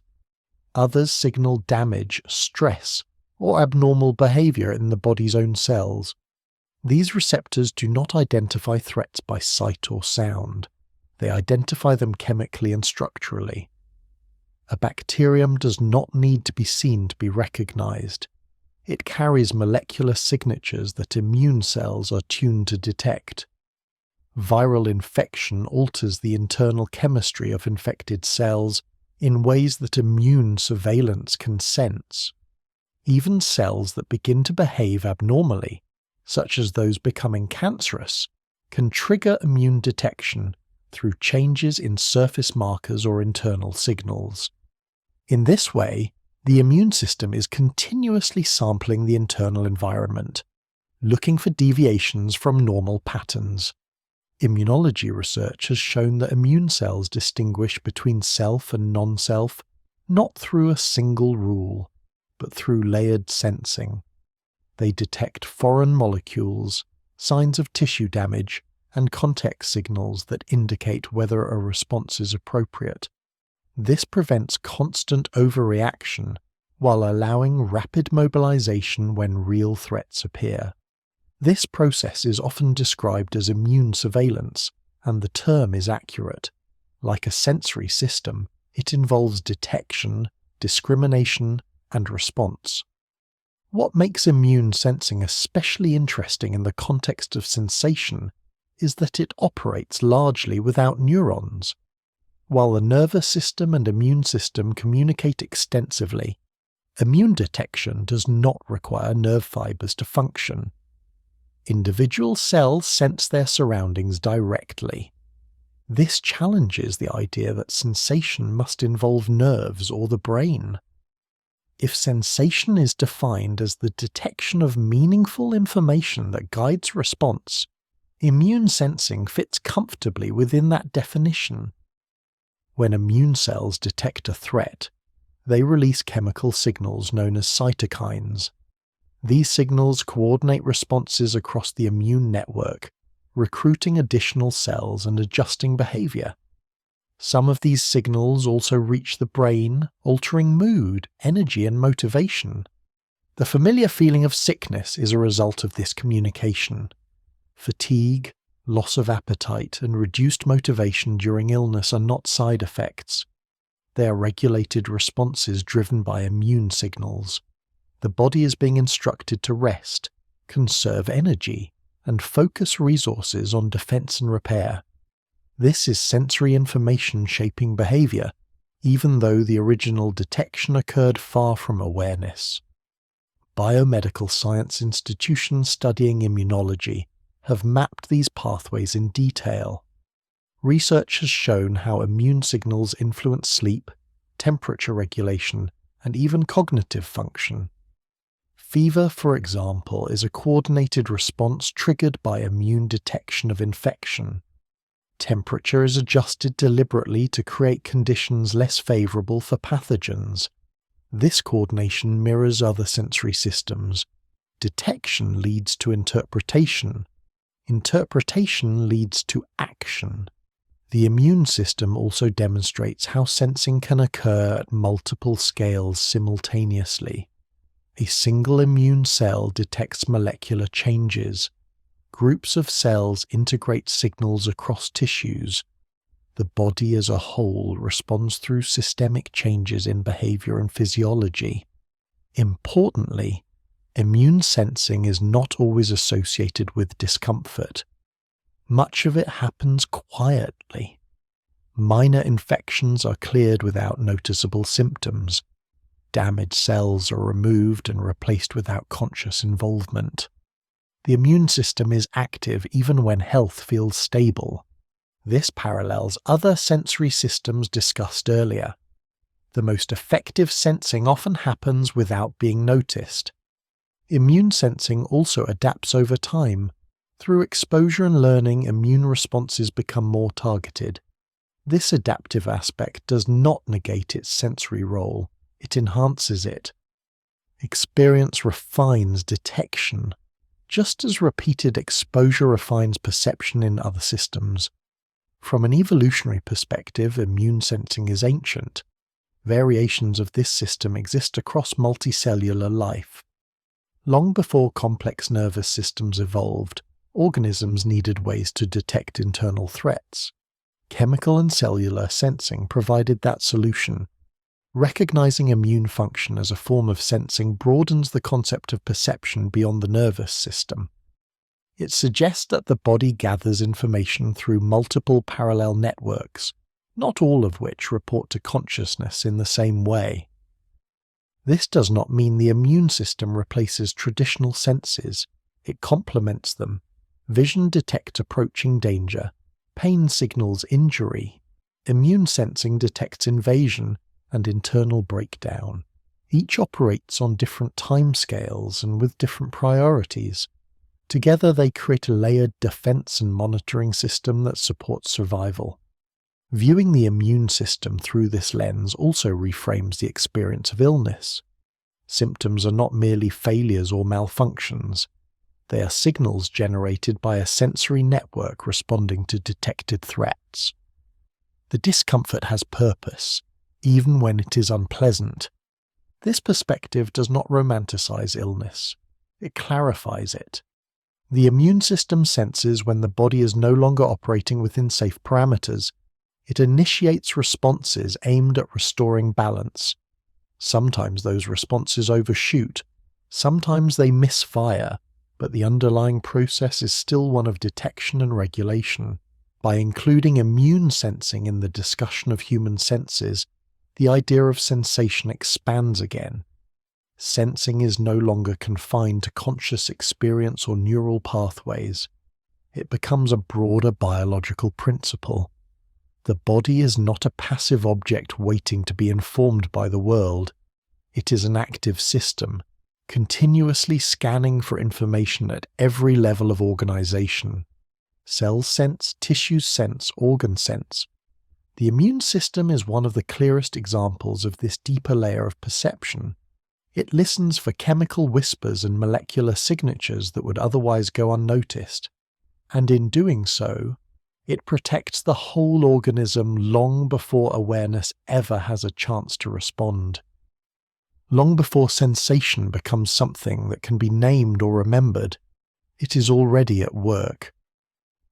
Others signal damage, stress, or abnormal behavior in the body's own cells. These receptors do not identify threats by sight or sound. They identify them chemically and structurally. A bacterium does not need to be seen to be recognized. It carries molecular signatures that immune cells are tuned to detect. Viral infection alters the internal chemistry of infected cells in ways that immune surveillance can sense. Even cells that begin to behave abnormally, such as those becoming cancerous, can trigger immune detection through changes in surface markers or internal signals. In this way, the immune system is continuously sampling the internal environment, looking for deviations from normal patterns. Immunology research has shown that immune cells distinguish between self and non-self not through a single rule, but through layered sensing. They detect foreign molecules, signs of tissue damage, and context signals that indicate whether a response is appropriate. This prevents constant overreaction while allowing rapid mobilization when real threats appear. This process is often described as immune surveillance, and the term is accurate. Like a sensory system, it involves detection, discrimination, and response. What makes immune sensing especially interesting in the context of sensation is that it operates largely without neurons. While the nervous system and immune system communicate extensively, immune detection does not require nerve fibers to function. Individual cells sense their surroundings directly. This challenges the idea that sensation must involve nerves or the brain. If sensation is defined as the detection of meaningful information that guides response, immune sensing fits comfortably within that definition. When immune cells detect a threat, they release chemical signals known as cytokines. These signals coordinate responses across the immune network, recruiting additional cells and adjusting behavior. Some of these signals also reach the brain, altering mood, energy, and motivation. The familiar feeling of sickness is a result of this communication. Fatigue, loss of appetite, and reduced motivation during illness are not side effects. They are regulated responses driven by immune signals. The body is being instructed to rest, conserve energy, and focus resources on defense and repair. This is sensory information shaping behavior, even though the original detection occurred far from awareness. Biomedical science institutions studying immunology have mapped these pathways in detail. Research has shown how immune signals influence sleep, temperature regulation, and even cognitive function. Fever, for example, is a coordinated response triggered by immune detection of infection. Temperature is adjusted deliberately to create conditions less favorable for pathogens. This coordination mirrors other sensory systems. Detection leads to interpretation. Interpretation leads to action. The immune system also demonstrates how sensing can occur at multiple scales simultaneously. A single immune cell detects molecular changes. Groups of cells integrate signals across tissues. The body as a whole responds through systemic changes in behavior and physiology. Importantly, immune sensing is not always associated with discomfort. Much of it happens quietly. Minor infections are cleared without noticeable symptoms. Damaged cells are removed and replaced without conscious involvement. The immune system is active even when health feels stable. This parallels other sensory systems discussed earlier. The most effective sensing often happens without being noticed. Immune sensing also adapts over time. Through exposure and learning, immune responses become more targeted. This adaptive aspect does not negate its sensory role, it enhances it. Experience refines detection, just as repeated exposure refines perception in other systems. From an evolutionary perspective, immune sensing is ancient. Variations of this system exist across multicellular life. Long before complex nervous systems evolved, organisms needed ways to detect internal threats. Chemical and cellular sensing provided that solution. Recognizing immune function as a form of sensing broadens the concept of perception beyond the nervous system. It suggests that the body gathers information through multiple parallel networks, not all of which report to consciousness in the same way. This does not mean the immune system replaces traditional senses. It complements them. Vision detects approaching danger. Pain signals injury. Immune sensing detects invasion and internal breakdown. Each operates on different timescales and with different priorities. Together they create a layered defense and monitoring system that supports survival. Viewing the immune system through this lens also reframes the experience of illness. Symptoms are not merely failures or malfunctions. They are signals generated by a sensory network responding to detected threats. The discomfort has purpose, even when it is unpleasant. This perspective does not romanticize illness. It clarifies it. The immune system senses when the body is no longer operating within safe parameters. It initiates responses aimed at restoring balance. Sometimes those responses overshoot. Sometimes they misfire. But the underlying process is still one of detection and regulation. By including immune sensing in the discussion of human senses, the idea of sensation expands again. Sensing is no longer confined to conscious experience or neural pathways. It becomes a broader biological principle. The body is not a passive object waiting to be informed by the world. It is an active system, continuously scanning for information at every level of organization. Cells sense, tissues sense, organs sense. The immune system is one of the clearest examples of this deeper layer of perception. It listens for chemical whispers and molecular signatures that would otherwise go unnoticed. And in doing so, it protects the whole organism long before awareness ever has a chance to respond. Long before sensation becomes something that can be named or remembered, it is already at work.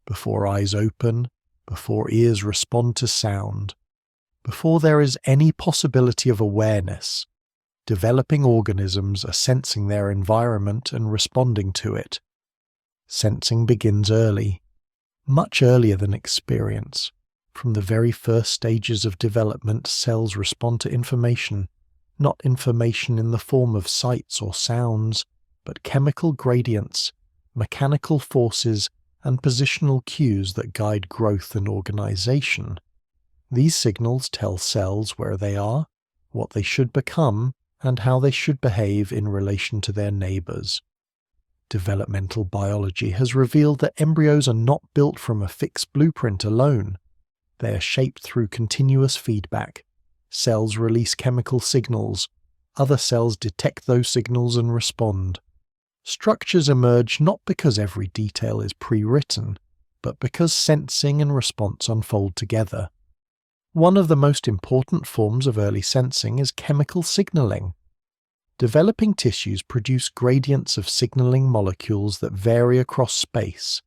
Before eyes open, before ears respond to sound, before there is any possibility of awareness, developing organisms are sensing their environment and responding to it. Sensing begins early, much earlier than experience. From the very first stages of development, cells respond to information. Not information in the form of sights or sounds, but chemical gradients, mechanical forces, and positional cues that guide growth and organization. These signals tell cells where they are, what they should become, and how they should behave in relation to their neighbors. Developmental biology has revealed that embryos are not built from a fixed blueprint alone. They are shaped through continuous feedback. Cells release chemical signals. Other cells detect those signals and respond. Structures emerge not because every detail is pre-written, but because sensing and response unfold together. One of the most important forms of early sensing is chemical signaling. Developing tissues produce gradients of signaling molecules that vary across space.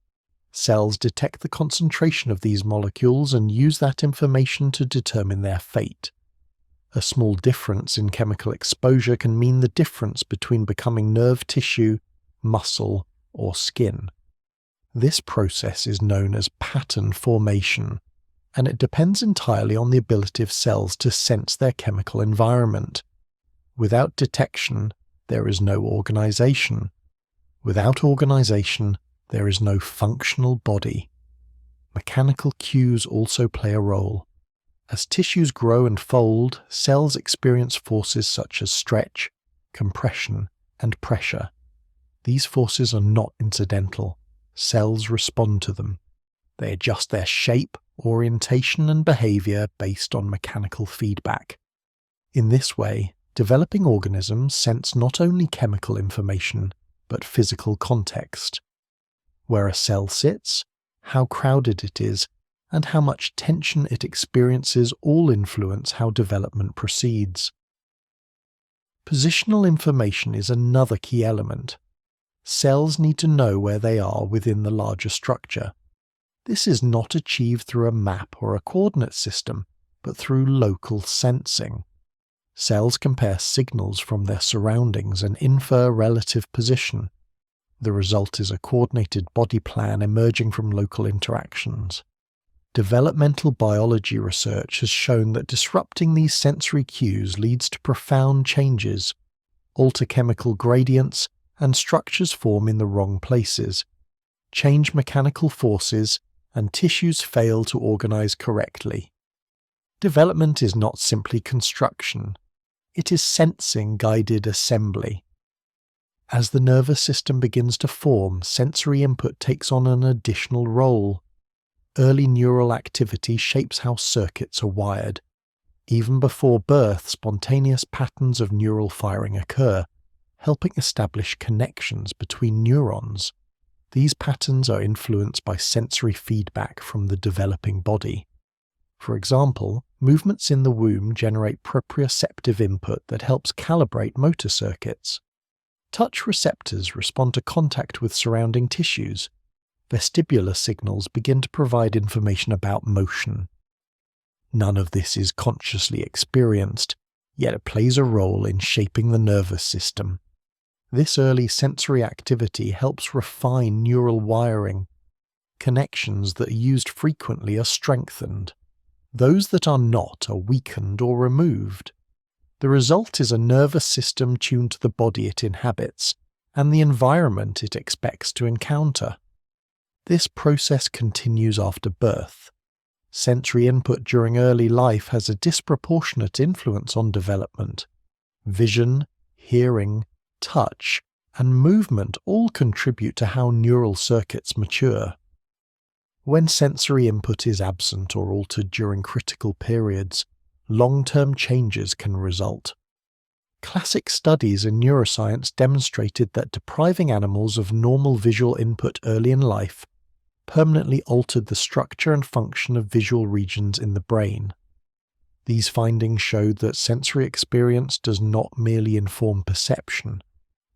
Cells detect the concentration of these molecules and use that information to determine their fate. A small difference in chemical exposure can mean the difference between becoming nerve tissue, muscle, or skin. This process is known as pattern formation, and it depends entirely on the ability of cells to sense their chemical environment. Without detection, there is no organization. Without organization, there is no functional body. Mechanical cues also play a role. As tissues grow and fold, cells experience forces such as stretch, compression, and pressure. These forces are not incidental. Cells respond to them. They adjust their shape, orientation, and behavior based on mechanical feedback. In this way, developing organisms sense not only chemical information, but physical context. Where a cell sits, how crowded it is, and how much tension it experiences all influence how development proceeds. Positional information is another key element. Cells need to know where they are within the larger structure. This is not achieved through a map or a coordinate system, but through local sensing. Cells compare signals from their surroundings and infer relative position. The result is a coordinated body plan emerging from local interactions. Developmental biology research has shown that disrupting these sensory cues leads to profound changes. Alter chemical gradients, and structures form in the wrong places. Change mechanical forces, and tissues fail to organize correctly. Development is not simply construction. It is sensing-guided assembly. As the nervous system begins to form, sensory input takes on an additional role. Early neural activity shapes how circuits are wired. Even before birth, spontaneous patterns of neural firing occur, helping establish connections between neurons. These patterns are influenced by sensory feedback from the developing body. For example, movements in the womb generate proprioceptive input that helps calibrate motor circuits. Touch receptors respond to contact with surrounding tissues. Vestibular signals begin to provide information about motion. None of this is consciously experienced, yet it plays a role in shaping the nervous system. This early sensory activity helps refine neural wiring. Connections that are used frequently are strengthened. Those that are not are weakened or removed. The result is a nervous system tuned to the body it inhabits and the environment it expects to encounter. This process continues after birth. Sensory input during early life has a disproportionate influence on development. Vision, hearing, touch, and movement all contribute to how neural circuits mature. When sensory input is absent or altered during critical periods, long-term changes can result. Classic studies in neuroscience demonstrated that depriving animals of normal visual input early in life permanently altered the structure and function of visual regions in the brain. These findings showed that sensory experience does not merely inform perception.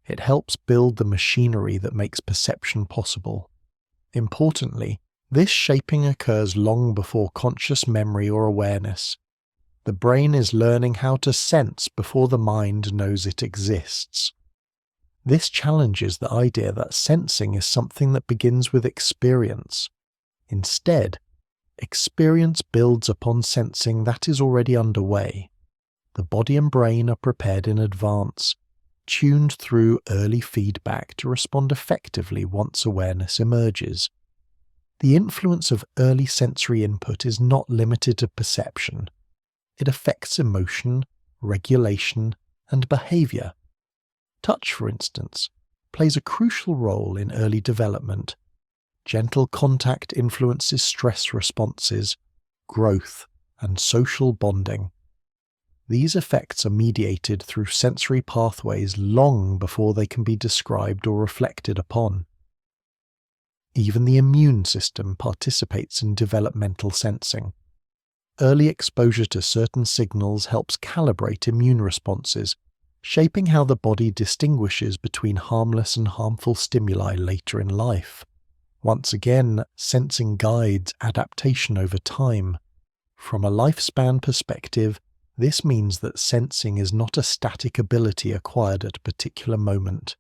It helps build the machinery that makes perception possible. Importantly, this shaping occurs long before conscious memory or awareness. The brain is learning how to sense before the mind knows it exists. This challenges the idea that sensing is something that begins with experience. Instead, experience builds upon sensing that is already underway. The body and brain are prepared in advance, tuned through early feedback to respond effectively once awareness emerges. The influence of early sensory input is not limited to perception. It affects emotion, regulation, and behavior. Touch, for instance, plays a crucial role in early development. Gentle contact influences stress responses, growth, and social bonding. These effects are mediated through sensory pathways long before they can be described or reflected upon. Even the immune system participates in developmental sensing. Early exposure to certain signals helps calibrate immune responses, shaping how the body distinguishes between harmless and harmful stimuli later in life. Once again, sensing guides adaptation over time. From a lifespan perspective, this means that sensing is not a static ability acquired at a particular moment.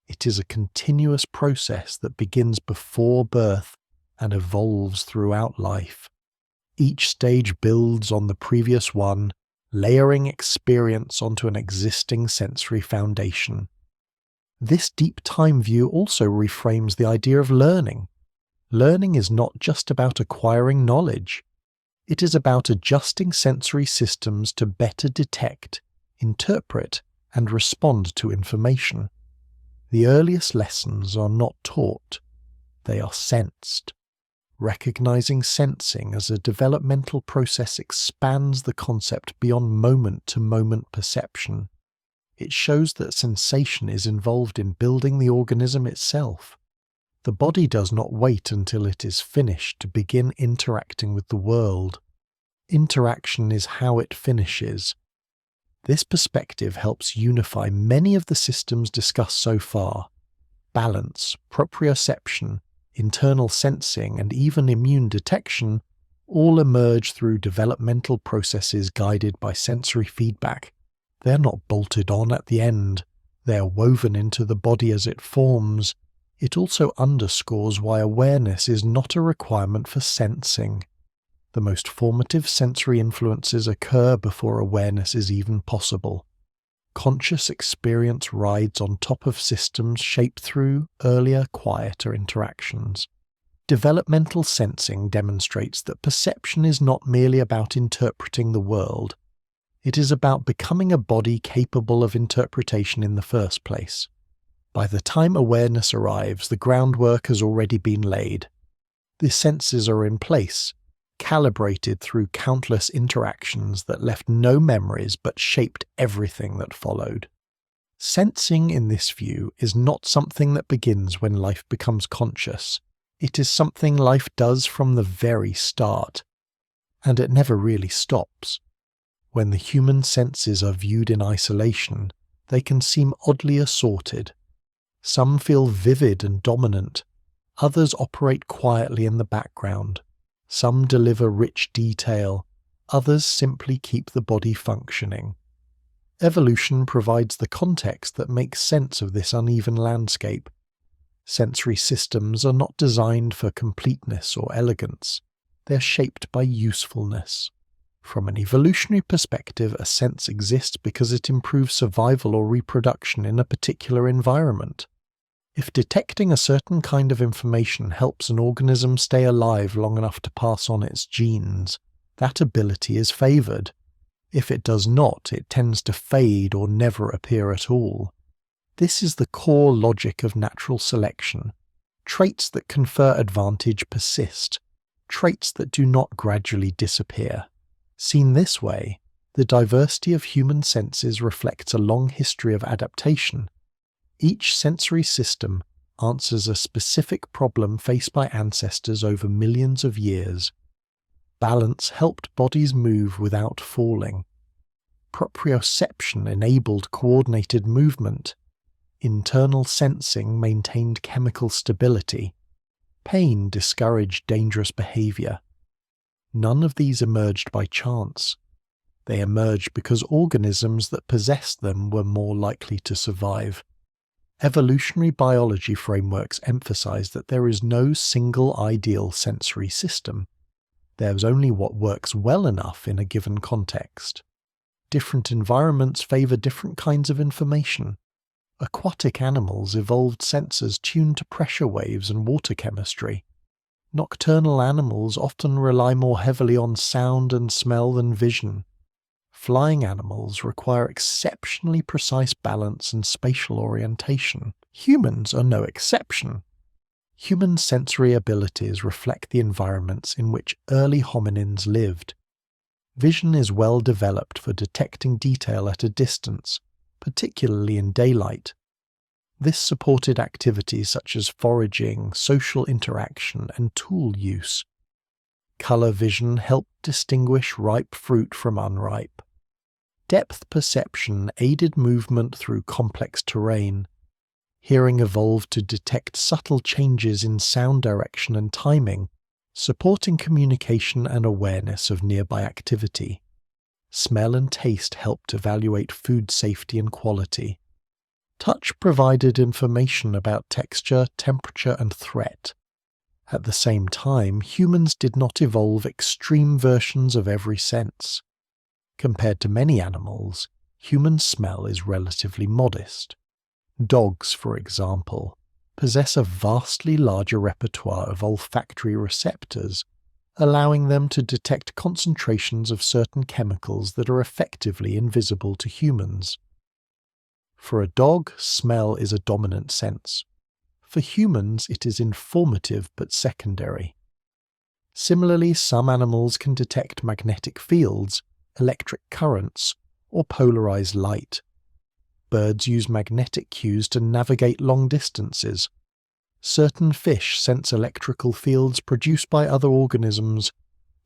It is a continuous process that begins before birth and evolves throughout life. Each stage builds on the previous one, layering experience onto an existing sensory foundation. This deep time view also reframes the idea of learning. Learning is not just about acquiring knowledge. It is about adjusting sensory systems to better detect, interpret, and respond to information. The earliest lessons are not taught, they are sensed. Recognizing sensing as a developmental process expands the concept beyond moment-to-moment perception. It shows that sensation is involved in building the organism itself. The body does not wait until it is finished to begin interacting with the world. Interaction is how it finishes. This perspective helps unify many of the systems discussed so far. Balance, proprioception, internal sensing, and even immune detection all emerge through developmental processes guided by sensory feedback. They are not bolted on at the end. They are woven into the body as it forms. It also underscores why awareness is not a requirement for sensing. The most formative sensory influences occur before awareness is even possible. Conscious experience rides on top of systems shaped through earlier, quieter interactions. Developmental sensing demonstrates that perception is not merely about interpreting the world. It is about becoming a body capable of interpretation in the first place. By the time awareness arrives, the groundwork has already been laid. The senses are in place, calibrated through countless interactions that left no memories but shaped everything that followed. Sensing in this view is not something that begins when life becomes conscious. It is something life does from the very start, and it never really stops. When the human senses are viewed in isolation, they can seem oddly assorted. Some feel vivid and dominant, others operate quietly in the background. Some deliver rich detail, others simply keep the body functioning. Evolution provides the context that makes sense of this uneven landscape. Sensory systems are not designed for completeness or elegance. They are shaped by usefulness. From an evolutionary perspective, a sense exists because it improves survival or reproduction in a particular environment. If detecting a certain kind of information helps an organism stay alive long enough to pass on its genes, that ability is favored. If it does not, it tends to fade or never appear at all. This is the core logic of natural selection. Traits that confer advantage persist. Traits that do not gradually disappear. Seen this way, the diversity of human senses reflects a long history of adaptation. Each sensory system answers a specific problem faced by ancestors over millions of years. Balance helped bodies move without falling. Proprioception enabled coordinated movement. Internal sensing maintained chemical stability. Pain discouraged dangerous behavior. None of these emerged by chance. They emerged because organisms that possessed them were more likely to survive. Evolutionary biology frameworks emphasize that there is no single ideal sensory system. There is only what works well enough in a given context. Different environments favor different kinds of information. Aquatic animals evolved sensors tuned to pressure waves and water chemistry. Nocturnal animals often rely more heavily on sound and smell than vision. Flying animals require exceptionally precise balance and spatial orientation. Humans are no exception. Human sensory abilities reflect the environments in which early hominins lived. Vision is well developed for detecting detail at a distance, particularly in daylight. This supported activities such as foraging, social interaction, and tool use. Color vision helped distinguish ripe fruit from unripe. Depth perception aided movement through complex terrain. Hearing evolved to detect subtle changes in sound direction and timing, supporting communication and awareness of nearby activity. Smell and taste helped evaluate food safety and quality. Touch provided information about texture, temperature, and threat. At the same time, humans did not evolve extreme versions of every sense. Compared to many animals, human smell is relatively modest. Dogs, for example, possess a vastly larger repertoire of olfactory receptors, allowing them to detect concentrations of certain chemicals that are effectively invisible to humans. For a dog, smell is a dominant sense. For humans, it is informative but secondary. Similarly, some animals can detect magnetic fields, electric currents, or polarized light. Birds use magnetic cues to navigate long distances. Certain fish sense electrical fields produced by other organisms.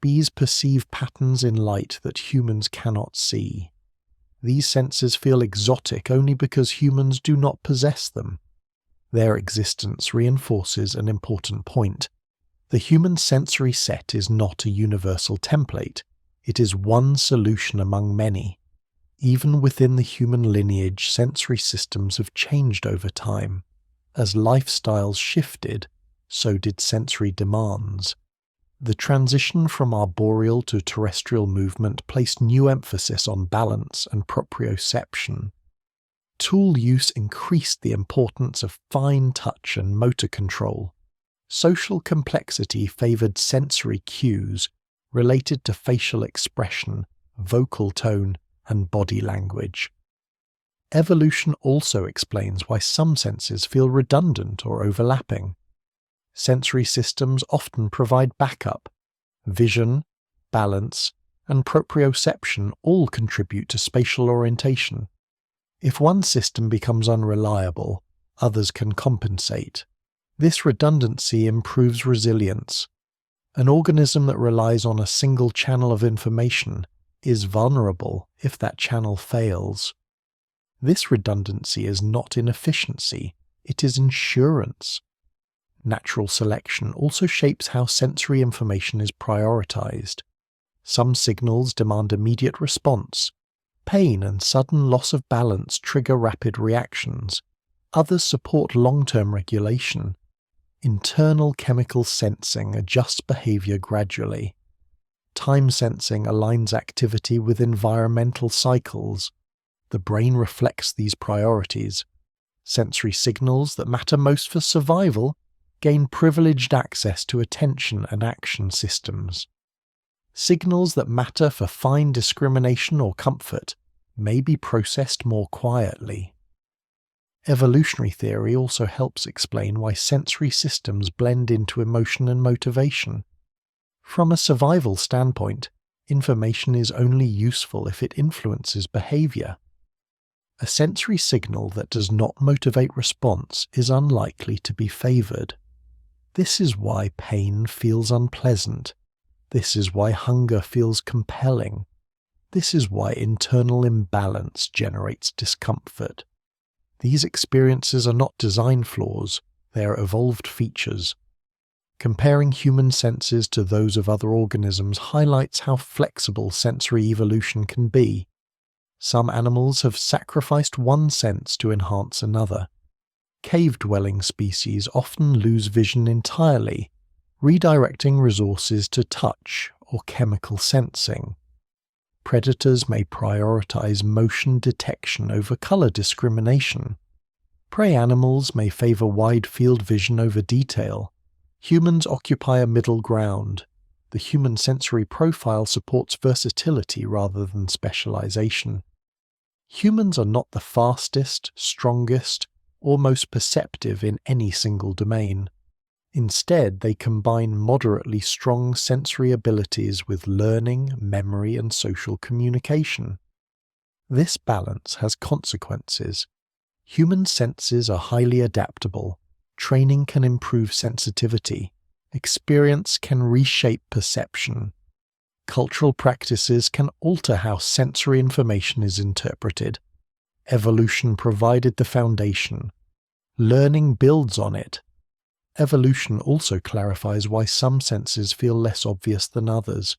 Bees perceive patterns in light that humans cannot see. These senses feel exotic only because humans do not possess them. Their existence reinforces an important point. The human sensory set is not a universal template. It is one solution among many. Even within the human lineage, sensory systems have changed over time. As lifestyles shifted, so did sensory demands. The transition from arboreal to terrestrial movement placed new emphasis on balance and proprioception. Tool use increased the importance of fine touch and motor control. Social complexity favored sensory cues related to facial expression, vocal tone, and body language. Evolution also explains why some senses feel redundant or overlapping. Sensory systems often provide backup. Vision, balance, and proprioception all contribute to spatial orientation. If one system becomes unreliable, others can compensate. This redundancy improves resilience. An organism that relies on a single channel of information is vulnerable if that channel fails. This redundancy is not inefficiency, it is insurance. Natural selection also shapes how sensory information is prioritized. Some signals demand immediate response. Pain and sudden loss of balance trigger rapid reactions. Others support long-term regulation. Internal chemical sensing adjusts behavior gradually. Time sensing aligns activity with environmental cycles. The brain reflects these priorities. Sensory signals that matter most for survival gain privileged access to attention and action systems. Signals that matter for fine discrimination or comfort may be processed more quietly. Evolutionary theory also helps explain why sensory systems blend into emotion and motivation. From a survival standpoint, information is only useful if it influences behavior. A sensory signal that does not motivate response is unlikely to be favored. This is why pain feels unpleasant. This is why hunger feels compelling. This is why internal imbalance generates discomfort. These experiences are not design flaws, they are evolved features. Comparing human senses to those of other organisms highlights how flexible sensory evolution can be. Some animals have sacrificed one sense to enhance another. Cave-dwelling species often lose vision entirely, redirecting resources to touch or chemical sensing. Predators may prioritize motion detection over color discrimination. Prey animals may favor wide-field vision over detail. Humans occupy a middle ground. The human sensory profile supports versatility rather than specialization. Humans are not the fastest, strongest, or most perceptive in any single domain. Instead, they combine moderately strong sensory abilities with learning, memory, and social communication. This balance has consequences. Human senses are highly adaptable. Training can improve sensitivity. Experience can reshape perception. Cultural practices can alter how sensory information is interpreted. Evolution provided the foundation. Learning builds on it. Evolution also clarifies why some senses feel less obvious than others.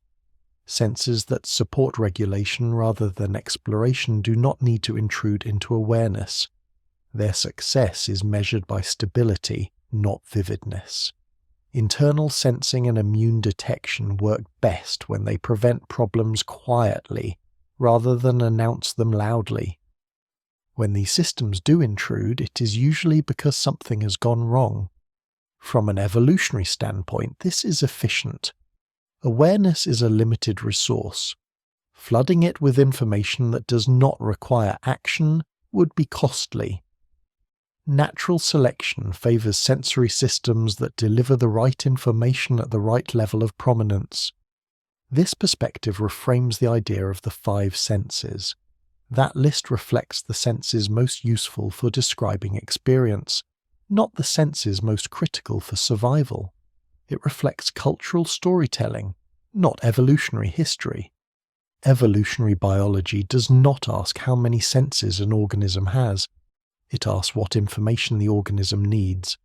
Senses that support regulation rather than exploration do not need to intrude into awareness. Their success is measured by stability, not vividness. Internal sensing and immune detection work best when they prevent problems quietly, rather than announce them loudly. When these systems do intrude, it is usually because something has gone wrong. From an evolutionary standpoint, this is efficient. Awareness is a limited resource. Flooding it with information that does not require action would be costly. Natural selection favors sensory systems that deliver the right information at the right level of prominence. This perspective reframes the idea of the 5 senses. That list reflects the senses most useful for describing experience, not the senses most critical for survival. It reflects cultural storytelling, not evolutionary history. Evolutionary biology does not ask how many senses an organism has. It asks what information the organism needs.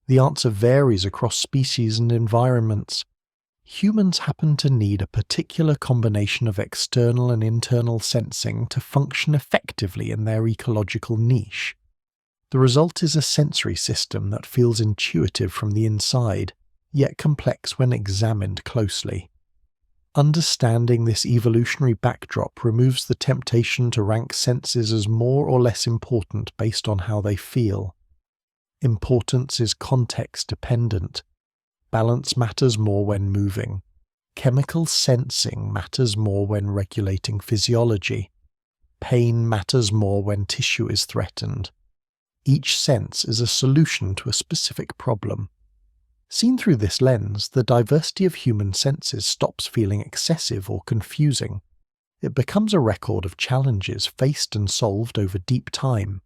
The answer varies across species and environments. Humans happen to need a particular combination of external and internal sensing to function effectively in their ecological niche. The result is a sensory system that feels intuitive from the inside, yet complex when examined closely. Understanding this evolutionary backdrop removes the temptation to rank senses as more or less important based on how they feel. Importance is context-dependent. Balance matters more when moving. Chemical sensing matters more when regulating physiology. Pain matters more when tissue is threatened. Each sense is a solution to a specific problem. Seen through this lens, the diversity of human senses stops feeling excessive or confusing. It becomes a record of challenges faced and solved over deep time.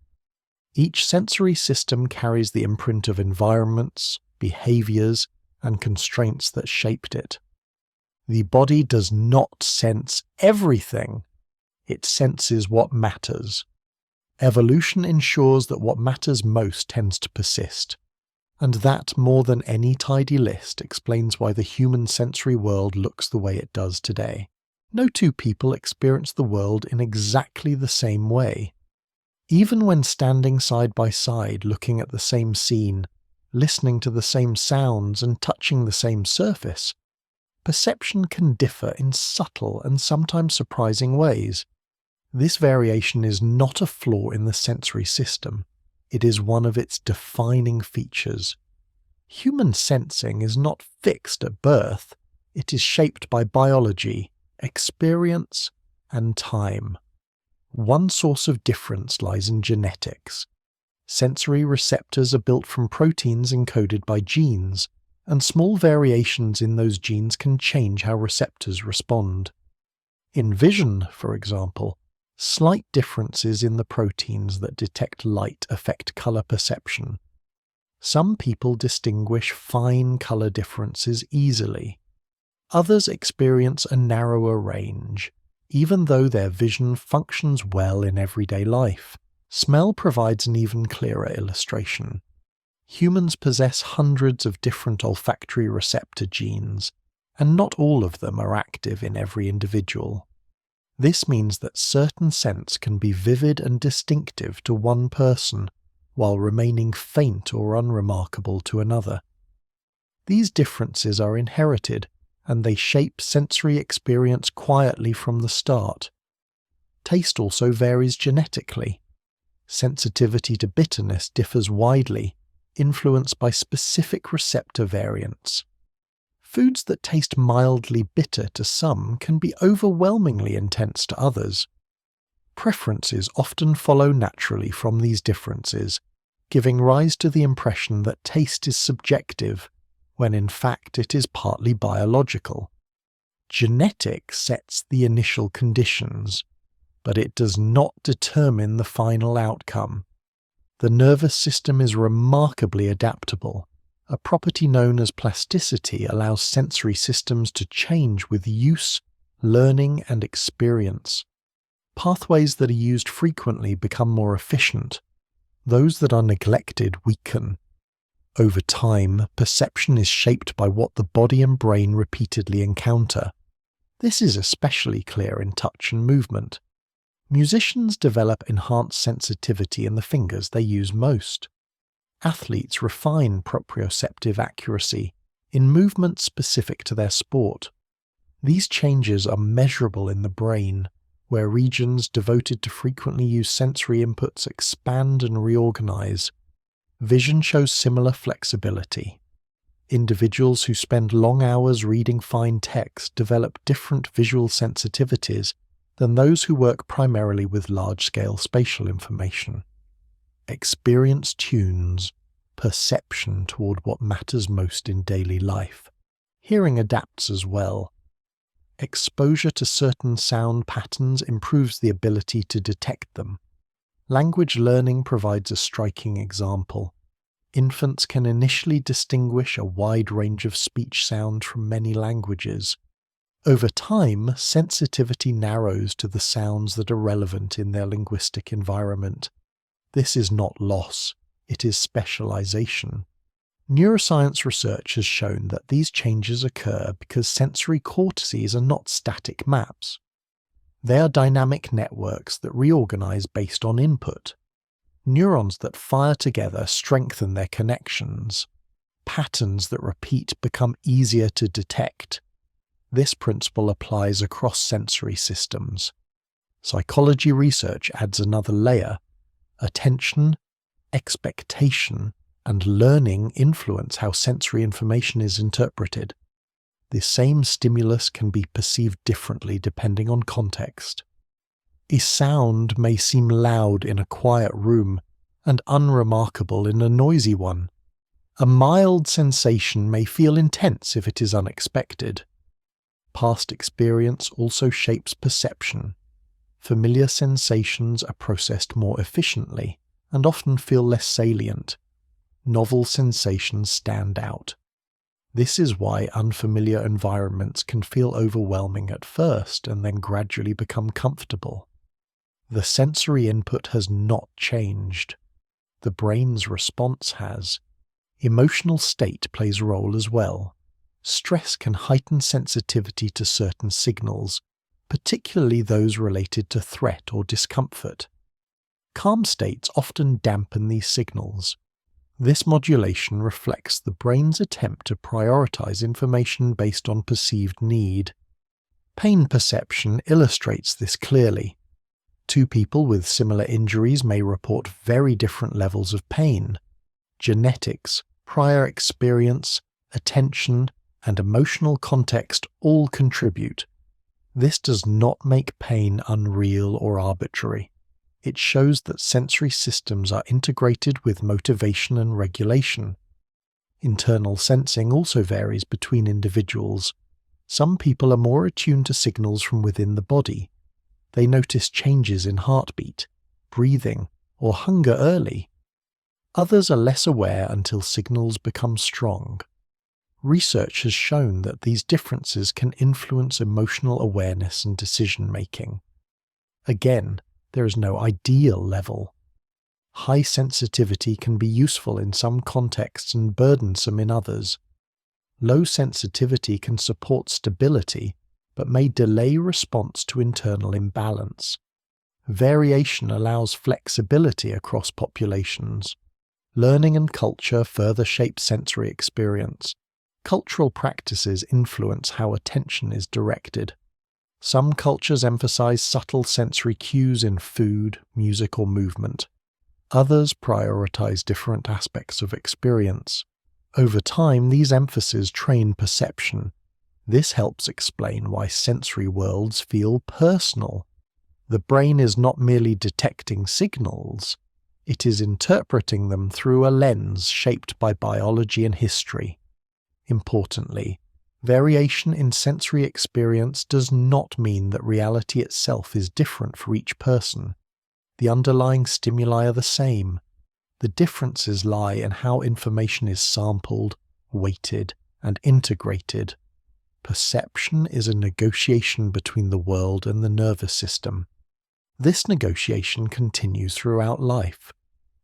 Each sensory system carries the imprint of environments, behaviors, and constraints that shaped it. The body does not sense everything. It senses what matters. Evolution ensures that what matters most tends to persist. And that, more than any tidy list, explains why the human sensory world looks the way it does today. No two people experience the world in exactly the same way. Even when standing side by side looking at the same scene, listening to the same sounds and touching the same surface, perception can differ in subtle and sometimes surprising ways. This variation is not a flaw in the sensory system. It is one of its defining features. Human sensing is not fixed at birth. It is shaped by biology, experience, and time. One source of difference lies in genetics. Sensory receptors are built from proteins encoded by genes, and small variations in those genes can change how receptors respond. In vision, for example, slight differences in the proteins that detect light affect color perception. Some people distinguish fine color differences easily. Others experience a narrower range, even though their vision functions well in everyday life. Smell provides an even clearer illustration. Humans possess hundreds of different olfactory receptor genes, and not all of them are active in every individual. This means that certain scents can be vivid and distinctive to one person, while remaining faint or unremarkable to another. These differences are inherited, and they shape sensory experience quietly from the start. Taste also varies genetically. Sensitivity to bitterness differs widely, influenced by specific receptor variants. Foods that taste mildly bitter to some can be overwhelmingly intense to others. Preferences often follow naturally from these differences, giving rise to the impression that taste is subjective, when in fact it is partly biological. Genetics sets the initial conditions, but it does not determine the final outcome. The nervous system is remarkably adaptable. A property known as plasticity allows sensory systems to change with use, learning, and experience. Pathways that are used frequently become more efficient. Those that are neglected weaken. Over time, perception is shaped by what the body and brain repeatedly encounter. This is especially clear in touch and movement. Musicians develop enhanced sensitivity in the fingers they use most. Athletes refine proprioceptive accuracy in movements specific to their sport. These changes are measurable in the brain, where regions devoted to frequently used sensory inputs expand and reorganize. Vision shows similar flexibility. Individuals who spend long hours reading fine text develop different visual sensitivities than those who work primarily with large-scale spatial information. Experience tunes perception toward what matters most in daily life. Hearing adapts as well. Exposure to certain sound patterns improves the ability to detect them. Language learning provides a striking example. Infants can initially distinguish a wide range of speech sound from many languages. Over time, sensitivity narrows to the sounds that are relevant in their linguistic environment. This is not loss, it is specialization. Neuroscience research has shown that these changes occur because sensory cortices are not static maps. They are dynamic networks that reorganize based on input. Neurons that fire together strengthen their connections. Patterns that repeat become easier to detect. This principle applies across sensory systems. Psychology research adds another layer. Attention, expectation, and learning influence how sensory information is interpreted. The same stimulus can be perceived differently depending on context. A sound may seem loud in a quiet room and unremarkable in a noisy one. A mild sensation may feel intense if it is unexpected. Past experience also shapes perception. Familiar sensations are processed more efficiently and often feel less salient. Novel sensations stand out. This is why unfamiliar environments can feel overwhelming at first and then gradually become comfortable. The sensory input has not changed. The brain's response has. Emotional state plays a role as well. Stress can heighten sensitivity to certain signals, particularly those related to threat or discomfort. Calm states often dampen these signals. This modulation reflects the brain's attempt to prioritize information based on perceived need. Pain perception illustrates this clearly. Two people with similar injuries may report very different levels of pain. Genetics, prior experience, attention, and emotional context all contribute. This does not make pain unreal or arbitrary. It shows that sensory systems are integrated with motivation and regulation. Internal sensing also varies between individuals. Some people are more attuned to signals from within the body. They notice changes in heartbeat, breathing, or hunger early. Others are less aware until signals become strong. Research has shown that these differences can influence emotional awareness and decision-making. Again, there is no ideal level. High sensitivity can be useful in some contexts and burdensome in others. Low sensitivity can support stability, but may delay response to internal imbalance. Variation allows flexibility across populations. Learning and culture further shape sensory experience. Cultural practices influence how attention is directed. Some cultures emphasize subtle sensory cues in food, music, or movement. Others prioritize different aspects of experience. Over time, these emphases train perception. This helps explain why sensory worlds feel personal. The brain is not merely detecting signals, it is interpreting them through a lens shaped by biology and history. Importantly, variation in sensory experience does not mean that reality itself is different for each person. The underlying stimuli are the same. The differences lie in how information is sampled, weighted, and integrated. Perception is a negotiation between the world and the nervous system. This negotiation continues throughout life.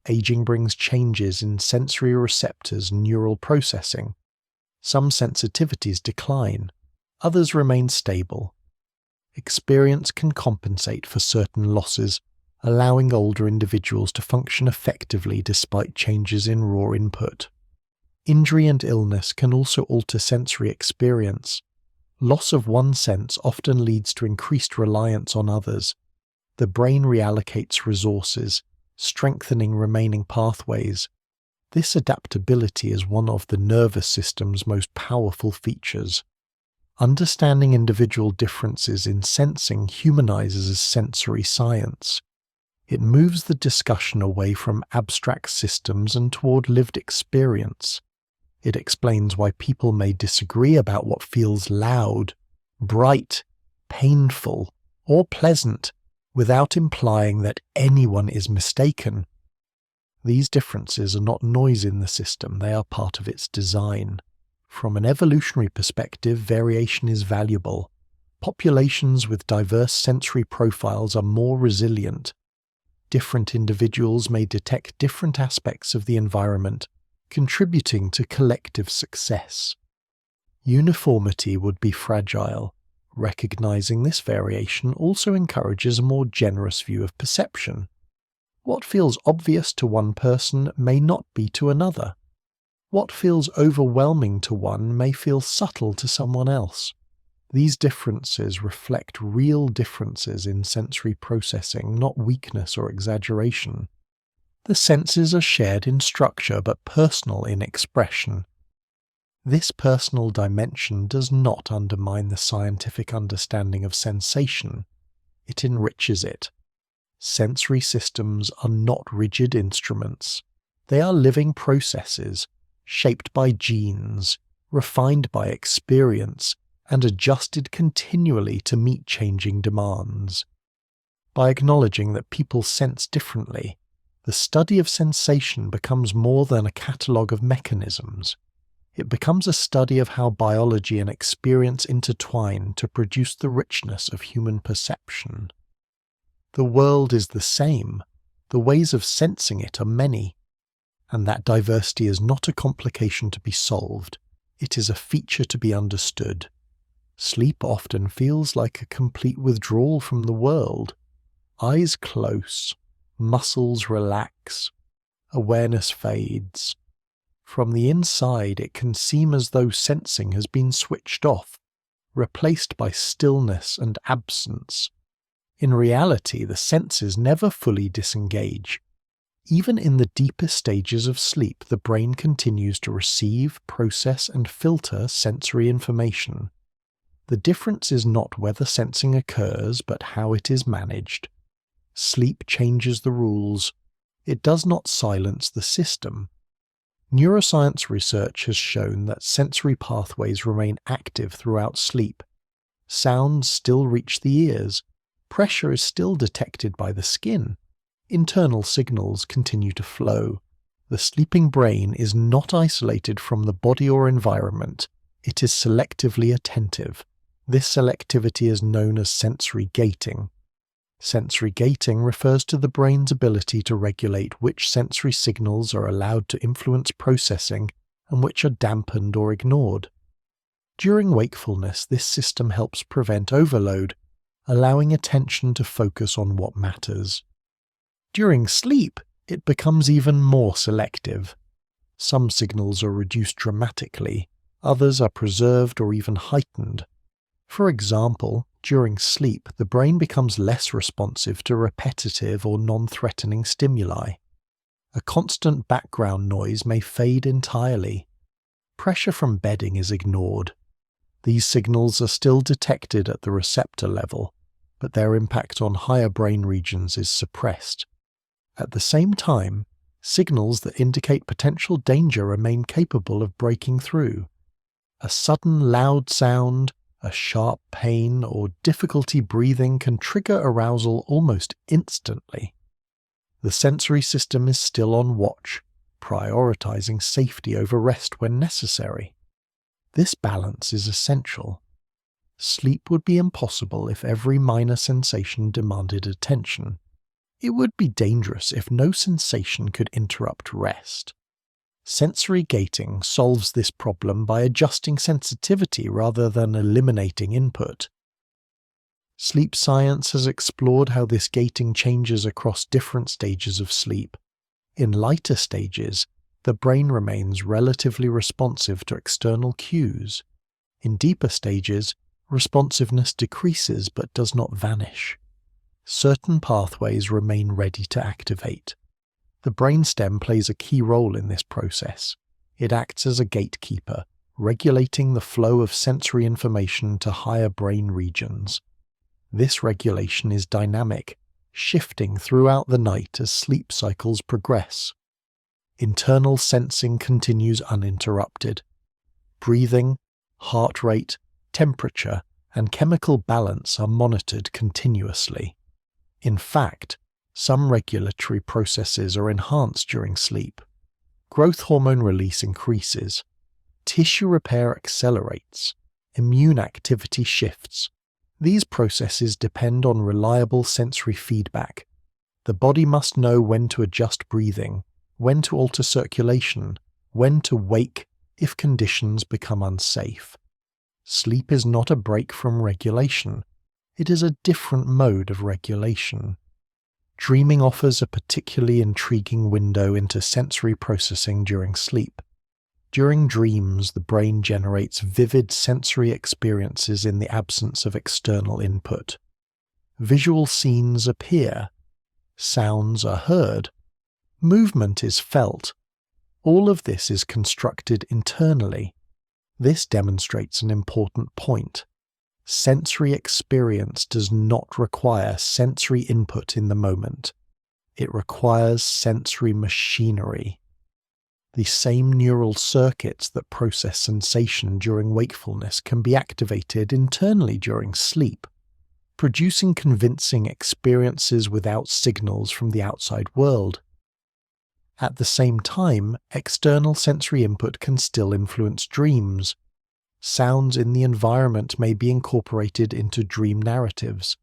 Aging brings changes in sensory receptors and neural processing. Some sensitivities decline, others remain stable. Experience can compensate for certain losses, allowing older individuals to function effectively despite changes in raw input. Injury and illness can also alter sensory experience. Loss of one sense often leads to increased reliance on others. The brain reallocates resources, strengthening remaining pathways. This adaptability is one of the nervous system's most powerful features. Understanding individual differences in sensing humanizes sensory science. It moves the discussion away from abstract systems and toward lived experience. It explains why people may disagree about what feels loud, bright, painful, or pleasant, without implying that anyone is mistaken. These differences are not noise in the system, they are part of its design. From an evolutionary perspective, variation is valuable. Populations with diverse sensory profiles are more resilient. Different individuals may detect different aspects of the environment, contributing to collective success. Uniformity would be fragile. Recognizing this variation also encourages a more generous view of perception. What feels obvious to one person may not be to another. What feels overwhelming to one may feel subtle to someone else. These differences reflect real differences in sensory processing, not weakness or exaggeration. The senses are shared in structure but personal in expression. This personal dimension does not undermine the scientific understanding of sensation. It enriches it. Sensory systems are not rigid instruments. They are living processes, shaped by genes, refined by experience, and adjusted continually to meet changing demands. By acknowledging that people sense differently, the study of sensation becomes more than a catalogue of mechanisms. It becomes a study of how biology and experience intertwine to produce the richness of human perception. The world is the same, the ways of sensing it are many, and that diversity is not a complication to be solved, it is a feature to be understood. Sleep often feels like a complete withdrawal from the world. Eyes close, muscles relax, awareness fades. From the inside, it can seem as though sensing has been switched off, replaced by stillness and absence. In reality, the senses never fully disengage. Even in the deepest stages of sleep, the brain continues to receive, process, and filter sensory information. The difference is not whether sensing occurs, but how it is managed. Sleep changes the rules. It does not silence the system. Neuroscience research has shown that sensory pathways remain active throughout sleep. Sounds still reach the ears. Pressure is still detected by the skin. Internal signals continue to flow. The sleeping brain is not isolated from the body or environment. It is selectively attentive. This selectivity is known as sensory gating. Sensory gating refers to the brain's ability to regulate which sensory signals are allowed to influence processing and which are dampened or ignored. During wakefulness, this system helps prevent overload, allowing attention to focus on what matters. During sleep, it becomes even more selective. Some signals are reduced dramatically, others are preserved or even heightened. For example, during sleep, the brain becomes less responsive to repetitive or non-threatening stimuli. A constant background noise may fade entirely. Pressure from bedding is ignored. These signals are still detected at the receptor level, but their impact on higher brain regions is suppressed. At the same time, signals that indicate potential danger remain capable of breaking through. A sudden loud sound, a sharp pain, or difficulty breathing can trigger arousal almost instantly. The sensory system is still on watch, prioritizing safety over rest when necessary. This balance is essential. Sleep would be impossible if every minor sensation demanded attention. It would be dangerous if no sensation could interrupt rest. Sensory gating solves this problem by adjusting sensitivity rather than eliminating input. Sleep science has explored how this gating changes across different stages of sleep. In lighter stages, the brain remains relatively responsive to external cues. In deeper stages, responsiveness decreases but does not vanish. Certain pathways remain ready to activate. The brainstem plays a key role in this process. It acts as a gatekeeper, regulating the flow of sensory information to higher brain regions. This regulation is dynamic, shifting throughout the night as sleep cycles progress. Internal sensing continues uninterrupted. Breathing, heart rate, temperature, and chemical balance are monitored continuously. In fact, some regulatory processes are enhanced during sleep. Growth hormone release increases. Tissue repair accelerates. Immune activity shifts. These processes depend on reliable sensory feedback. The body must know when to adjust breathing, when to alter circulation, when to wake if conditions become unsafe. Sleep is not a break from regulation. It is a different mode of regulation. Dreaming offers a particularly intriguing window into sensory processing during sleep. During dreams, the brain generates vivid sensory experiences in the absence of external input. Visual scenes appear. Sounds are heard. Movement is felt. All of this is constructed internally. This demonstrates an important point. Sensory experience does not require sensory input in the moment. It requires sensory machinery. The same neural circuits that process sensation during wakefulness can be activated internally during sleep, producing convincing experiences without signals from the outside world. At the same time, external sensory input can still influence dreams. Sounds in the environment may be incorporated into dream narratives.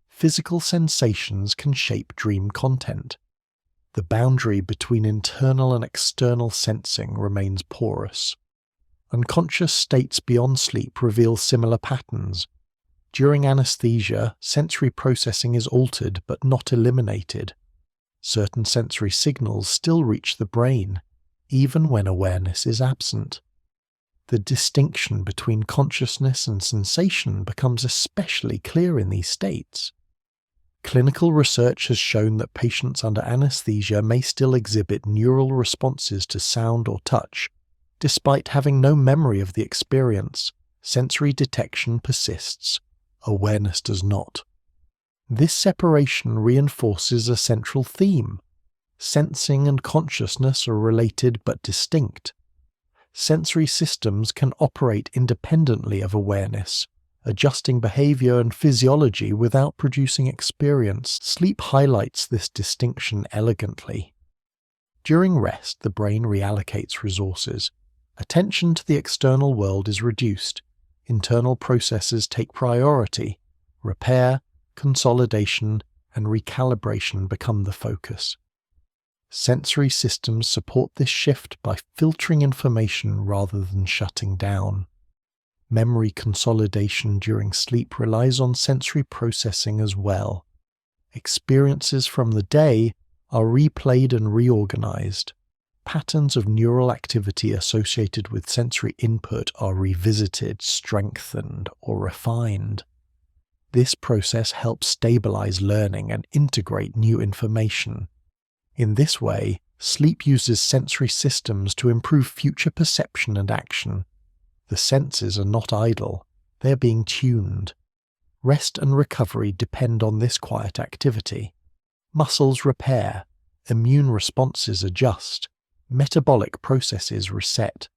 Physical sensations can shape dream content. The boundary between internal and external sensing remains porous. Unconscious states beyond sleep reveal similar patterns. During anesthesia, sensory processing is altered but not eliminated. Certain sensory signals still reach the brain, even when awareness is absent. The distinction between consciousness and sensation becomes especially clear in these states. Clinical research has shown that patients under anesthesia may still exhibit neural responses to sound or touch. Despite having no memory of the experience, sensory detection persists. Awareness does not. This separation reinforces a central theme. Sensing and consciousness are related but distinct. Sensory systems can operate independently of awareness, adjusting behavior and physiology without producing experience. Sleep highlights this distinction elegantly. During rest, the brain reallocates resources. Attention to the external world is reduced. Internal processes take priority. Repair, consolidation, and recalibration become the focus. Sensory systems support this shift by filtering information rather than shutting down. Memory consolidation during sleep relies on sensory processing as well. Experiences from the day are replayed and reorganized. Patterns of neural activity associated with sensory input are revisited, strengthened, or refined. This process helps stabilize learning and integrate new information. In this way, sleep uses sensory systems to improve future perception and action. The senses are not idle, they are being tuned. Rest and recovery depend on this quiet activity. Muscles repair, immune responses adjust, metabolic processes reset.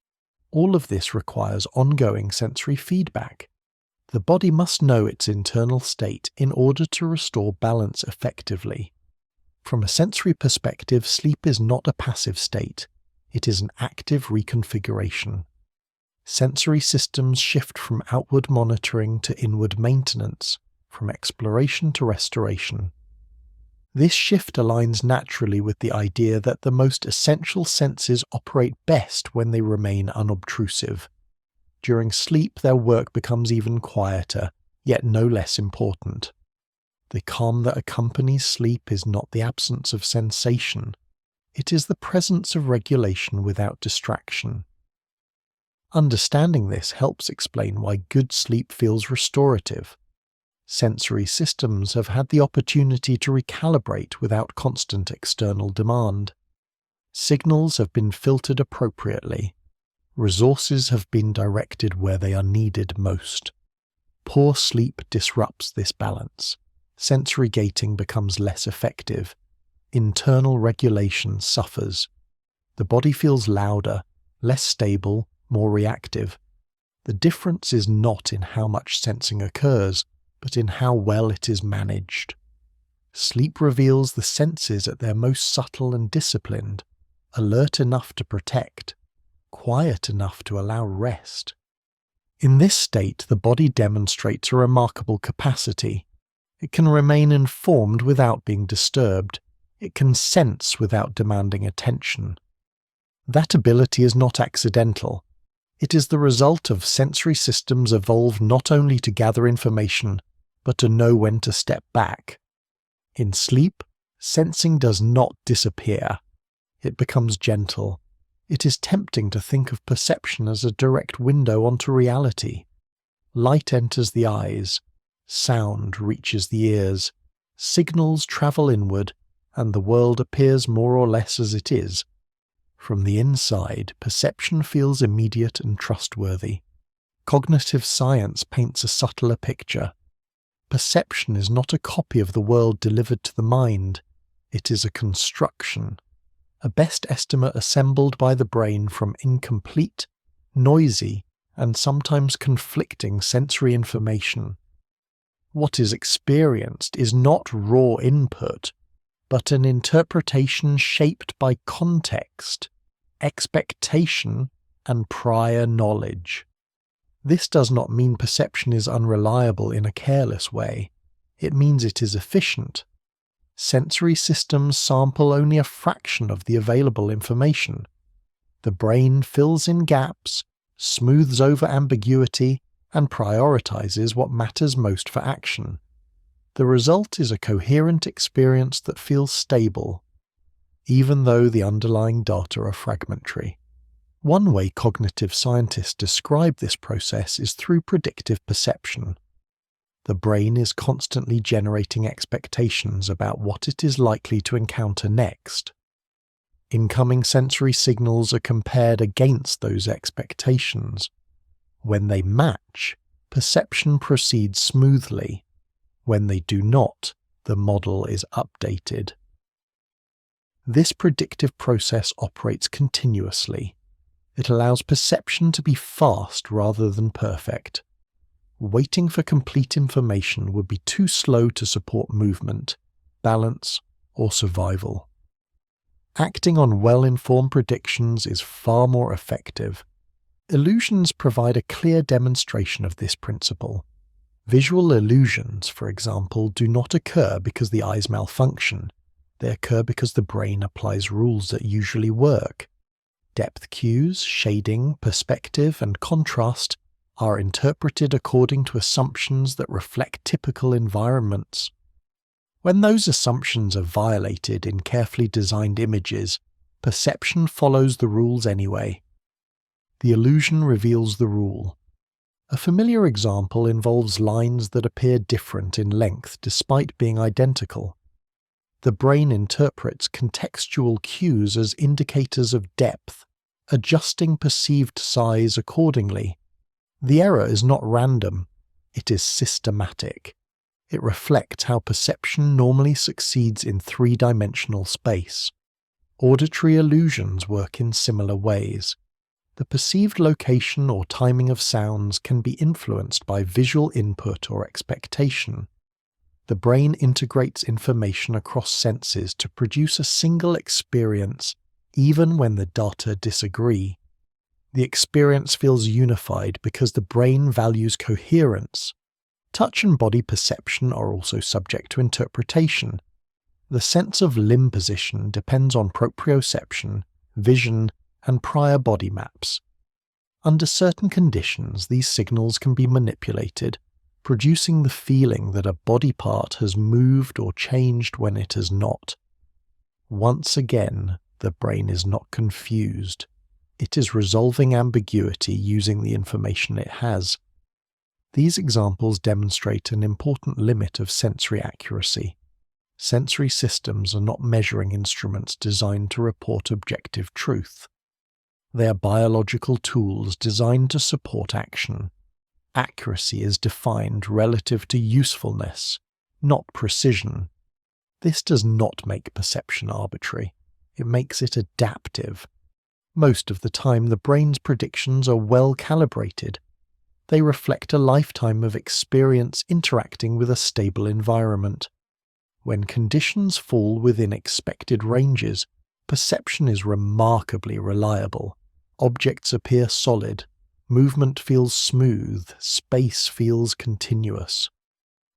All of this requires ongoing sensory feedback. The body must know its internal state in order to restore balance effectively. From a sensory perspective, sleep is not a passive state. It is an active reconfiguration. Sensory systems shift from outward monitoring to inward maintenance, from exploration to restoration. This shift aligns naturally with the idea that the most essential senses operate best when they remain unobtrusive. During sleep, their work becomes even quieter, yet no less important. The calm that accompanies sleep is not the absence of sensation. It is the presence of regulation without distraction. Understanding this helps explain why good sleep feels restorative. Sensory systems have had the opportunity to recalibrate without constant external demand. Signals have been filtered appropriately. Resources have been directed where they are needed most. Poor sleep disrupts this balance. Sensory gating becomes less effective. Internal regulation suffers. The body feels louder, less stable, more reactive. The difference is not in how much sensing occurs, but in how well it is managed. Sleep reveals the senses at their most subtle and disciplined, alert enough to protect, quiet enough to allow rest. In this state, the body demonstrates a remarkable capacity. It can remain informed without being disturbed. It can sense without demanding attention. That ability is not accidental. It is the result of sensory systems evolved not only to gather information, but to know when to step back. In sleep, sensing does not disappear. It becomes gentle. It is tempting to think of perception as a direct window onto reality. Light enters the eyes, sound reaches the ears, signals travel inward, and the world appears more or less as it is. From the inside, perception feels immediate and trustworthy. Cognitive science paints a subtler picture. Perception is not a copy of the world delivered to the mind. It is a construction, a best estimate assembled by the brain from incomplete, noisy, and sometimes conflicting sensory information. What is experienced is not raw input, but an interpretation shaped by context, expectation, and prior knowledge. This does not mean perception is unreliable in a careless way. It means it is efficient. Sensory systems sample only a fraction of the available information. The brain fills in gaps, smooths over ambiguity, and prioritizes what matters most for action. The result is a coherent experience that feels stable, even though the underlying data are fragmentary. One way cognitive scientists describe this process is through predictive perception. The brain is constantly generating expectations about what it is likely to encounter next. Incoming sensory signals are compared against those expectations. When they match, perception proceeds smoothly. When they do not, the model is updated. This predictive process operates continuously. It allows perception to be fast rather than perfect. Waiting for complete information would be too slow to support movement, balance, or survival. Acting on well-informed predictions is far more effective. Illusions provide a clear demonstration of this principle. Visual illusions, for example, do not occur because the eyes malfunction. They occur because the brain applies rules that usually work. Depth cues, shading, perspective, and contrast are interpreted according to assumptions that reflect typical environments. When those assumptions are violated in carefully designed images, perception follows the rules anyway. The illusion reveals the rule. A familiar example involves lines that appear different in length despite being identical. The brain interprets contextual cues as indicators of depth, adjusting perceived size accordingly. The error is not random, it is systematic. It reflects how perception normally succeeds in three-dimensional space. Auditory illusions work in similar ways. The perceived location or timing of sounds can be influenced by visual input or expectation. The brain integrates information across senses to produce a single experience, even when the data disagree. The experience feels unified because the brain values coherence. Touch and body perception are also subject to interpretation. The sense of limb position depends on proprioception, vision, and prior body maps. Under certain conditions, these signals can be manipulated, producing the feeling that a body part has moved or changed when it has not. Once again, the brain is not confused. It is resolving ambiguity using the information it has. These examples demonstrate an important limit of sensory accuracy. Sensory systems are not measuring instruments designed to report objective truth. They are biological tools designed to support action. Accuracy is defined relative to usefulness, not precision. This does not make perception arbitrary. It makes it adaptive. Most of the time, the brain's predictions are well calibrated. They reflect a lifetime of experience interacting with a stable environment. When conditions fall within expected ranges, perception is remarkably reliable. Objects appear solid. Movement feels smooth. Space feels continuous.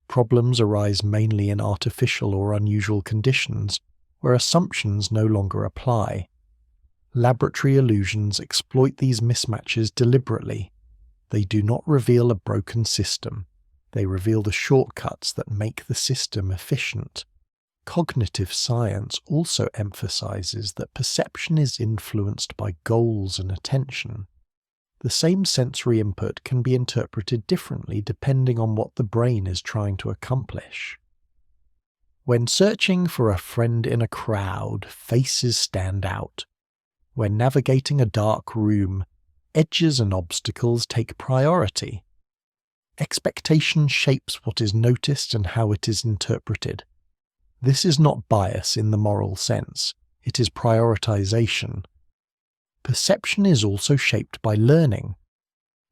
Problems arise mainly in artificial or unusual conditions, where assumptions no longer apply. Laboratory illusions exploit these mismatches deliberately. They do not reveal a broken system. They reveal the shortcuts that make the system efficient. Cognitive science also emphasizes that perception is influenced by goals and attention. The same sensory input can be interpreted differently depending on what the brain is trying to accomplish. When searching for a friend in a crowd, faces stand out. When navigating a dark room, edges and obstacles take priority. Expectation shapes what is noticed and how it is interpreted. This is not bias in the moral sense, it is prioritization. Perception is also shaped by learning.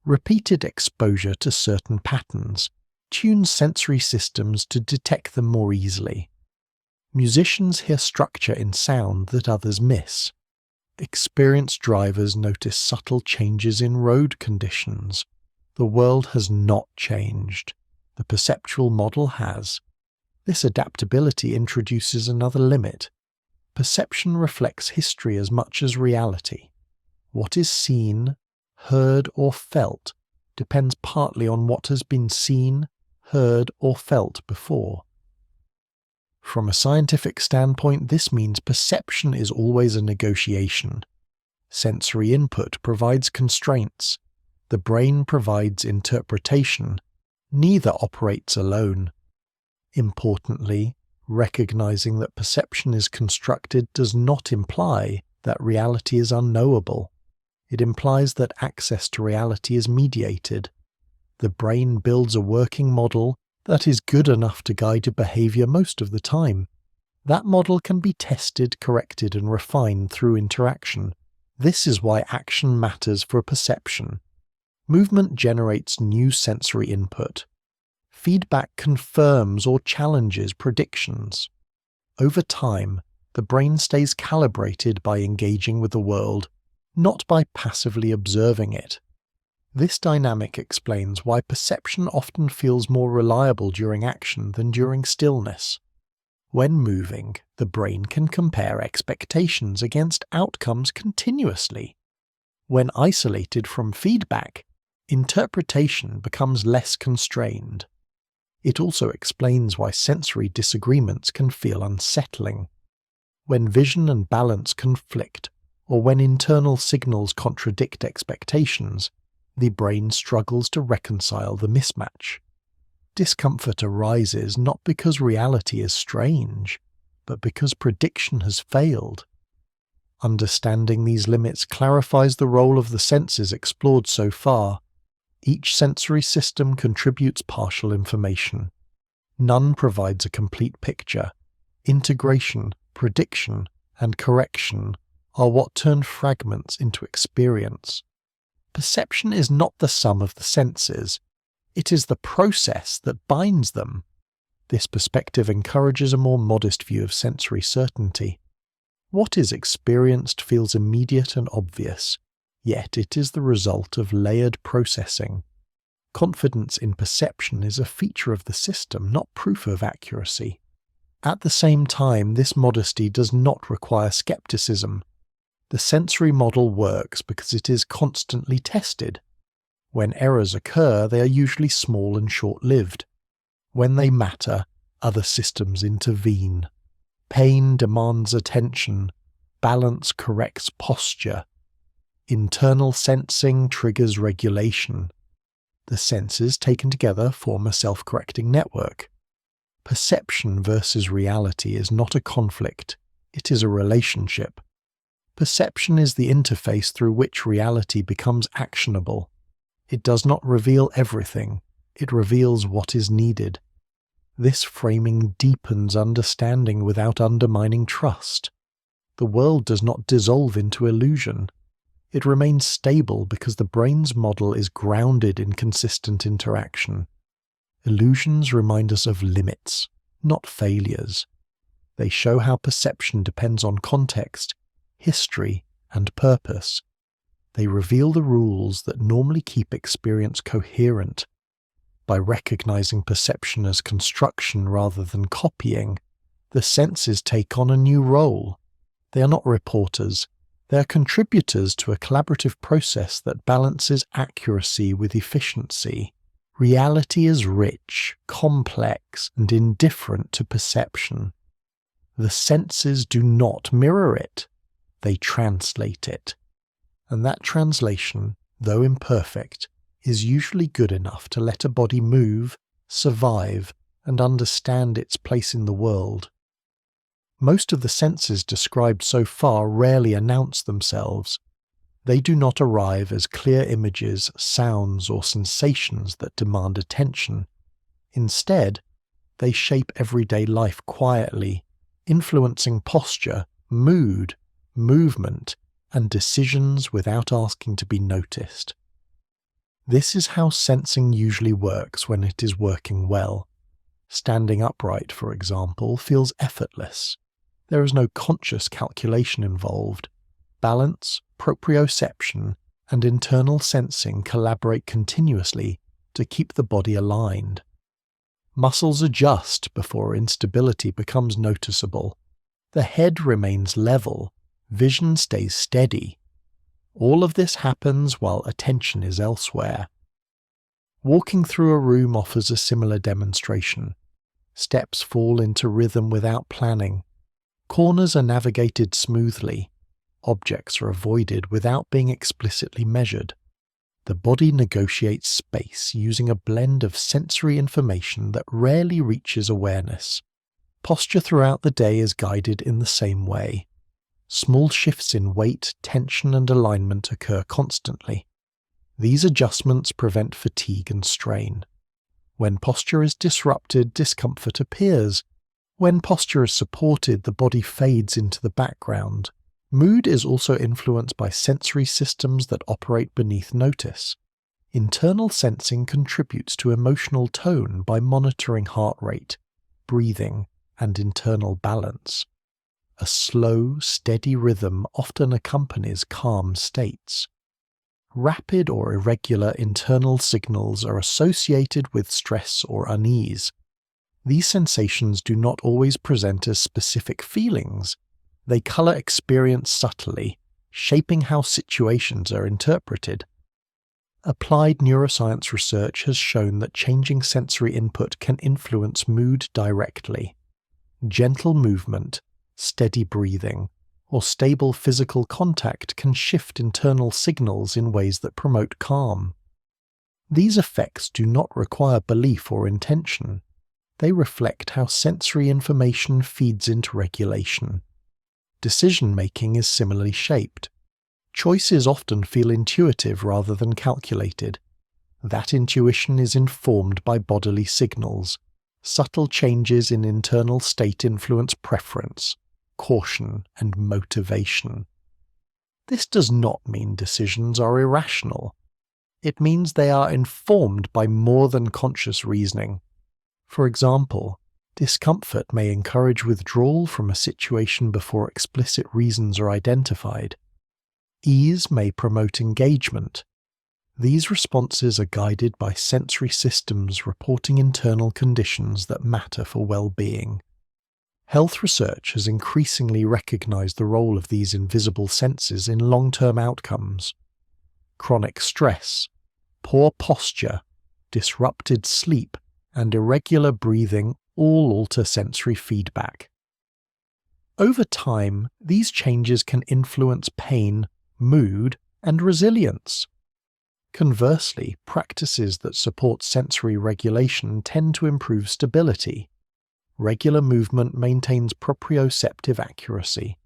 Repeated exposure to certain patterns tunes sensory systems to detect them more easily. Musicians hear structure in sound that others miss. Experienced drivers notice subtle changes in road conditions. The world has not changed. The perceptual model has. This adaptability introduces another limit. Perception reflects history as much as reality. What is seen, heard, or felt depends partly on what has been seen, heard, or felt before. From a scientific standpoint, this means perception is always a negotiation. Sensory input provides constraints. The brain provides interpretation. Neither operates alone. Importantly, recognizing that perception is constructed does not imply that reality is unknowable. It implies that access to reality is mediated. The brain builds a working model that is good enough to guide a behavior most of the time. That model can be tested, corrected, and refined through interaction. This is why action matters for perception. Movement generates new sensory input. Feedback confirms or challenges predictions. Over time, the brain stays calibrated by engaging with the world, not by passively observing it. This dynamic explains why perception often feels more reliable during action than during stillness. When moving, the brain can compare expectations against outcomes continuously. When isolated from feedback, interpretation becomes less constrained. It also explains why sensory disagreements can feel unsettling. When vision and balance conflict, or when internal signals contradict expectations, the brain struggles to reconcile the mismatch. Discomfort arises not because reality is strange, but because prediction has failed. Understanding these limits clarifies the role of the senses explored so far. Each sensory system contributes partial information. None provides a complete picture. Integration, prediction, and correction are what turn fragments into experience. Perception is not the sum of the senses. It is the process that binds them. This perspective encourages a more modest view of sensory certainty. What is experienced feels immediate and obvious, yet it is the result of layered processing. Confidence in perception is a feature of the system, not proof of accuracy. At the same time, this modesty does not require skepticism. The sensory model works because it is constantly tested. When errors occur, they are usually small and short-lived. When they matter, other systems intervene. Pain demands attention. Balance corrects posture. Internal sensing triggers regulation. The senses taken together form a self-correcting network. Perception versus reality is not a conflict, it is a relationship. Perception is the interface through which reality becomes actionable. It does not reveal everything, it reveals what is needed. This framing deepens understanding without undermining trust. The world does not dissolve into illusion. It remains stable because the brain's model is grounded in consistent interaction. Illusions remind us of limits, not failures. They show how perception depends on context, history, and purpose. They reveal the rules that normally keep experience coherent. By recognizing perception as construction rather than copying, the senses take on a new role. They are not reporters. They are contributors to a collaborative process that balances accuracy with efficiency. Reality is rich, complex, and indifferent to perception. The senses do not mirror it, they translate it. And that translation, though imperfect, is usually good enough to let a body move, survive, and understand its place in the world. Most of the senses described so far rarely announce themselves. They do not arrive as clear images, sounds, or sensations that demand attention. Instead, they shape everyday life quietly, influencing posture, mood, movement, and decisions without asking to be noticed. This is how sensing usually works when it is working well. Standing upright, for example, feels effortless. There is no conscious calculation involved. Balance, proprioception, and internal sensing collaborate continuously to keep the body aligned. Muscles adjust before instability becomes noticeable. The head remains level, vision stays steady. All of this happens while attention is elsewhere. Walking through a room offers a similar demonstration. Steps fall into rhythm without planning. Corners are navigated smoothly. Objects are avoided without being explicitly measured. The body negotiates space using a blend of sensory information that rarely reaches awareness. Posture throughout the day is guided in the same way. Small shifts in weight, tension, and alignment occur constantly. These adjustments prevent fatigue and strain. When posture is disrupted, discomfort appears. When posture is supported, the body fades into the background. Mood is also influenced by sensory systems that operate beneath notice. Internal sensing contributes to emotional tone by monitoring heart rate, breathing, and internal balance. A slow, steady rhythm often accompanies calm states. Rapid or irregular internal signals are associated with stress or unease. These sensations do not always present as specific feelings. They color experience subtly, shaping how situations are interpreted. Applied neuroscience research has shown that changing sensory input can influence mood directly. Gentle movement, steady breathing, or stable physical contact can shift internal signals in ways that promote calm. These effects do not require belief or intention. They reflect how sensory information feeds into regulation. Decision-making is similarly shaped. Choices often feel intuitive rather than calculated. That intuition is informed by bodily signals. Subtle changes in internal state influence preference, caution, and motivation. This does not mean decisions are irrational. It means they are informed by more than conscious reasoning. For example, Discomfort may encourage withdrawal from a situation before explicit reasons are identified. Ease may promote engagement. These responses are guided by sensory systems reporting internal conditions that matter for well-being. Health research has increasingly recognized the role of these invisible senses in long-term outcomes. Chronic stress, poor posture, disrupted sleep, and irregular breathing all alter sensory feedback. Over time, these changes can influence pain, mood, and resilience. Conversely, practices that support sensory regulation tend to improve stability. Regular movement maintains proprioceptive accuracy.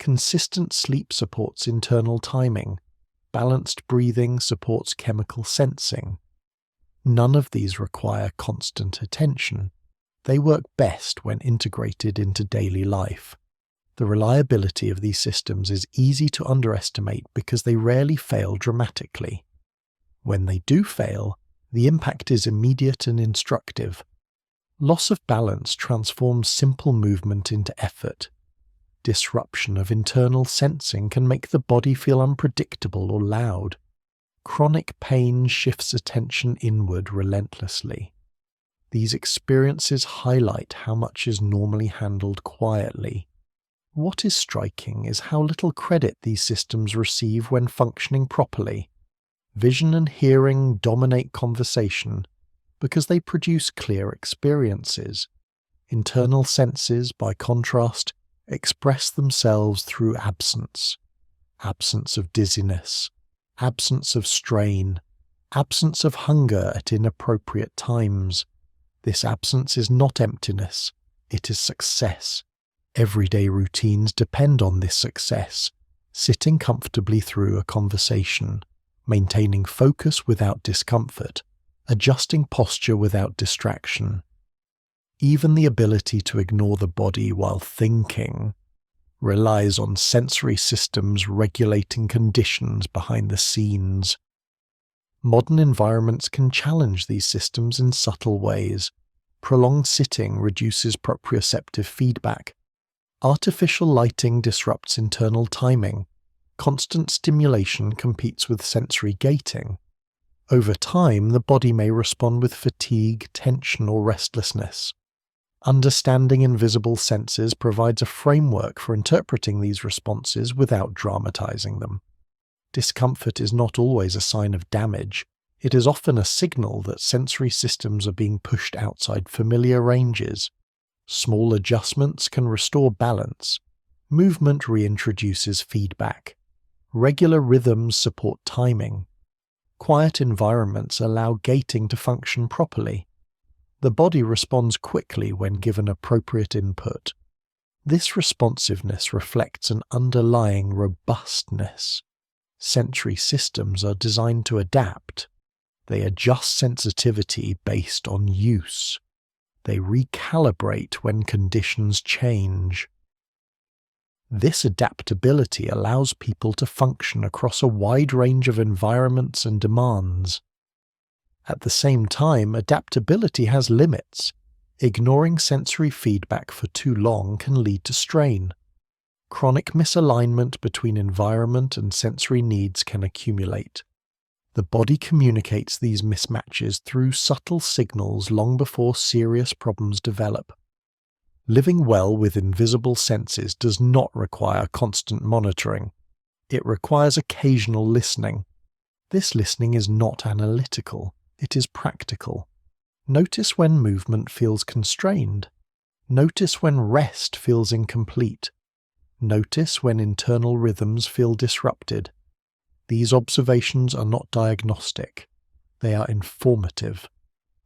Consistent sleep supports internal timing. Balanced breathing supports chemical sensing. None of these require constant attention. They work best when integrated into daily life. The reliability of these systems is easy to underestimate because they rarely fail dramatically. When they do fail, the impact is immediate and instructive. Loss of balance transforms simple movement into effort. Disruption of internal sensing can make the body feel unpredictable or loud. Chronic pain shifts attention inward relentlessly. These experiences highlight how much is normally handled quietly. What is striking is how little credit these systems receive when functioning properly. Vision and hearing dominate conversation because they produce clear experiences. Internal senses, by contrast, express themselves through absence. Absence of dizziness, absence of strain, absence of hunger at inappropriate times. This absence is not emptiness, it is success. Everyday routines depend on this success, sitting comfortably through a conversation, maintaining focus without discomfort, adjusting posture without distraction. Even the ability to ignore the body while thinking relies on sensory systems regulating conditions behind the scenes. Modern environments can challenge these systems in subtle ways. Prolonged sitting reduces proprioceptive feedback. Artificial lighting disrupts internal timing. Constant stimulation competes with sensory gating. Over time, the body may respond with fatigue, tension, or restlessness. Understanding invisible senses provides a framework for interpreting these responses without dramatizing them. Discomfort is not always a sign of damage. It is often a signal that sensory systems are being pushed outside familiar ranges. Small adjustments can restore balance. Movement reintroduces feedback. Regular rhythms support timing. Quiet environments allow gating to function properly. The body responds quickly when given appropriate input. This responsiveness reflects an underlying robustness. Sensory systems are designed to adapt. They adjust sensitivity based on use. They recalibrate when conditions change. This adaptability allows people to function across a wide range of environments and demands. At the same time, adaptability has limits. Ignoring sensory feedback for too long can lead to strain. Chronic misalignment between environment and sensory needs can accumulate. The body communicates these mismatches through subtle signals long before serious problems develop. Living well with invisible senses does not require constant monitoring. It requires occasional listening. This listening is not analytical, it is practical. Notice when movement feels constrained. Notice when rest feels incomplete. Notice when internal rhythms feel disrupted. These observations are not diagnostic. They are informative.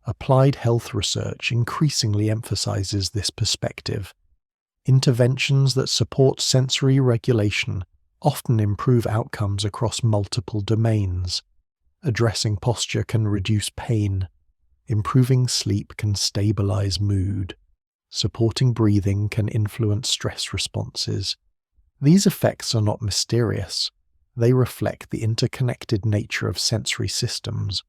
Applied health research increasingly emphasizes this perspective. Interventions that support sensory regulation often improve outcomes across multiple domains. Addressing posture can reduce pain. Improving sleep can stabilize mood. Supporting breathing can influence stress responses. These effects are not mysterious. They reflect the interconnected nature of sensory systems.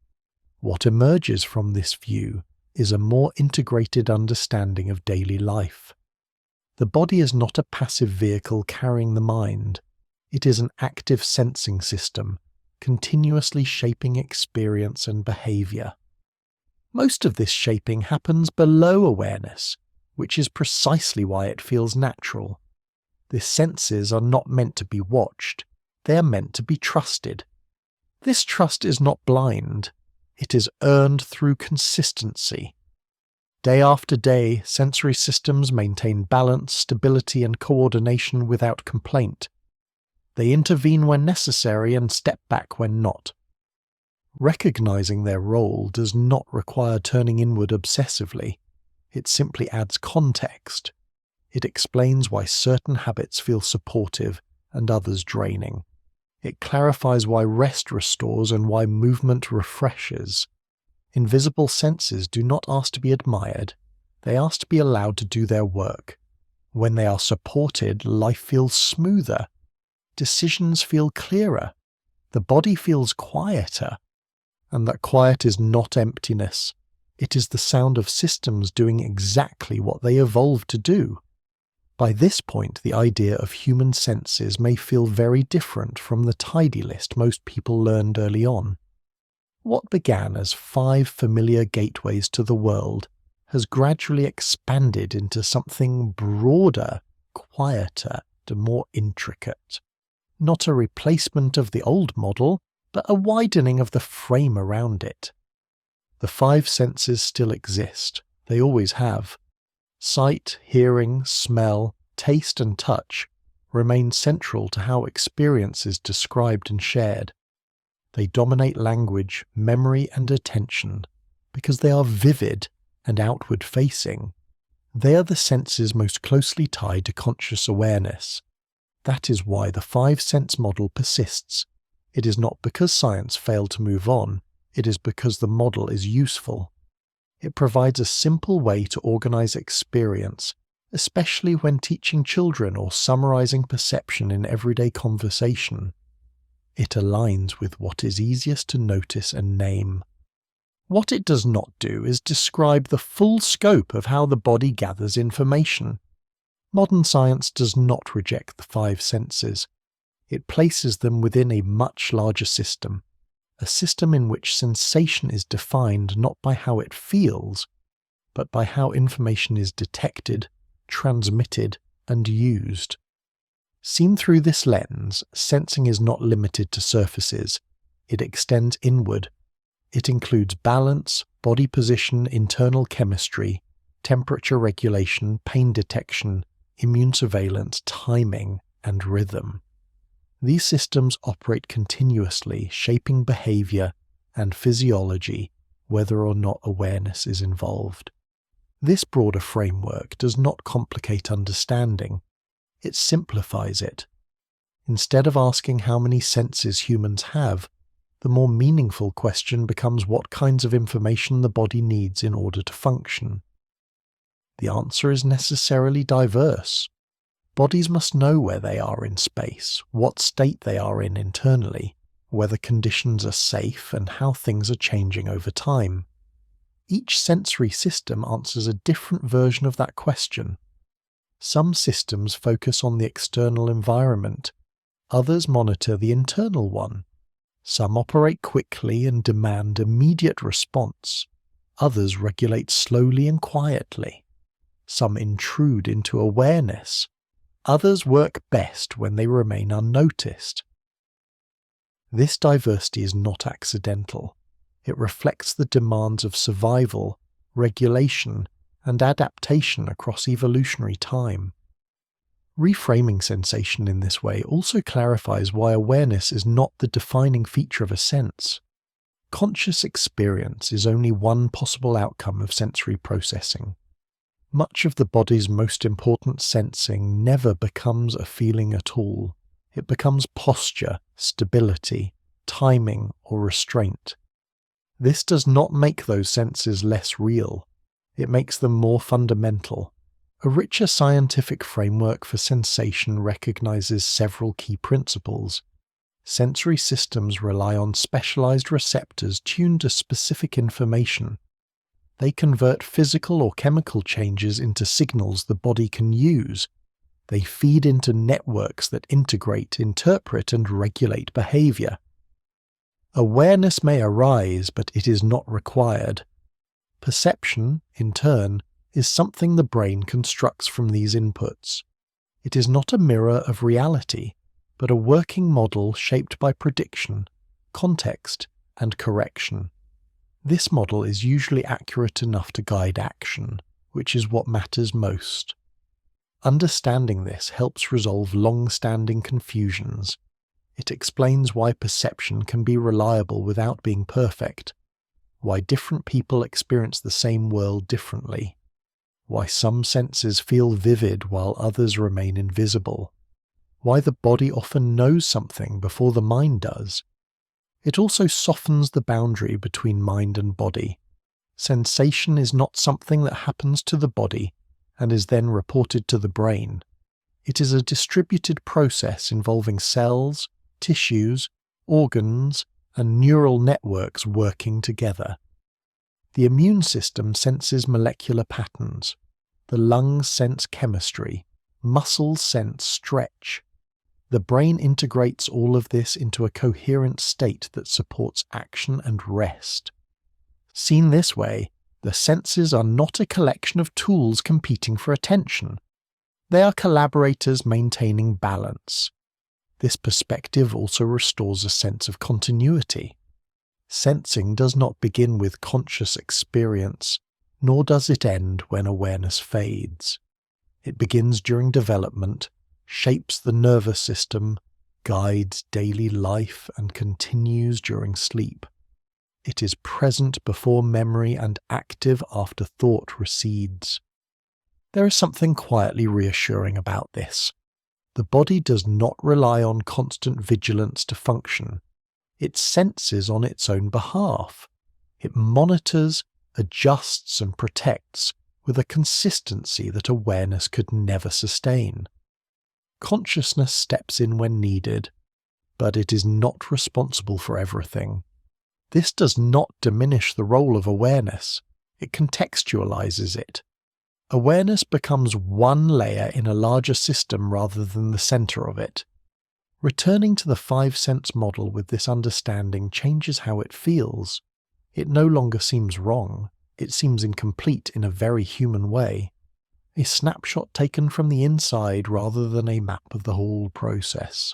What emerges from this view is a more integrated understanding of daily life. The body is not a passive vehicle carrying the mind. It is an active sensing system, continuously shaping experience and behavior. Most of this shaping happens below awareness, which is precisely why it feels natural. The senses are not meant to be watched, they are meant to be trusted. This trust is not blind, it is earned through consistency. Day after day, sensory systems maintain balance, stability, and coordination without complaint. They intervene when necessary and step back when not. Recognizing their role does not require turning inward obsessively. It simply adds context. It explains why certain habits feel supportive and others draining. It clarifies why rest restores and why movement refreshes. Invisible senses do not ask to be admired, they ask to be allowed to do their work. When they are supported, life feels smoother. Decisions feel clearer. The body feels quieter. And that quiet is not emptiness. It is the sound of systems doing exactly what they evolved to do. By this point, the idea of human senses may feel very different from the tidy list most people learned early on. What began as 5 familiar gateways to the world has gradually expanded into something broader, quieter, and more intricate. Not a replacement of the old model, but a widening of the frame around it. The 5 senses still exist, they always have. Sight, hearing, smell, taste and touch remain central to how experience is described and shared. They dominate language, memory and attention because they are vivid and outward-facing. They are the senses most closely tied to conscious awareness. That is why the 5-sense model persists. It is not because science failed to move on, it is because the model is useful. It provides a simple way to organize experience, especially when teaching children or summarizing perception in everyday conversation. It aligns with what is easiest to notice and name. What it does not do is describe the full scope of how the body gathers information. Modern science does not reject the 5 senses. It places them within a much larger system, a system in which sensation is defined not by how it feels, but by how information is detected, transmitted, and used. Seen through this lens, sensing is not limited to surfaces. It extends inward. It includes balance, body position, internal chemistry, temperature regulation, pain detection, immune surveillance, timing, and rhythm. These systems operate continuously, shaping behavior and physiology, whether or not awareness is involved. This broader framework does not complicate understanding. It simplifies it. Instead of asking how many senses humans have, the more meaningful question becomes what kinds of information the body needs in order to function. The answer is necessarily diverse. Bodies must know where they are in space, what state they are in internally, whether conditions are safe, and how things are changing over time. Each sensory system answers a different version of that question. Some systems focus on the external environment, others monitor the internal one. Some operate quickly and demand immediate response, others regulate slowly and quietly. Some intrude into awareness, others work best when they remain unnoticed. This diversity is not accidental. It reflects the demands of survival, regulation, and adaptation across evolutionary time. Reframing sensation in this way also clarifies why awareness is not the defining feature of a sense. Conscious experience is only one possible outcome of sensory processing. Much of the body's most important sensing never becomes a feeling at all. It becomes posture, stability, timing, or restraint. This does not make those senses less real. It makes them more fundamental. A richer scientific framework for sensation recognizes several key principles. Sensory systems rely on specialized receptors tuned to specific information. They convert physical or chemical changes into signals the body can use. They feed into networks that integrate, interpret, and regulate behavior. Awareness may arise, but it is not required. Perception, in turn, is something the brain constructs from these inputs. It is not a mirror of reality, but a working model shaped by prediction, context, and correction. This model is usually accurate enough to guide action, which is what matters most. Understanding this helps resolve long-standing confusions. It explains why perception can be reliable without being perfect, why different people experience the same world differently, why some senses feel vivid while others remain invisible, why the body often knows something before the mind does. It also softens the boundary between mind and body. Sensation is not something that happens to the body and is then reported to the brain. It is a distributed process involving cells, tissues, organs, and neural networks working together. The immune system senses molecular patterns. The lungs sense chemistry. Muscles sense stretch. The brain integrates all of this into a coherent state that supports action and rest. Seen this way, the senses are not a collection of tools competing for attention. They are collaborators maintaining balance. This perspective also restores a sense of continuity. Sensing does not begin with conscious experience, nor does it end when awareness fades. It begins during development, shapes the nervous system, guides daily life, and continues during sleep. It is present before memory and active after thought recedes. There is something quietly reassuring about this. The body does not rely on constant vigilance to function. It senses on its own behalf. It monitors, adjusts, and protects with a consistency that awareness could never sustain. Consciousness steps in when needed, but it is not responsible for everything. This does not diminish the role of awareness. It contextualizes it. Awareness becomes one layer in a larger system rather than the center of it. Returning to the five-sense model with this understanding changes how it feels. It no longer seems wrong. It seems incomplete in a very human way. A snapshot taken from the inside rather than a map of the whole process.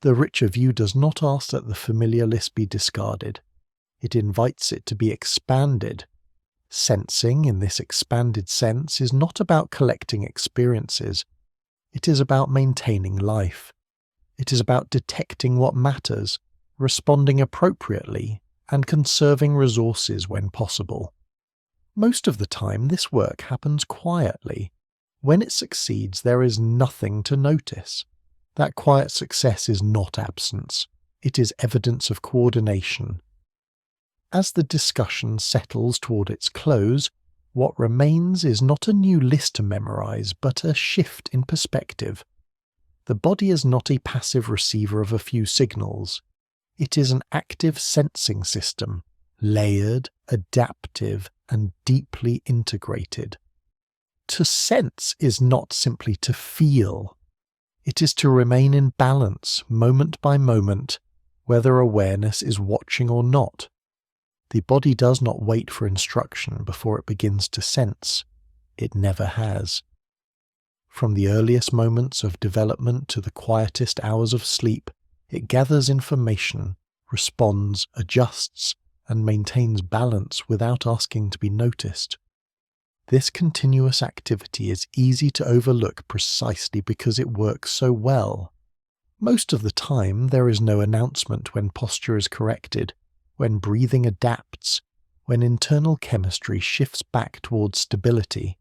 The richer view does not ask that the familiar list be discarded. It invites it to be expanded. Sensing, in this expanded sense, is not about collecting experiences. It is about maintaining life. It is about detecting what matters, responding appropriately, and conserving resources when possible. Most of the time, this work happens quietly. When it succeeds, there is nothing to notice. That quiet success is not absence. It is evidence of coordination. As the discussion settles toward its close, what remains is not a new list to memorize, but a shift in perspective. The body is not a passive receiver of a few signals. It is an active sensing system, layered, adaptive, and deeply integrated. To sense is not simply to feel. It is to remain in balance, moment by moment, whether awareness is watching or not. The body does not wait for instruction before it begins to sense. It never has. From the earliest moments of development to the quietest hours of sleep, it gathers information, responds, adjusts, and maintains balance without asking to be noticed. This continuous activity is easy to overlook precisely because it works so well. Most of the time, there is no announcement when posture is corrected, when breathing adapts, when internal chemistry shifts back towards stability,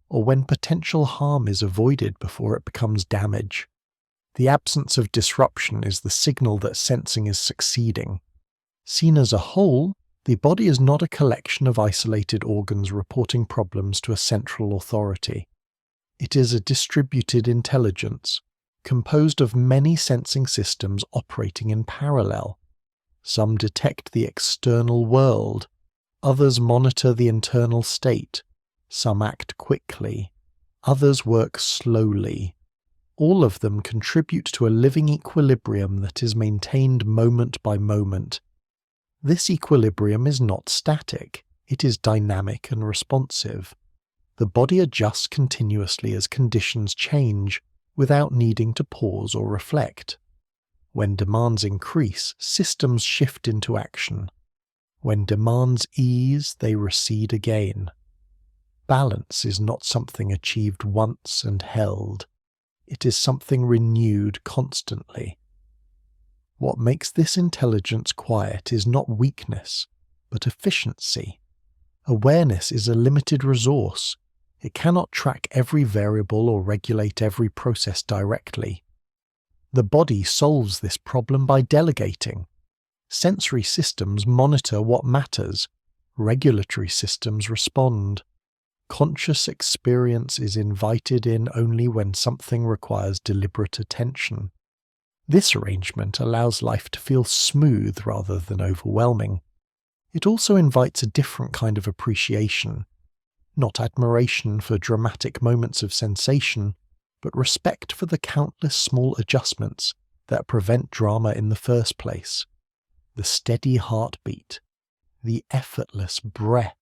or when potential harm is avoided before it becomes damage. The absence of disruption is the signal that sensing is succeeding. Seen as a whole, the body is not a collection of isolated organs reporting problems to a central authority. It is a distributed intelligence, composed of many sensing systems operating in parallel. Some detect the external world, Others monitor the internal state. Some act quickly. Others work slowly. All of them contribute to a living equilibrium that is maintained moment by moment. This equilibrium is not static, it is dynamic and responsive. The body adjusts continuously as conditions change, without needing to pause or reflect. When demands increase, systems shift into action. When demands ease, they recede again. Balance is not something achieved once and held. It is something renewed constantly. What makes this intelligence quiet is not weakness, but efficiency. Awareness is a limited resource. It cannot track every variable or regulate every process directly. The body solves this problem by delegating. Sensory systems monitor what matters. Regulatory systems respond. Conscious experience is invited in only when something requires deliberate attention. This arrangement allows life to feel smooth rather than overwhelming. It also invites a different kind of appreciation, not admiration for dramatic moments of sensation, but respect for the countless small adjustments that prevent drama in the first place. The steady heartbeat, the effortless breath,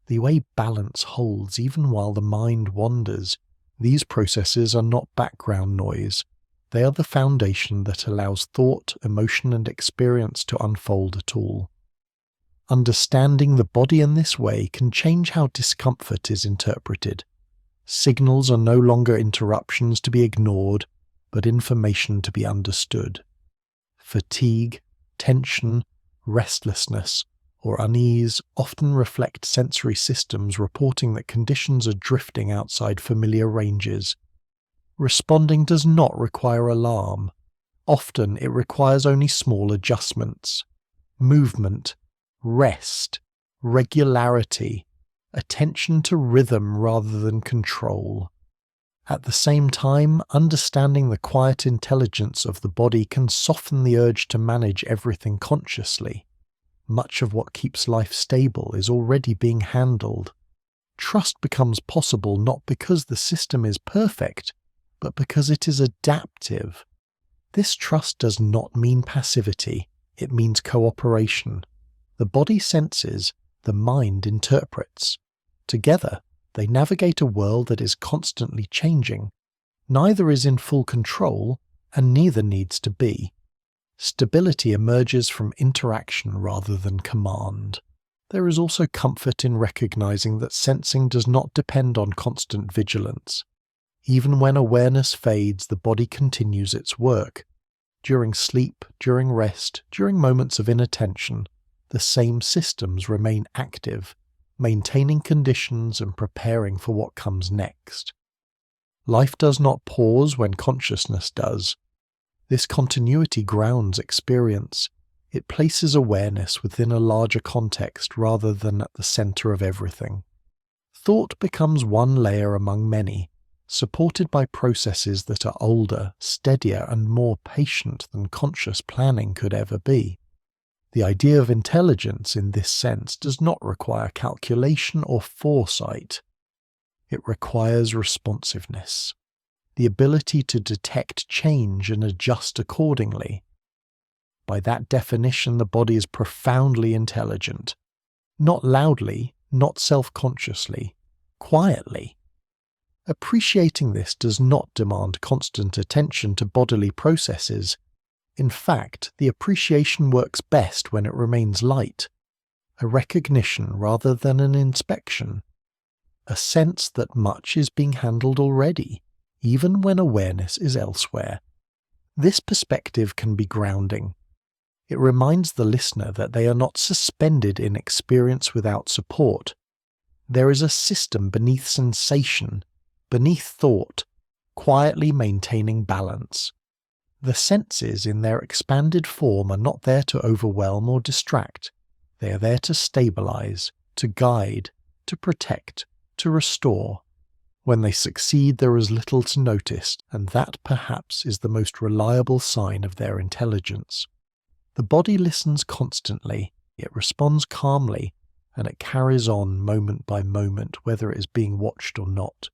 the way balance holds even while the mind wanders. These processes are not background noise. They are the foundation that allows thought, emotion, and experience to unfold at all. Understanding the body in this way can change how discomfort is interpreted. Signals are no longer interruptions to be ignored, but information to be understood. Fatigue, tension, restlessness, or unease often reflect sensory systems reporting that conditions are drifting outside familiar ranges. Responding does not require alarm. Often it requires only small adjustments. Movement, rest, regularity, attention to rhythm rather than control. At the same time, understanding the quiet intelligence of the body can soften the urge to manage everything consciously. Much of what keeps life stable is already being handled. Trust becomes possible not because the system is perfect, but because it is adaptive. This trust does not mean passivity, it means cooperation. The body senses, the mind interprets. Together, they navigate a world that is constantly changing. Neither is in full control, and neither needs to be. Stability emerges from interaction rather than command. There is also comfort in recognizing that sensing does not depend on constant vigilance. Even when awareness fades, the body continues its work. During sleep, during rest, during moments of inattention, the same systems remain active, maintaining conditions and preparing for what comes next. Life does not pause when consciousness does. This continuity grounds experience. It places awareness within a larger context rather than at the center of everything. Thought becomes one layer among many, supported by processes that are older, steadier, and more patient than conscious planning could ever be. The idea of intelligence in this sense does not require calculation or foresight. It requires responsiveness, the ability to detect change and adjust accordingly. By that definition, the body is profoundly intelligent. Not loudly, not self-consciously, quietly. Appreciating this does not demand constant attention to bodily processes. In fact, the appreciation works best when it remains light, a recognition rather than an inspection, a sense that much is being handled already, even when awareness is elsewhere. This perspective can be grounding. It reminds the listener that they are not suspended in experience without support. There is a system beneath sensation, beneath thought, quietly maintaining balance. The senses in their expanded form are not there to overwhelm or distract. They are there to stabilize, to guide, to protect, to restore. When they succeed, there is little to notice, and that perhaps is the most reliable sign of their intelligence. The body listens constantly, it responds calmly, and it carries on moment by moment, whether it is being watched or not.